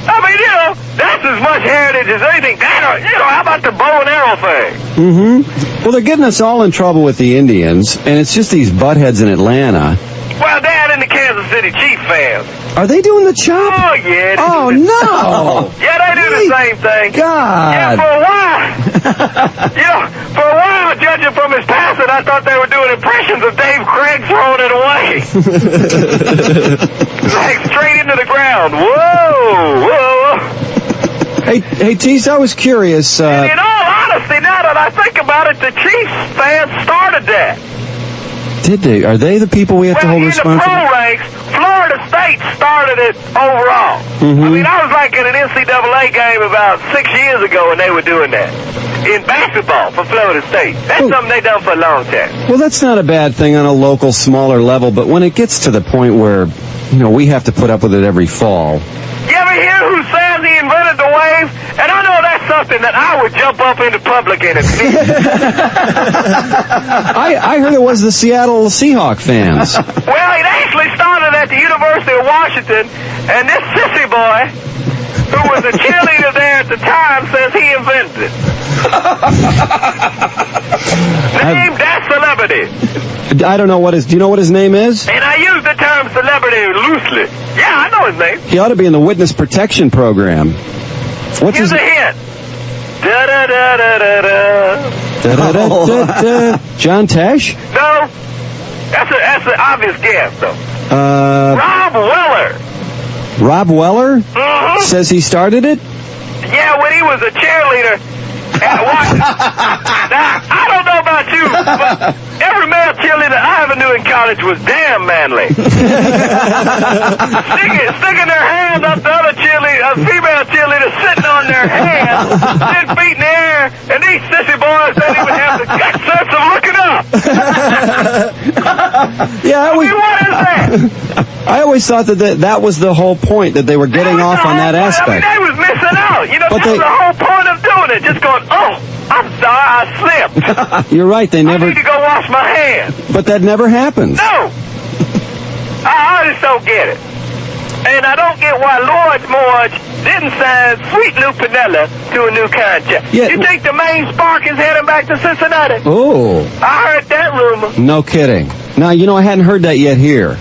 I mean, you know, that's as much heritage as anything. That, you know, how about the bow and arrow thing? Well, they're getting us all in trouble with the Indians, and it's just these buttheads in Atlanta. Well, Dad and the Kansas City Chiefs fans. Are they doing the chop? Oh, yeah. Oh, no. Yeah, they do the same thing. God. Yeah, for a while. You know, for a while, judging from his passing, I thought they were doing impressions of Dave Craig throwing it away. Like straight into the ground. Whoa. Hey, Tease, I was curious. And in all honesty, now that I think about it, the Chiefs fans started that. Did they? Are they the people we have to hold responsible? In the pro ranks, Florida State started it overall. I mean, I was like at an NCAA game about 6 years ago when they were doing that. In basketball for Florida State. That's something they done for a long time. Well, that's not a bad thing on a local, smaller level, but when it gets to the point where, you know, we have to put up with it every fall. You ever hear who says he invented the wave? And I know that's something that I would jump up into public and admit. I heard it was the Seattle Seahawks fans. Well, it actually started at the University of Washington, and this sissy boy, who was a cheerleader there at the time, says he invented it. Named that celebrity. I don't know what his... Do you know what his name is? And I use the term celebrity loosely. Yeah, I know his name. He ought to be in the witness protection program. What's Here's his... a hint. Da-da-da-da-da-da. John Tesh? No. That's an obvious guess, though. Rob Weller. Rob Weller? Says he started it? Yeah, when he was a cheerleader at Washington. Now, I don't know about you, but every male cheerleader I ever knew in college was damn manly. Sticking their hands up to other cheerleaders, female cheerleaders sitting on their hands, 10 feet in the air, and these sissy boys don't even have the gut sense of looking up. Yeah, what is that? I always thought that was the whole point, that they were getting off on that aspect. I mean, they was missing out. You know, that was the whole point of doing it. Just going, oh, I'm sorry, I slipped. You're right, they never... I need to go wash my hands. But that never happens. No. I just don't get it. And I don't get why Lord Marge didn't sign Sweet Lou Pinella to a new contract. Yeah. You think the main spark is heading back to Cincinnati? Oh. I heard that rumor. No kidding. Now, you know, I hadn't heard that yet here.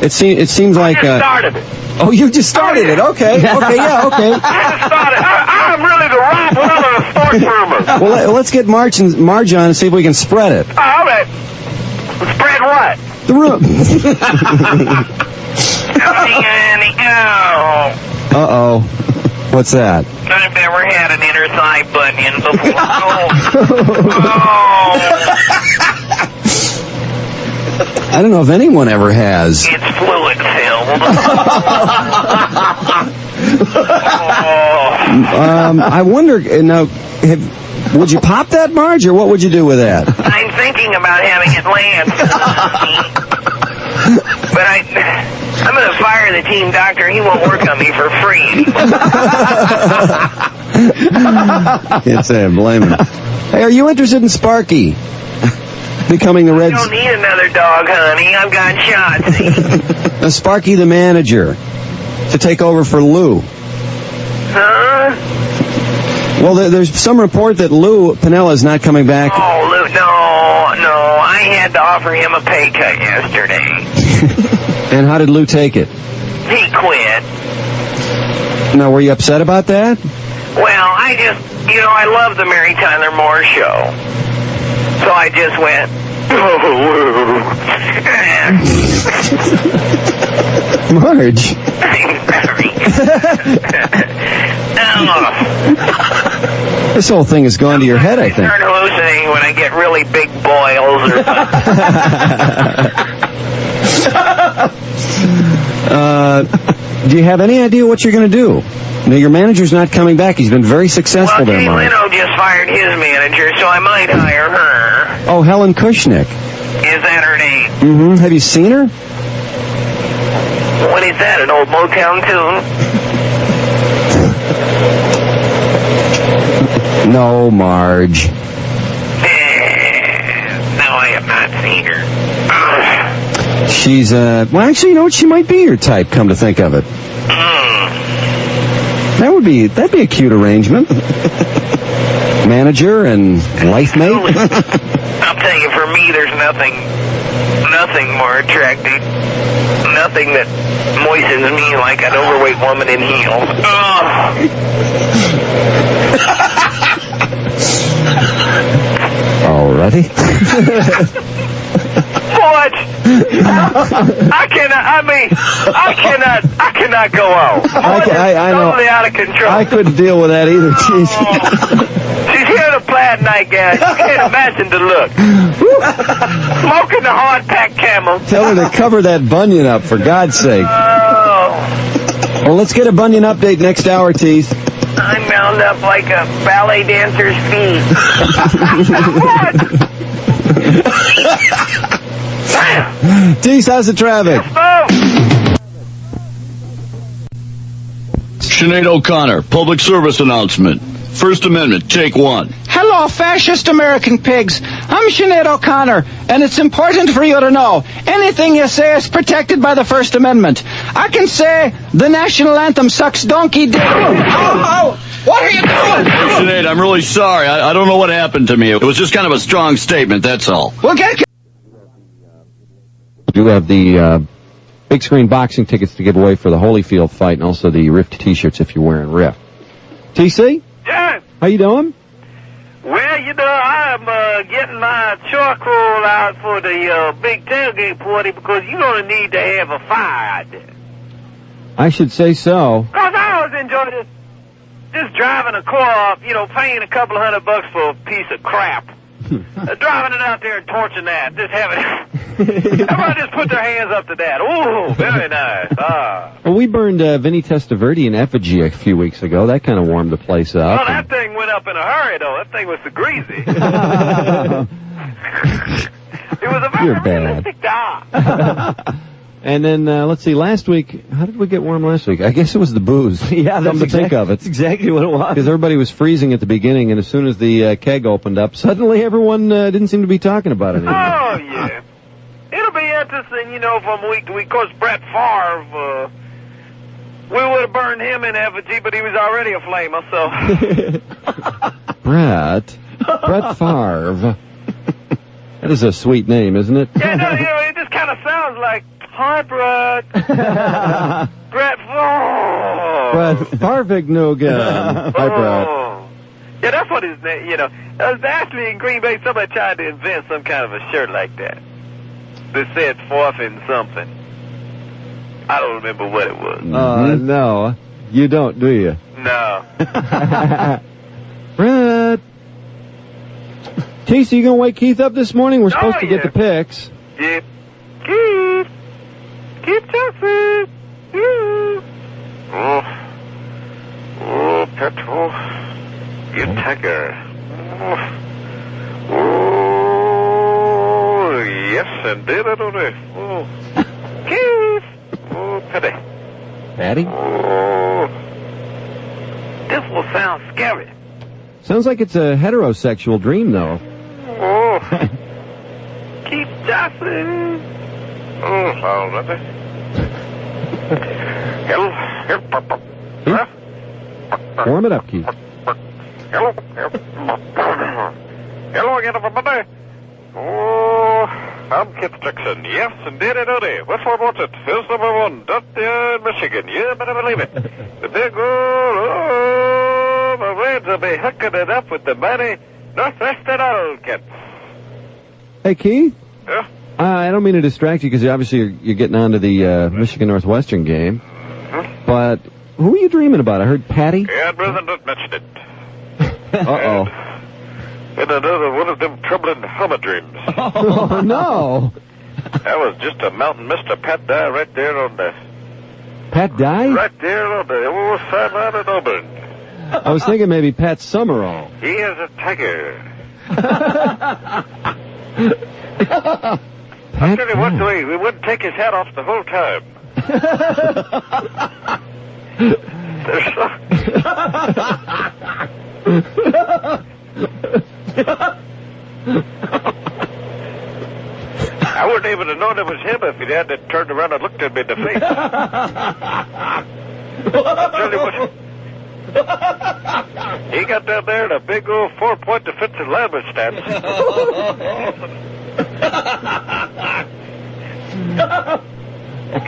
It seems like... I just started it. Oh, you just started it. Okay. Okay, yeah, okay. I just started. I'm really the Rob Weller of sports rumors. Well, let's get Marge on and see if we can spread it. Oh, all right. Spread what? The room. Uh-oh. What's that? I've never had an inner thigh bunion before. I don't know if anyone ever has. It's fluid filled. I wonder, now, would you pop that, Marge, or what would you do with that? I'm thinking about having it land. But I'm going to fire the team doctor. He won't work on me for free anymore. Can't say I blame him. Hey, are you interested in Sparky becoming the Reds? I don't need another dog, honey. I've got Shotzi. Sparky the manager to take over for Lou. Huh? Well, there's some report that Lou Pinella is not coming back. Oh, Lou, no. I had to offer him a pay cut yesterday. And how did Lou take it? He quit. Now, were you upset about that? Well, I love the Mary Tyler Moore show. So I just went, Marge. This whole thing has gone to your head, I think. I start hallucinating when I get really big boils or something. Do you have any idea what you're going to do? Now, your manager's not coming back. He's been very successful there, Marge. Leno just fired his manager, so I might hire her. Oh, Helen Kushnick. Is that her name? Mm-hmm. Have you seen her? What is that, an old Motown tune? No, Marge. No, I have not seen her. She's, well, actually, you know what? She might be your type, come to think of it. That'd be a cute arrangement. Manager and life mate. I'll tell you, for me, there's nothing more attractive, nothing that moistens me like an overweight woman in heels. Alrighty. What? I cannot go on. I know. Totally out of control. I couldn't deal with that either, geez. She's here to plaid nightgown. You can't imagine the look. Smoking the hard-packed Camel. Tell her to cover that bunion up, for God's sake. Oh. Well, let's get a bunion update next hour, Teeth. I'm wound up like a ballet dancer's feet. What? Teeth, how's the traffic? Sinead O'Connor, public service announcement. First Amendment, take one. Hello, fascist American pigs. I'm Sinead O'Connor, and it's important for you to know anything you say is protected by the First Amendment. I can say the national anthem sucks donkey dick. Oh, what are you doing? Sinead, I'm really sorry. I don't know what happened to me. It was just kind of a strong statement, that's all. Well, get... We do have the big screen boxing tickets to give away for the Holyfield fight, and also the RIF t-shirts if you're wearing RIF. TC? Yeah. How you doing? Well, I'm getting my charcoal out for the big tailgate party because you're going to need to have a fire out there. I should say so. Because I always enjoy just driving a car up, paying a couple of $100 for a piece of crap. Driving it out there and torching that. Just having everybody just put their hands up to that. Ooh, very nice. Well, we burned Vinny Testaverde in effigy a few weeks ago. That kind of warmed the place up. Well, that thing went up in a hurry, though. That thing was so greasy. It was a very realistic die. And then, let's see, last week, how did we get warm last week? I guess it was the booze. Yeah, think of it. That's exactly what it was. Because everybody was freezing at the beginning, and as soon as the keg opened up, suddenly everyone didn't seem to be talking about it anymore. Oh, yeah. It'll be interesting, from week to week. Of course, Brett Favre, we would have burned him in effigy, but he was already a flamer, so. Brett Favre. That is a sweet name, isn't it? Yeah, no, it just kind of sounds like, hi, Brett. Brett Favre. Brett Favre-Nugan. Hi, Brett. Yeah, that's what his name, actually in Green Bay, somebody tried to invent some kind of a shirt like that. That said fourth and something. I don't remember what it was. No. You don't, do you? No. Brett. Casey, you gonna wake Keith up this morning? We're supposed to get the picks. Yeah. Keith Jackson. Oh, petrol. You tiger. Oh, yes, indeed, I don't know. Oh, Keith. Oh, Patty. Patty? Oh, this will sound scary. Sounds like it's a heterosexual dream, though. Oh, Keith Jackson. Oh, how nothing. Hello. Warm it up, Keith. Hello. Hello again, everybody. Oh, I'm Keith Jackson. Yes, indeed, indeed. What's for what's it? Here's number one. Up there in Michigan. You better believe it. The big the Reds will be hooking it up with the mighty Northwestern Wildcats. Hey, Keith? Yeah? I don't mean to distract you because obviously you're getting on to the Michigan Northwestern game. But who are you dreaming about? I heard Patty. Yeah, brother, not mention it. Uh-oh. And another one of them troubling hummer dreams. Oh, no. That was just a mountain Mr. Pat die right there on the Pat Dye? Right there on the old sideline at Auburn. I was thinking maybe Pat Summerall. He is a tiger. I'll tell you what, we wouldn't take his hat off the whole time. I wouldn't even have known it was him if he hadn't turned around and looked at me in the face. I'll tell you what. He got down there in a big old 4-point defensive lineman stance.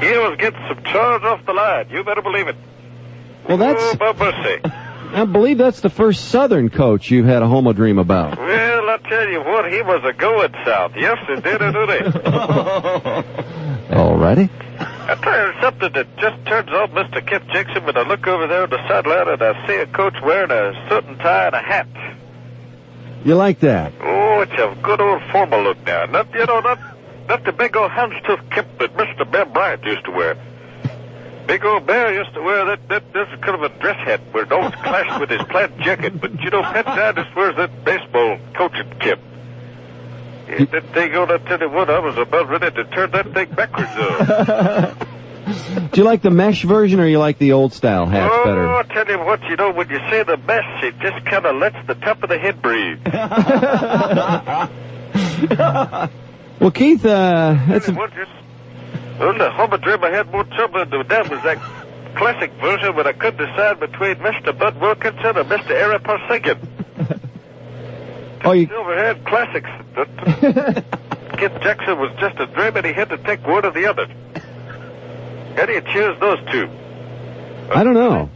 He was getting some charge off the line. You better believe it. Well, that's... Oh, mercy. I believe that's the first Southern coach you've had a homo dream about. Well, I'll tell you what, he was a going south. Yes, indeed, Alrighty. I'll tell you something that just turns on Mr. Kip Jackson when I look over there on the sideline and I see a coach wearing a suit and tie and a hat. You like that? Oh, it's a good old formal look now. Not the big old houndstooth Kip that Mr. Ben Bryant used to wear. Big old Bear used to wear that's kind of a dress hat where it always clashed with his plaid jacket. But, Pat Dye just wears that baseball coaching Kip. That thing on, I tell you what, I was about ready to turn that thing backwards up. Do you like the mesh version or you like the old style hats better? Oh, I tell you what, when you say the mesh, it just kind of lets the top of the head breathe. Well, Keith, that's a... Well, the homo dream I had more trouble with that was that classic version when I couldn't decide between Mr. Bud Wilkinson and Mr. Eric Parsegian. Silverhead classics. Kip Jackson was just a dream and he had to take one or the other. How do you choose those two? I don't know.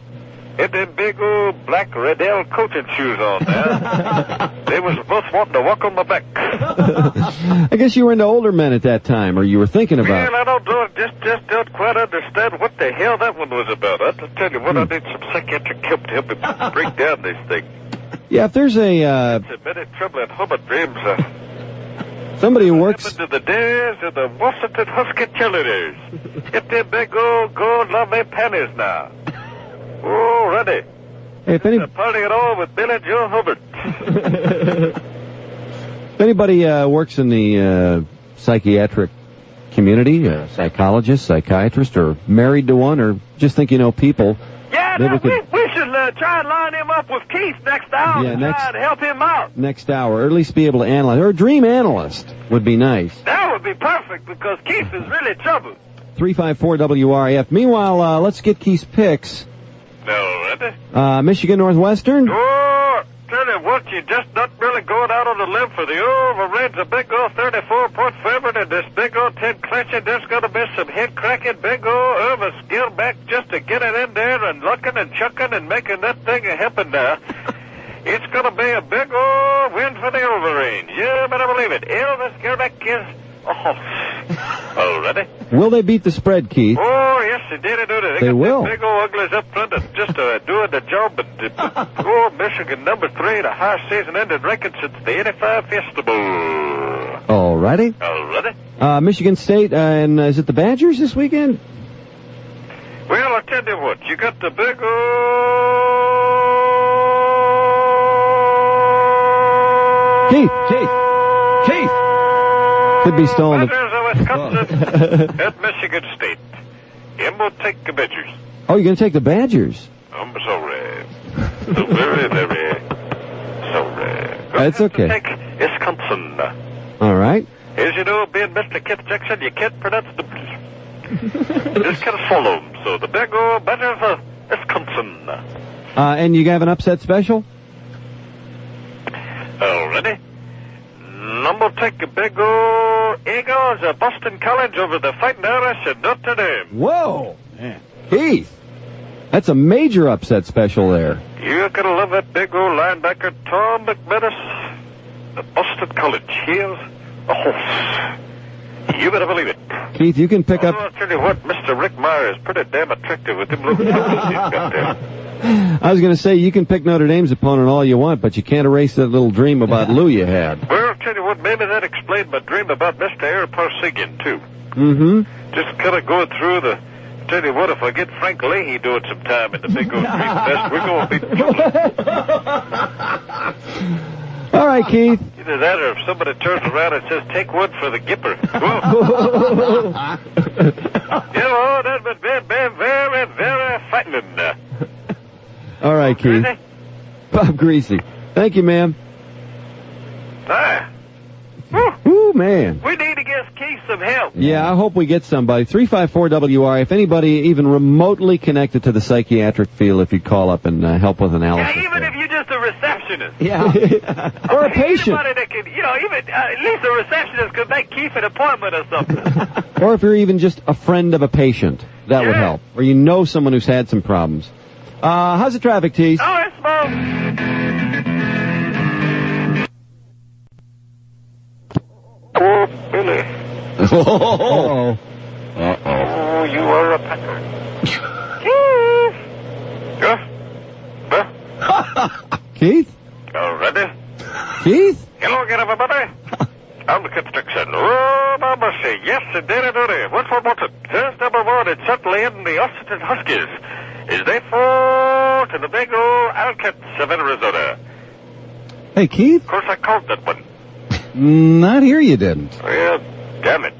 Had them big old black Riddell coaching shoes on now. They was both wanting to walk on my back. I guess you were into older men at that time, or you were thinking about... Well, I don't know. Just don't quite understand what the hell that one was about. I'll tell you what, I need some psychiatric help to help me break down this thing. Yeah, if there's a... It's a minute trouble at homo dreams. Somebody who works... To the days of the Washington Husky cheerleaders. Get them big old gold lovely panties now. Oh, ready. Hey, if any... Party at all with Billy Joe Hubbard. If anybody works in the psychiatric community, psychologist, psychiatrist, or married to one, or just think you know people... Yeah, we should try and line him up with Keith next hour and try and help him out. Next hour, or at least be able to analyze. Or a dream analyst would be nice. That would be perfect, because Keith is really troubled. 354 WRIF. Meanwhile, let's get Keith's picks. No, ready? Michigan Northwestern? Oh, tell you what, you just not really going out on a limb for the Wolverines. A big old 34-point favorite in this big old 10 clinching. There's going to be some head-cracking big old Irva skill back just to get it in there and looking and chucking and making that thing a happen there. It's going to be a big old win for the Wolverines. You better believe it. Elvis Gerbeck is a horse. Oh, ready? Will they beat the spread, Keith? Oh, yes, they did. They will. Big old uglies up front and just doing the job. Oh, Michigan number 3, the highest season-ended ranking since the 85 Fiesta Bowl. All righty. Michigan State, and is it the Badgers this weekend? Well, I'll tell you what. You got the big old... Keith! Could be stolen. Wisconsin at Michigan State. And we'll take the Badgers. Oh, you're going to take the Badgers? I'm sorry. So very, very sorry. That's okay. Take Wisconsin. All right. As you know, being Mr. Kip Jackson, you can't pronounce the... just kind of follow them. So the big old Badgers of Wisconsin. And you have an upset special? Ready? Number take a big old Eagles of Boston College over the Fighting Irish at Notre Dame. Whoa! Man. Keith, that's a major upset special there. You're going to love that big old linebacker, Tom McManus, of Boston College. He is a horse. You better believe it. Keith, you can pick up... I'll tell you what, Mr. Rick Meyer is pretty damn attractive with them little shoulders he's got there. I was going to say, you can pick Notre Dame's opponent all you want, but you can't erase that little dream about Lou you had. Well, I'll tell you what, maybe that explained my dream about Mr. Eric Parsegian, too. Mm-hmm. Just kind of going through the Tell you what, if I get Frank Leahy doing some time in the big old Dream Fest, we're going to be trouble. All right, Keith. Either that or if somebody turns around and says, take one for the Gipper. That would be very, very frightening. All right, Keith. Greasy? Bob Greasy. Thank you, ma'am. Ah. Ooh, man. We need to give Keith some help. Yeah, I hope we get somebody. 354-WR. If anybody even remotely connected to the psychiatric field, if you call up and help with analysis. Yeah, even if you're just a receptionist. Yeah. Or a patient. Anybody that can, even at least a receptionist could make Keith an appointment or something. Or if you're even just a friend of a patient, that would help. Or you know someone who's had some problems. How's the traffic, Tease? Oh, it's small. Oh, Billy. Uh-oh. Oh, you are a pecker. Keith? All ready? Keith? Hello again, everybody. I'm the construction. Oh, Mama say yes, indeed, indeed. What's for Watson? Says number one, it's certainly in the Austin Huskies. Is they fall to the big old Alcats of Arizona. Hey, Keith? Of course, I called that one. Not here you didn't. Well, damn it.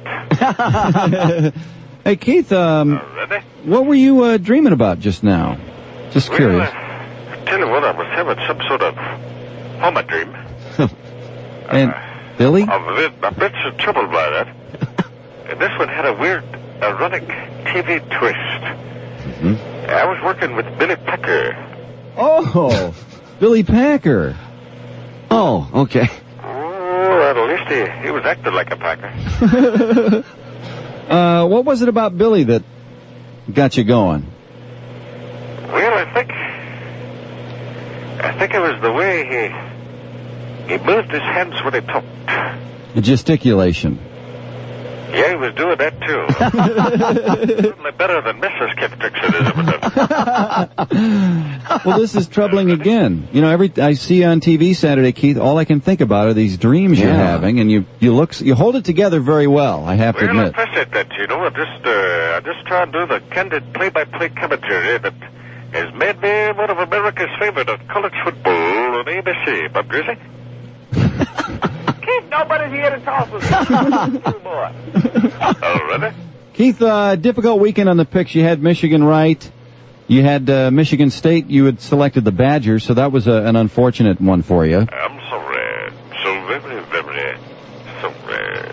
Hey, Keith, Ready? what were you dreaming about just now? Just curious. Tell you what, I was having some sort of home dream. And Billy? I'm a bit so troubled by that. And this one had a weird, ironic TV twist. Mm-hmm. I was working with Billy Packer. Oh, Billy Packer. Oh, okay. Oh, at least he was acting like a Packer. What was it about Billy that got you going? Well, I think it was the way he moved his hands when he talked. The gesticulation. Yeah, he was doing that too. Certainly better than Mrs. Kiptrixon is. Well, this is troubling again. You know, I see on TV Saturday, Keith, all I can think about are these dreams you're having, and you hold it together very well, I have to Well, I admit. appreciate that, I just try and do the candid play-by-play commentary that has made me one of America's favorite of college football on ABC. Bob Grizzly? Keith, nobody's here to talk with you, boy. All ready? Keith, difficult weekend on the picks. You had Michigan right. You had Michigan State. You had selected the Badgers, so that was an unfortunate one for you. I'm sorry. So very, very sorry.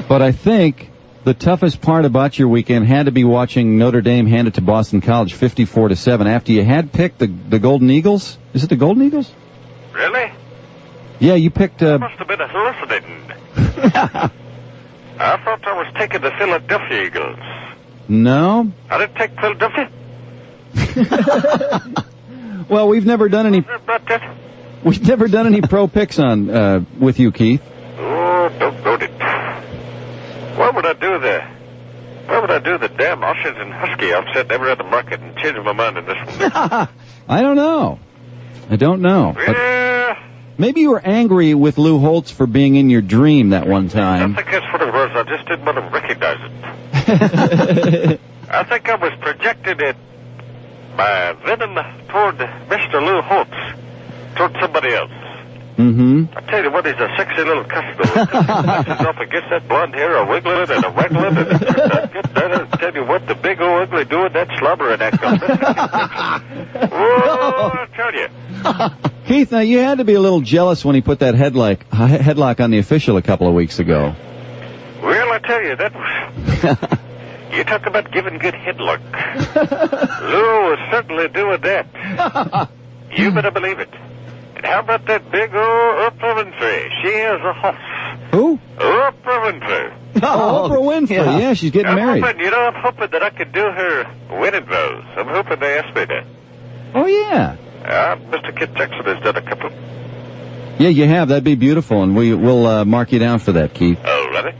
But I think the toughest part about your weekend had to be watching Notre Dame hand it to Boston College 54-7 after you had picked the Golden Eagles. Is it the Golden Eagles? Really? Yeah, you picked... I must have been hallucinating. I thought I was taking the Philadelphia Eagles. No? I didn't take Philadelphia? Well, we've never done any pro picks on with you, Keith. Oh, don't it. Why would I do the damn Aussies and Husky upset every other market and change my mind in this one? I don't know. Yeah. Maybe you were angry with Lou Holtz for being in your dream that one time. I think that's what it was. I just didn't want to recognize it. I think I was projecting it by venom toward Mr. Lou Holtz, toward somebody else. Mm-hmm. I tell you what, he's a sexy little customer. Himself against that blonde hair, a wiggling it and a waggling it. I tell you what, the big old ugly doing that slobbering act on this. Oh, I tell you. Keith, now you had to be a little jealous when he put that headlock on the official a couple of weeks ago. Well, I tell you, that was... You talk about giving good headlock. Lou was certainly doing that. You better believe it. And how about that big old Oprah Winfrey? She is a hoss. Who? Oprah Winfrey. Oh, Oprah Winfrey. Yeah, she's getting married. I'm hoping that I could do her wedding vows. I'm hoping they ask me that. Oh, yeah. Mr. Kit Jackson has done a couple. Yeah, you have. That'd be beautiful, and we'll mark you down for that, Keith. Oh, ready?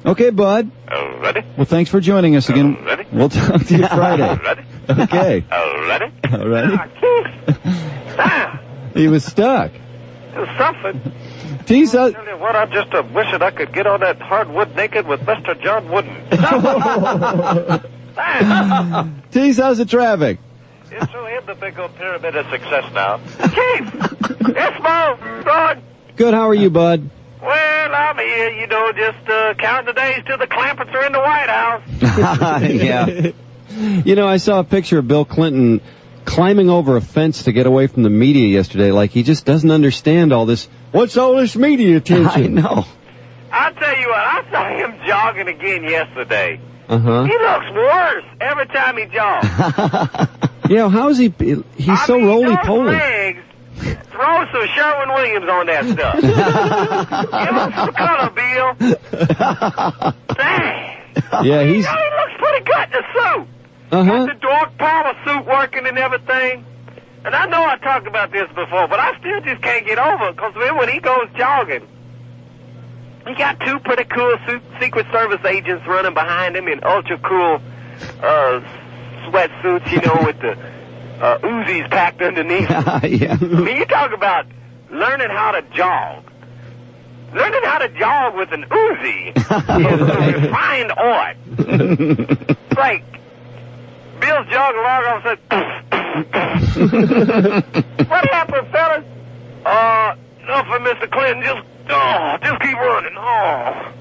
Okay, bud. Oh, ready? Well, thanks for joining us again. Ready? We'll talk to you Friday. Ready? Okay. Oh, ready? All righty. Ah, He was stuck. it's something. Tease I tell you what, I'm just wishing I could get on that hardwood naked with Mr. John Wooden. Tease, how's the traffic? It's so in the big old pyramid of success now. Chief! It's Mo! Ron! Good, how are you, bud? Well, I'm here, just counting the days till the Clampets are in the White House. Yeah. I saw a picture of Bill Clinton climbing over a fence to get away from the media yesterday, like he just doesn't understand all this. What's all this media attention? I know. I'll tell you what, I saw him jogging again yesterday. Uh-huh. He looks worse every time he jogs. Yeah, how is he? He's so roly-poly. Legs, throw some Sherwin-Williams on that stuff. Give him some color, Bill. Dang. Yeah, he looks pretty good in the suit. Uh-huh. Got the dark power suit working and everything. And I know I talked about this before, but I still just can't get over it, because when he goes jogging, he got two pretty cool Secret Service agents running behind him in ultra-cool sweatsuits, with the Uzis packed underneath. Yeah. I mean, you talk about learning how to jog. Learning how to jog with an Uzi is a refined art. It's like Bill's jogging along, all of a sudden, what happened, fellas? Nothing, Mr. Clinton. Just keep running. Oh.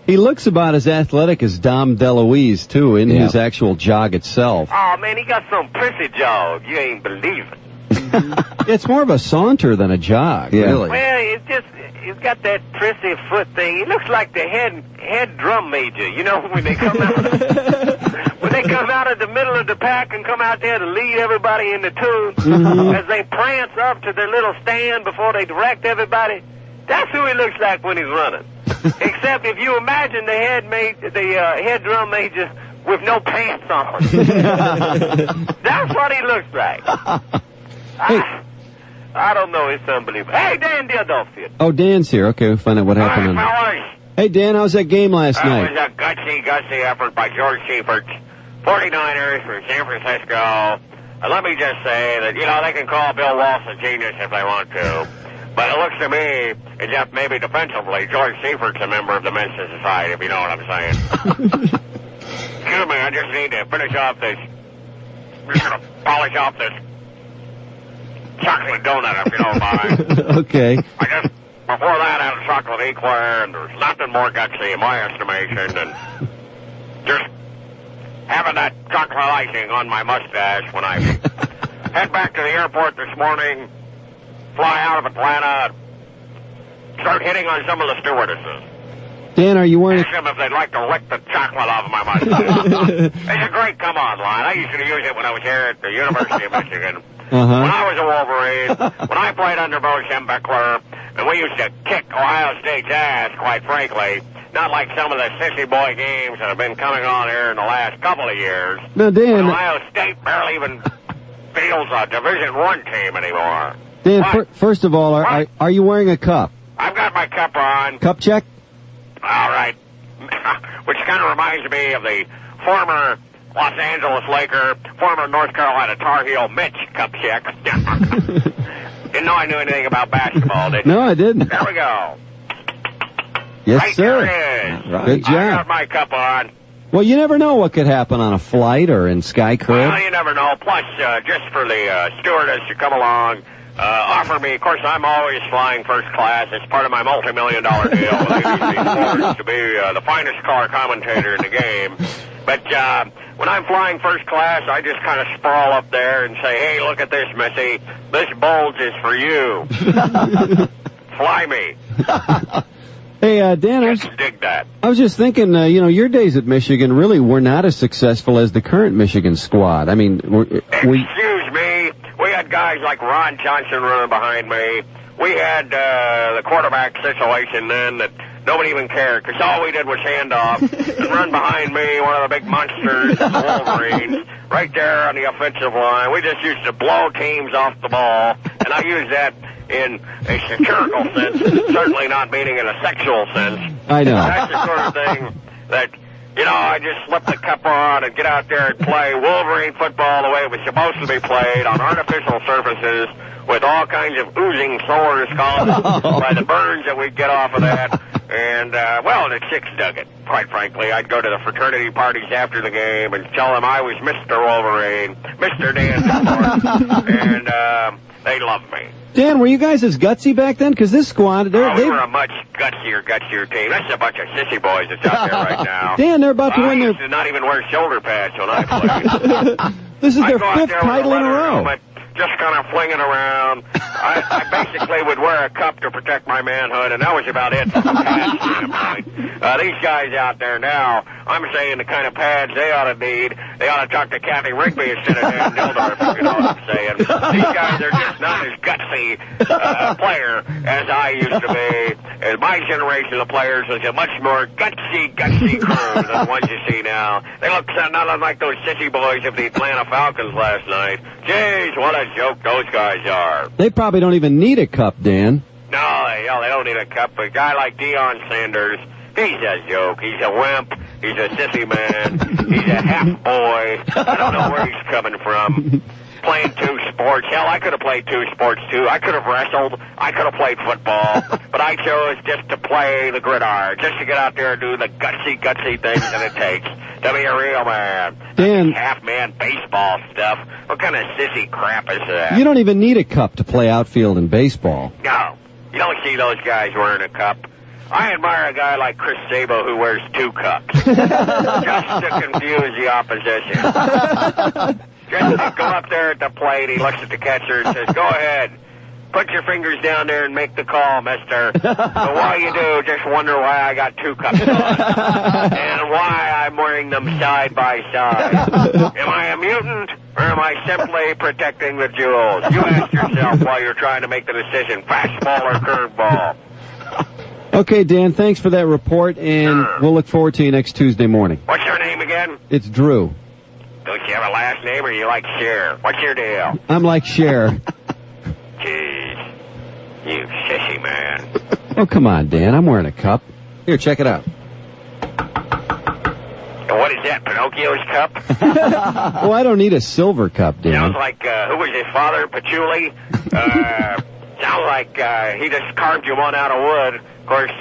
He looks about as athletic as Dom DeLuise, too, in his actual jog itself. Oh, man, he got some prissy jog. You ain't believe it. It's more of a saunter than a jog, really. Well, he's got that prissy foot thing. He looks like the head drum major. When they come out, of the middle of the pack and come out there to lead everybody in the tune, as they prance up to their little stand before they direct everybody. That's who he looks like when he's running. Except if you imagine the head drum major with no pants on. That's what he looks like. I don't know. It's unbelievable. Hey, Dan Dierdorf. Oh, Dan's here. Okay, we'll find out what happened. Hey, Dan, how was that game last night? It was a gutsy effort by George Seifert, 49ers for San Francisco. And let me just say that, they can call Bill Walsh a genius if they want to. But it looks to me, as if maybe defensively, George Seifert's a member of the Mensa Society, if you know what I'm saying. Excuse me, I just need to finish off this. I'm just going to polish off this chocolate donut, if you don't mind. Okay. Before that, I had a chocolate eclair, and there's nothing more gutsy, in my estimation, than just having that chocolate icing on my mustache when I head back to the airport this morning, fly out of Atlanta, start hitting on some of the stewardesses. Dan, are you wearing... Ask them if they'd like to lick the chocolate off of my mustache. It's a great come-on line. I used to use it when I was here at the University of Michigan. When I was a Wolverine, when I played under Bo Schembechler, and we used to kick Ohio State's ass, quite frankly. Not like some of the sissy boy games that have been coming on here in the last couple of years. Now, Dan... Ohio State barely even fields a Division I team anymore. Dan, first of all, are you wearing a cup? I've got my cup on. Cup check? All right. Which kind of reminds me of the former Los Angeles Laker, former North Carolina Tar Heel Mitch cup check. Didn't know I knew anything about basketball, did you? No, I didn't. There we go. Yes, right sir. There it is. Right. Good job. I got my cup on. Well, you never know what could happen on a flight or in SkyCrib. Well, you never know. Plus, just for the stewardess to come along, offer me, of course, I'm always flying first class. It's part of my multi-million-dollar deal with ABC Sports to be the finest color commentator in the game. But when I'm flying first class, I just kind of sprawl up there and say, hey, look at this, Missy. This bulge is for you. Fly me. Hey, Dan, dig that. I was just thinking, your days at Michigan really were not as successful as the current Michigan squad. I mean, Excuse me. We had guys like Ron Johnson running behind me. We had the quarterback situation then that nobody even cared, because all we did was hand off and run behind me, one of the big monsters, the Wolverines, right there on the offensive line. We just used to blow teams off the ball, and I use that in a satirical sense, certainly not meaning in a sexual sense. I know. That's the sort of thing that, I just slip the cup on and get out there and play Wolverine football the way it was supposed to be played on artificial surfaces with all kinds of oozing sores caused by the burns that we get off of that. And And, well, the chicks dug it, quite frankly. I'd go to the fraternity parties after the game and tell them I was Mr. Wolverine, Mr. Dan Sport, and they loved me. Dan, were you guys as gutsy back then? Because this squad, We were a much gutsier team. That's a bunch of sissy boys that's out there right now. Dan, they're about to win I used to not even wear shoulder pads when I played. This is their I'd go out 5th there title with in a row. helmet, just kind of flinging around. I basically would wear a cup to protect my manhood, and that was about it from a pad standpoint. These guys out there now, I'm saying the kind of pads they ought to need, they ought to talk to Kathy Rigby instead of Dan Dildar, if you know what I'm saying. These guys are just not as gutsy player as I used to be. And my generation of players was a much more gutsy crew than the ones you see now. They look not unlike those sissy boys of the Atlanta Falcons last night. Jeez, what a joke those guys are. They probably don't even need a cup, Dan. No, they don't need a cup. A guy like Deion Sanders, he's a joke. He's a wimp. He's a sissy man. He's a half boy. I don't know where he's coming from. Playing 2 sports. Hell, I could have played 2 sports, too. I could have wrestled. I could have played football. But I chose just to play the gridiron, just to get out there and do the gutsy things that it takes to be a real man. Dan, half-man baseball stuff. What kind of sissy crap is that? you don't even need a cup to play outfield in baseball. No. You don't see those guys wearing a cup. I admire a guy like Chris Sabo who wears 2 cups. Just to confuse the opposition. Just to go up there at the plate, he looks at the catcher and says, go ahead, put your fingers down there and make the call, mister. But while you do, just wonder why I got 2 cups on and why I'm wearing them side by side. Am I a mutant, or am I simply protecting the jewels? You ask yourself while you're trying to make the decision, fastball or curveball. Okay, Dan, thanks for that report, and we'll look forward to you next Tuesday morning. What's your name again? It's Drew. Don't you have a last name, or you like Cher? What's your deal? I'm like Cher. Jeez. You sissy man. Oh, come on, Dan. I'm wearing a cup. Here, check it out. And what is that, Pinocchio's cup? Well, I don't need a silver cup, Dan. Sounds like, who was his father, Patchouli? Sounds like he just carved you one out of wood. Of course,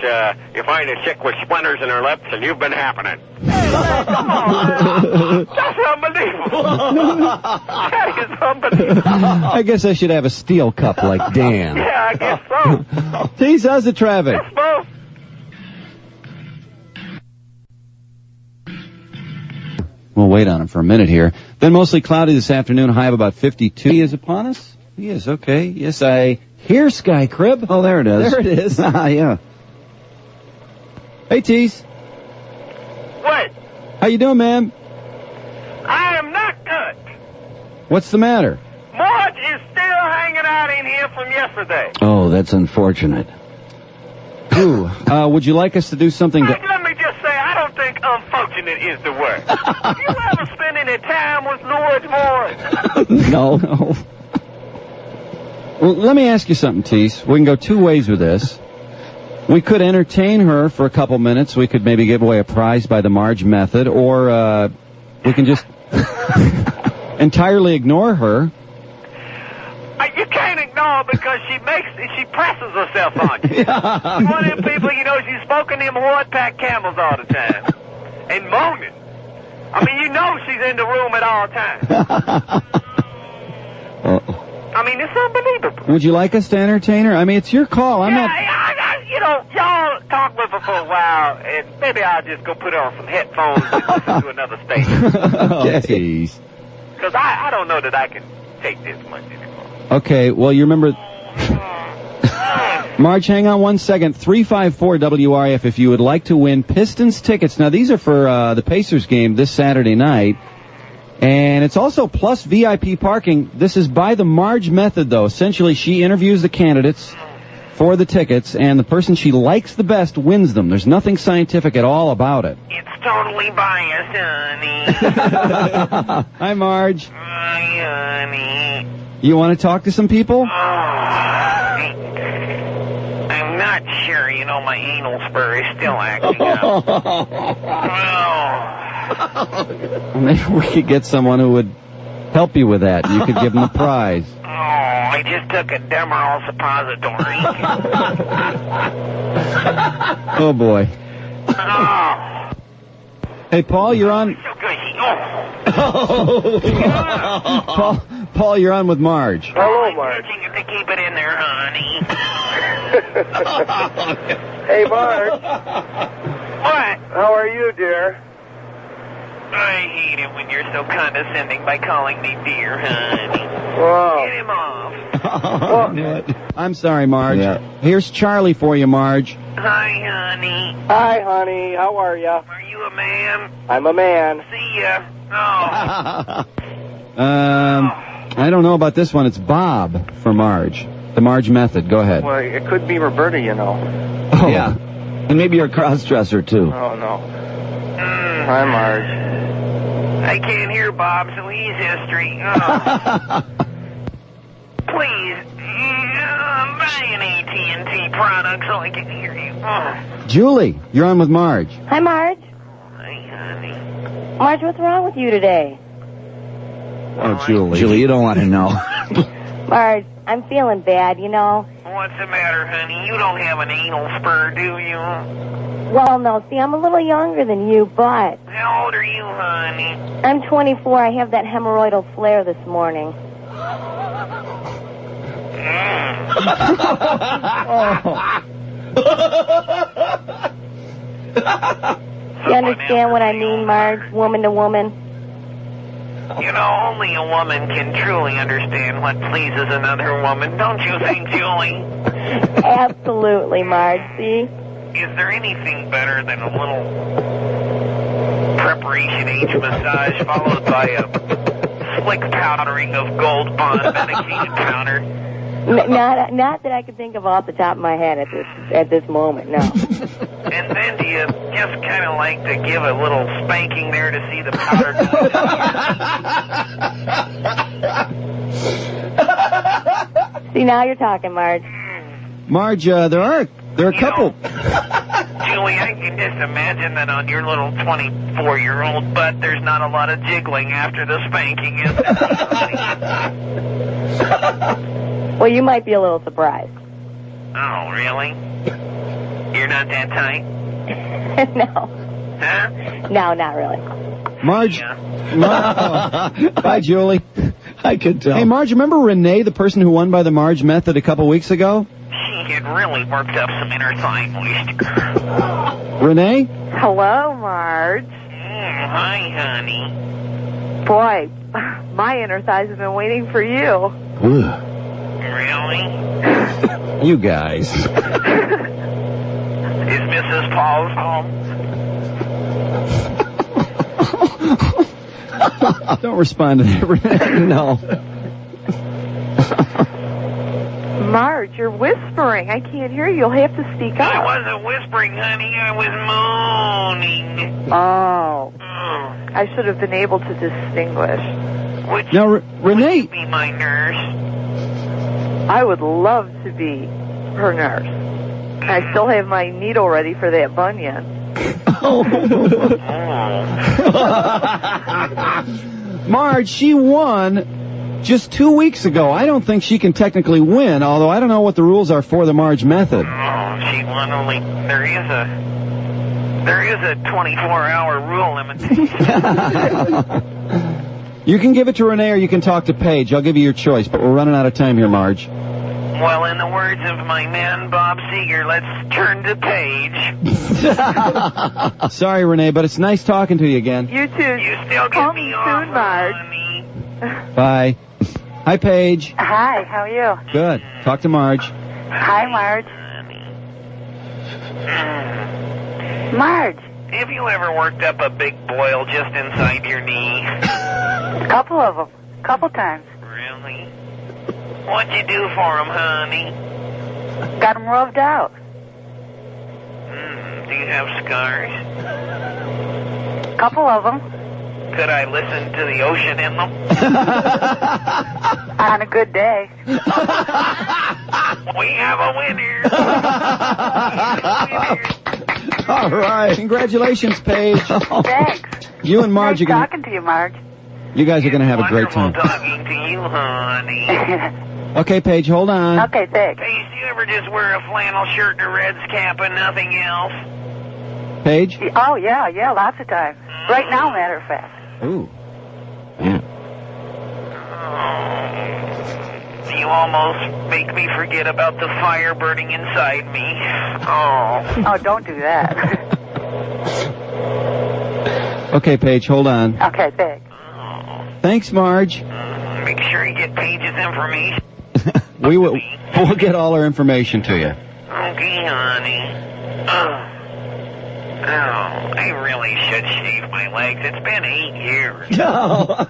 you find a chick with splinters in her lips, and you've been happening. Hey, man, come on. That's unbelievable. That is unbelievable. I guess I should have a steel cup like Dan. Yeah, I guess so. Tease, how's the traffic? Yes, Bo. We'll wait on him for a minute here. Then mostly cloudy this afternoon, high of about 52. He is upon us? He is, okay. Yes, I hear SkyCrib. Oh, there it is. There it is. Yeah. Hey, Tease. What? How you doing, man? I am not good. What's the matter? Marge is still hanging out in here from yesterday. Oh, that's unfortunate. Ooh, would you like us to do something to... Let me just say, I don't think unfortunate is the word. You ever spend any time with Lord Marge? No. Well, let me ask you something, Tease. We can go 2 ways with this. We could entertain her for a couple minutes. We could maybe give away a prize by the Marge method, or we can just entirely ignore her. You can't ignore her because she presses herself on you. She's one of them people, she's smoking them hard-packed camels all the time and moaning. I mean, she's in the room at all times. I mean, it's unbelievable. Would you like us to entertain her? I mean, it's your call. I'm not... y'all talk with her for a while, and maybe I'll just go put on some headphones and listen to another station. Oh, Tease. Because I don't know that I can take this much anymore. Okay, well, you remember... Marge, hang on 1 second. 354 WRIF if you would like to win Pistons tickets. Now, these are for the Pacers game this Saturday night. And it's also plus VIP parking. This is by the Marge method, though. Essentially, she interviews the candidates for the tickets, and the person she likes the best wins them. There's nothing scientific at all about it. It's totally biased, honey. Hi, Marge. Hi, honey. You want to talk to some people? I'm not sure. My anal spur is still acting up. Maybe we could get someone who would help you with that. You could give them a prize. I I just took a Demerol suppository. Oh, boy. Oh. Hey, Paul, you're on. Paul, you're on with Marge. Hello, Marge. You to keep it in there, honey. Hey, Marge. What? How are you, dear? I hate it when you're so condescending by calling me dear, honey. Wow. Get him off. I'm sorry, Marge. Yeah. Here's Charlie for you, Marge. Hi, honey. Hi, honey. How are ya? Are you a man? I'm a man. See ya. Oh. I don't know about this one. It's Bob for Marge. The Marge method. Go ahead. Well, it could be Roberta, you know. Oh. Yeah. And maybe you're a cross-dresser, too. Oh, no. Hi, Marge. I can't hear Bob, so he's history. Oh. Please, buy an AT&T product so I can hear you. Oh. Julie, you're on with Marge. Hi, Marge. Hi, honey. Marge, what's wrong with you today? Oh, Julie. Julie, you don't want to know. Marge, I'm feeling bad, you know. What's the matter, honey? You don't have an anal spur, do you? Well, no, see, I'm a little younger than you, but... How old are you, honey? I'm 24. I have that hemorrhoidal flare this morning. You understand what I mean, Marge? Woman to woman? You know, only a woman can truly understand what pleases another woman, don't you think, Julie? Absolutely, Marge, see? Is there anything better than a little preparation age massage followed by a slick powdering of Gold Bond medicated powder? Not that I can think of off the top of my head at this moment, no. And then do you just kind of like to give a little spanking there to see the powder? See, now you're talking, Marge. Marge, there are a couple. Julie, I can just imagine that on your little 24-year-old butt, there's not a lot of jiggling after the spanking, is there? Well, you might be a little surprised. Oh, really? You're not that tight? No. Huh? No, not really. Marge. Bye, Julie. I could tell. Hey, Marge, remember Renee, the person who won by the Marge method a couple weeks ago? She had really worked up some inner thigh moisture. Renee? Hello, Marge. Hi, honey. Boy, my inner thighs have been waiting for you. Really? You guys. Is Mrs. Paul's home? Don't respond to that, Renee. No. Marge, you're whispering. I can't hear you. You'll have to speak up. I wasn't whispering, honey. I was moaning. Oh. I should have been able to distinguish. Now, Renee... Would you be my nurse? I would love to be her nurse. I still have my needle ready for that bunion. Marge, she won just 2 weeks ago. I don't think she can technically win, although I don't know what the rules are for the Marge method. Oh, she won only... There is a 24-hour rule limitation. You can give it to Renee or you can talk to Paige. I'll give you your choice, but we're running out of time here, Marge. Well, in the words of my man, Bob Seger, let's turn to Paige. Sorry, Renee, but it's nice talking to you again. You too. You still Call get me me off, soon, Marge. honey. Bye. Hi, Paige. Hi, how are you? Good. Talk to Marge. Hi, Marge. Marge. Have you ever worked up a big boil just inside your knee? A couple of them. A couple times. Really? What'd you do for them, honey? Got them rubbed out. Do you have scars? A couple of them. Could I listen to the ocean in them? On a good day. We have a winner. All right. Congratulations, Paige. Thanks. You and Marge nice are going talking to you, Marge. You guys are going to have a great time. Talking to you, honey. Okay, Paige, hold on. Okay, thanks. Hey, do you ever just wear a flannel shirt and a Reds cap and nothing else? Paige? Oh, yeah, lots of times. Right now, matter of fact. Ooh. You almost make me forget about the fire burning inside me. Oh, don't do that. Okay, Paige, hold on. Okay, thanks. Thanks, Marge. make sure you get Paige's information. We'll get all our information to you. Okay, honey. I really should shave my legs. It's been 8 years. No.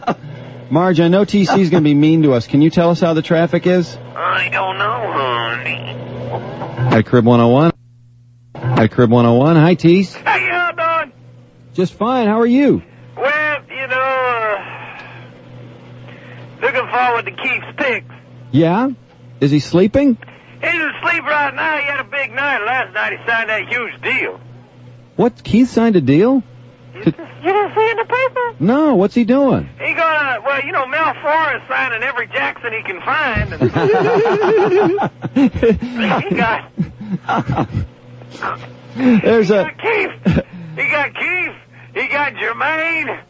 Marge, I know TC's going to be mean to us. Can you tell us how the traffic is? I don't know, honey. At Crib 101. At Crib 101. Hi, Tease. How you doing? Just fine. How are you? Well, looking forward to Keith's picks. Yeah? Is he sleeping? He's asleep right now. He had a big night. Last night he signed that huge deal. What? Keith signed a deal? You didn't see in the paper? No. What's he doing? He gonna, Mel Farr is signing every Jackson he can find. And he got Keith. He got Keith. He got Jermaine.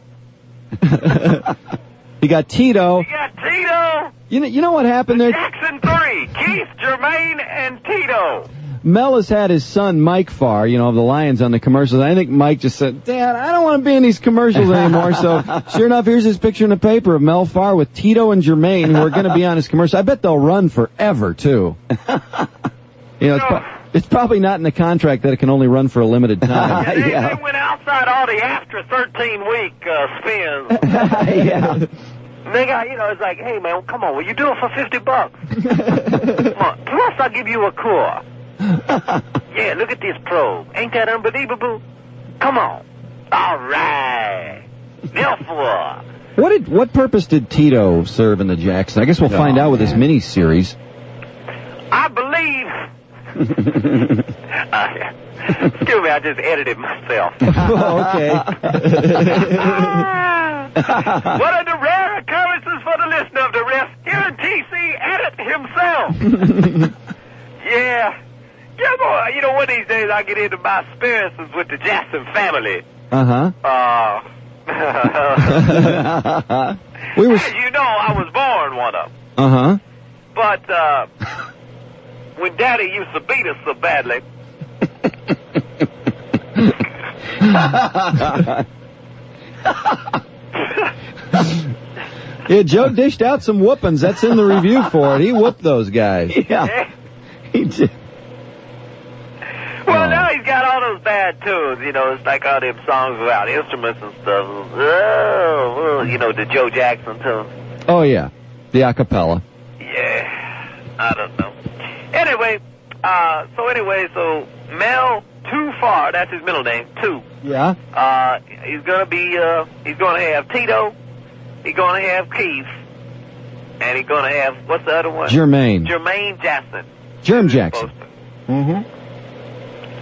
He got Tito. He got Tito. You know what happened there? Jackson 3. Keith, Jermaine, and Tito. Mel has had his son, Mike Farr, of the Lions on the commercials. I think Mike just said, Dad, I don't want to be in these commercials anymore. So, sure enough, here's his picture in the paper of Mel Farr with Tito and Jermaine, who are going to be on his commercial. I bet they'll run forever, too. It's probably not in the contract that it can only run for a limited time. They went outside all the after 13-week spins. Yeah. They got, it's like, hey, man, come on, will you do it for $50? Come on. Plus, I'll give you a core. Yeah, look at this probe. Ain't that unbelievable? Come on. All right. Therefore. What purpose did Tito serve in the Jackson? I guess we'll find out with this mini-series. I believe... Excuse me, I just edited myself. Okay. One of the rare occurrences for the listener of the WRIF, here in TC, edit himself. Yeah. Yeah, boy, one of these days I'll get into my experiences with the Jackson family. Uh-huh. As you know, I was born one of them. Uh-huh. But, when Daddy used to beat us so badly... Yeah, Joe dished out some whoopings. That's in the review for it. He whooped those guys. Yeah. He did. Well, now he's got all those bad tunes. It's like all them songs without instruments and stuff. The Joe Jackson tunes. Oh, yeah. The acapella. Yeah. I don't know. Anyway, so Mel Too Far, that's his middle name, Too. Yeah. He's gonna have Tito, he's gonna have Keith, and he's gonna have, what's the other one? Jermaine Jackson. Germ Jackson. Mm-hmm.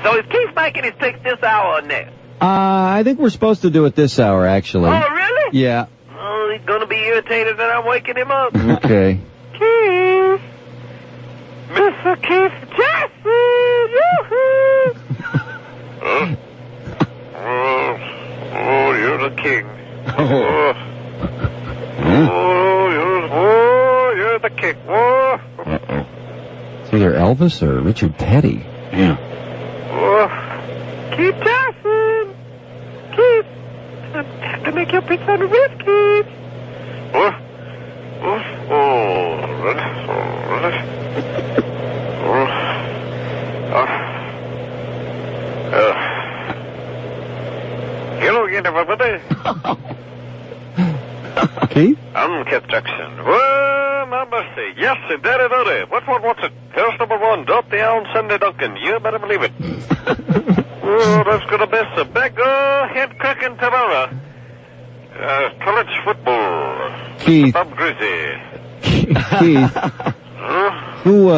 So is Keith making his picks this hour or next? I think we're supposed to do it this hour, actually. Oh, really? Yeah. Oh, he's gonna be irritated that I'm waking him up. Okay. Keith. Mr. Keith Jackson! Yoo-hoo! Oh, you're the king. You're the king. It's either Elvis or Richard Petty. Yeah. Keith Jackson! Keith! Time to make your picks on the wrist, Keith! Hello again, everybody. Keith? I'm Keith Jackson. Well, my mercy. Yes, daddy. What's it? Here's number one. Drop the owl, Sunday Duncan. You better believe it. That's gonna be a big head cracking tomorrow. College football. Keith. Bob Grizzy. Keith. Who,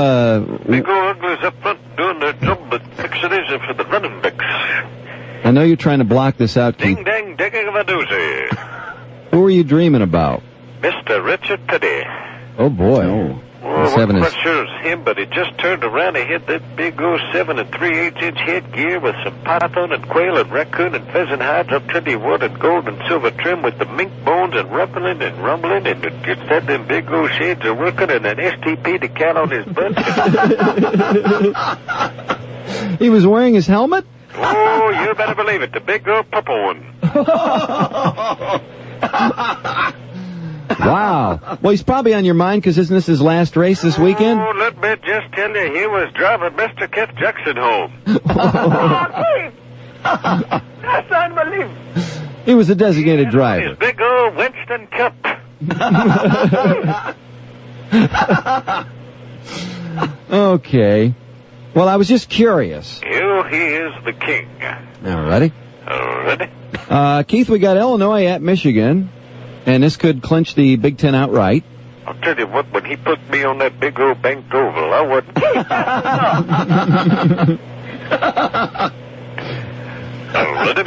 Big old uglies up front doing their job, but vaccination for the running backs. I know you're trying to block this out, Keith. Ding, dang, digging of a doozy. Who are you dreaming about? Mr. Richard Petty. Oh, boy. Oh. Well, Seven I'm is- not sure it's him, but he just turned around and hit that big old 7 3/8-inch headgear with some python and quail and raccoon and pheasant hides up to the wood and gold and silver trim with the mink bones and rumbling and rumbling, and it said them big old shades are working and an STP decal on his butt. He was wearing his helmet? Oh, you better believe it, the big old purple one. Wow. Well, he's probably on your mind because isn't this his last race this weekend? Oh, let me just tell you, he was driving Mr. Kent Jackson home. That's unbelievable. He was a designated driver. His big old Winston Cup. Okay. Well, I was just curious. You, he is the king. All righty. Ready? Keith, we got Illinois at Michigan, and this could clinch the Big Ten outright. I'll tell you what, when he put me on that big old banked oval, I wasn't. Ready?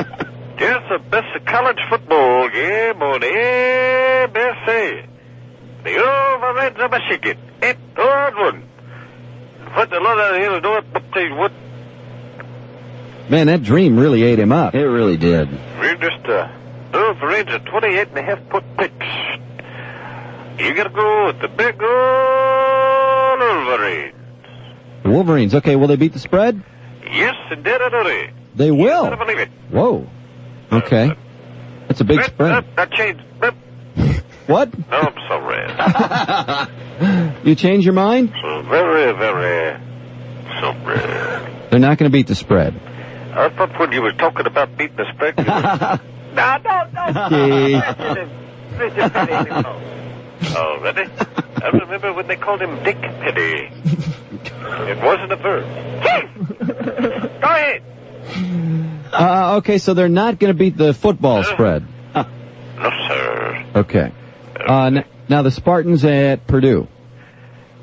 Yes, the best college football game on ABC. The Wolverines of Michigan. 8-1. What the Lord of Illinois, but they would. Man, that dream really ate him up. It really did. We're just, Wolverines are 28.5-foot picks. You gotta go with the big old Wolverines. The Wolverines. Okay, will they beat the spread? Yes, indeed, I do they. They will. You better believe it. Whoa. Okay. That's a big spread. That changed. What? No, I'm sorry. You change your mind? So very, very sorry. They're not going to beat the spread. I thought when you were talking about beating the spread, you were... No. Oh, ready? I remember when they called him Dick Petty. It wasn't a verb. Go ahead. Okay, so they're not going to beat the football spread. No, sir. Okay. Now the Spartans at Purdue.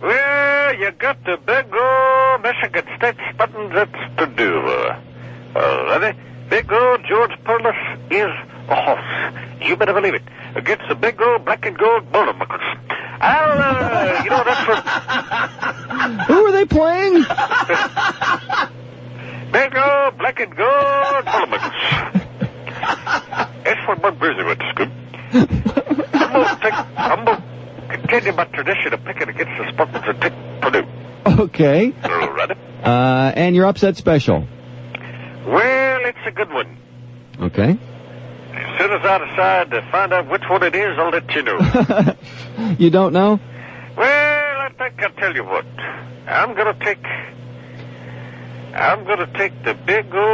Well, you got the big old Michigan State Spartans at Purdue. Ready? Big old George Perlis is a horse. You better believe it. Against the big old black and gold Boilermakers. You know, that's for... Who are they playing? Big old black and gold Boilermakers. That's for my busy with the scoop. I'm going to continue my tradition of picking against the Spartans and pick Purdue. Okay. Ready? And your upset special. Well, it's a good one. Okay. As soon as I decide to find out which one it is, I'll let you know. You don't know? Well, I think I'll tell you what. I'm gonna take the big old...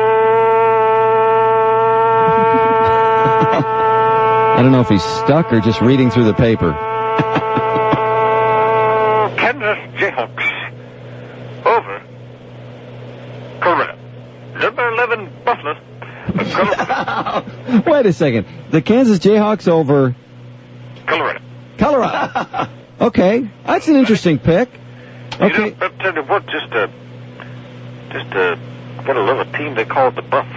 I don't know if he's stuck or just reading through the paper. Kansas Jayhawks. Over. Colorado. Number 11 Buffalo. Wait a second. The Kansas Jayhawks over... Colorado. Colorado. Okay. That's an interesting pick. Okay. You know, I'll tell you what, just gotta love a team they call the Buffs.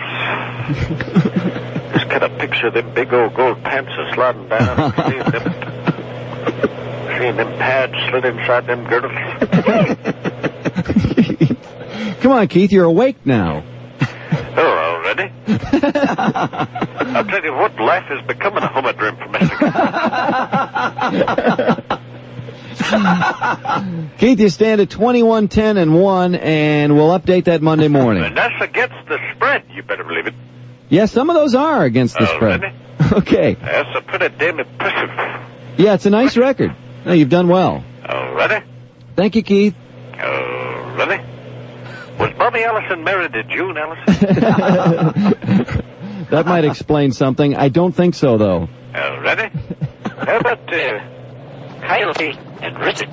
Just kind of picture them big old gold pants are sliding down, seeing them pads slid inside them girdles. Come on, Keith, you're awake now. Oh, already? I'll tell you what, life is becoming a humdrum for Michigan. Keith, you stand at 21-10-1, and we'll update that Monday morning. And that's against the spread, you better believe it. Yeah, some of those are against the spread. Really? Okay. That's a pretty damn impressive. Yeah, it's a nice record. No, you've done well. Already? Thank you, Keith. Already? Was Bobby Allison married to June Allison? That might explain something. I don't think so, though. Already? How about Coyote and Richard?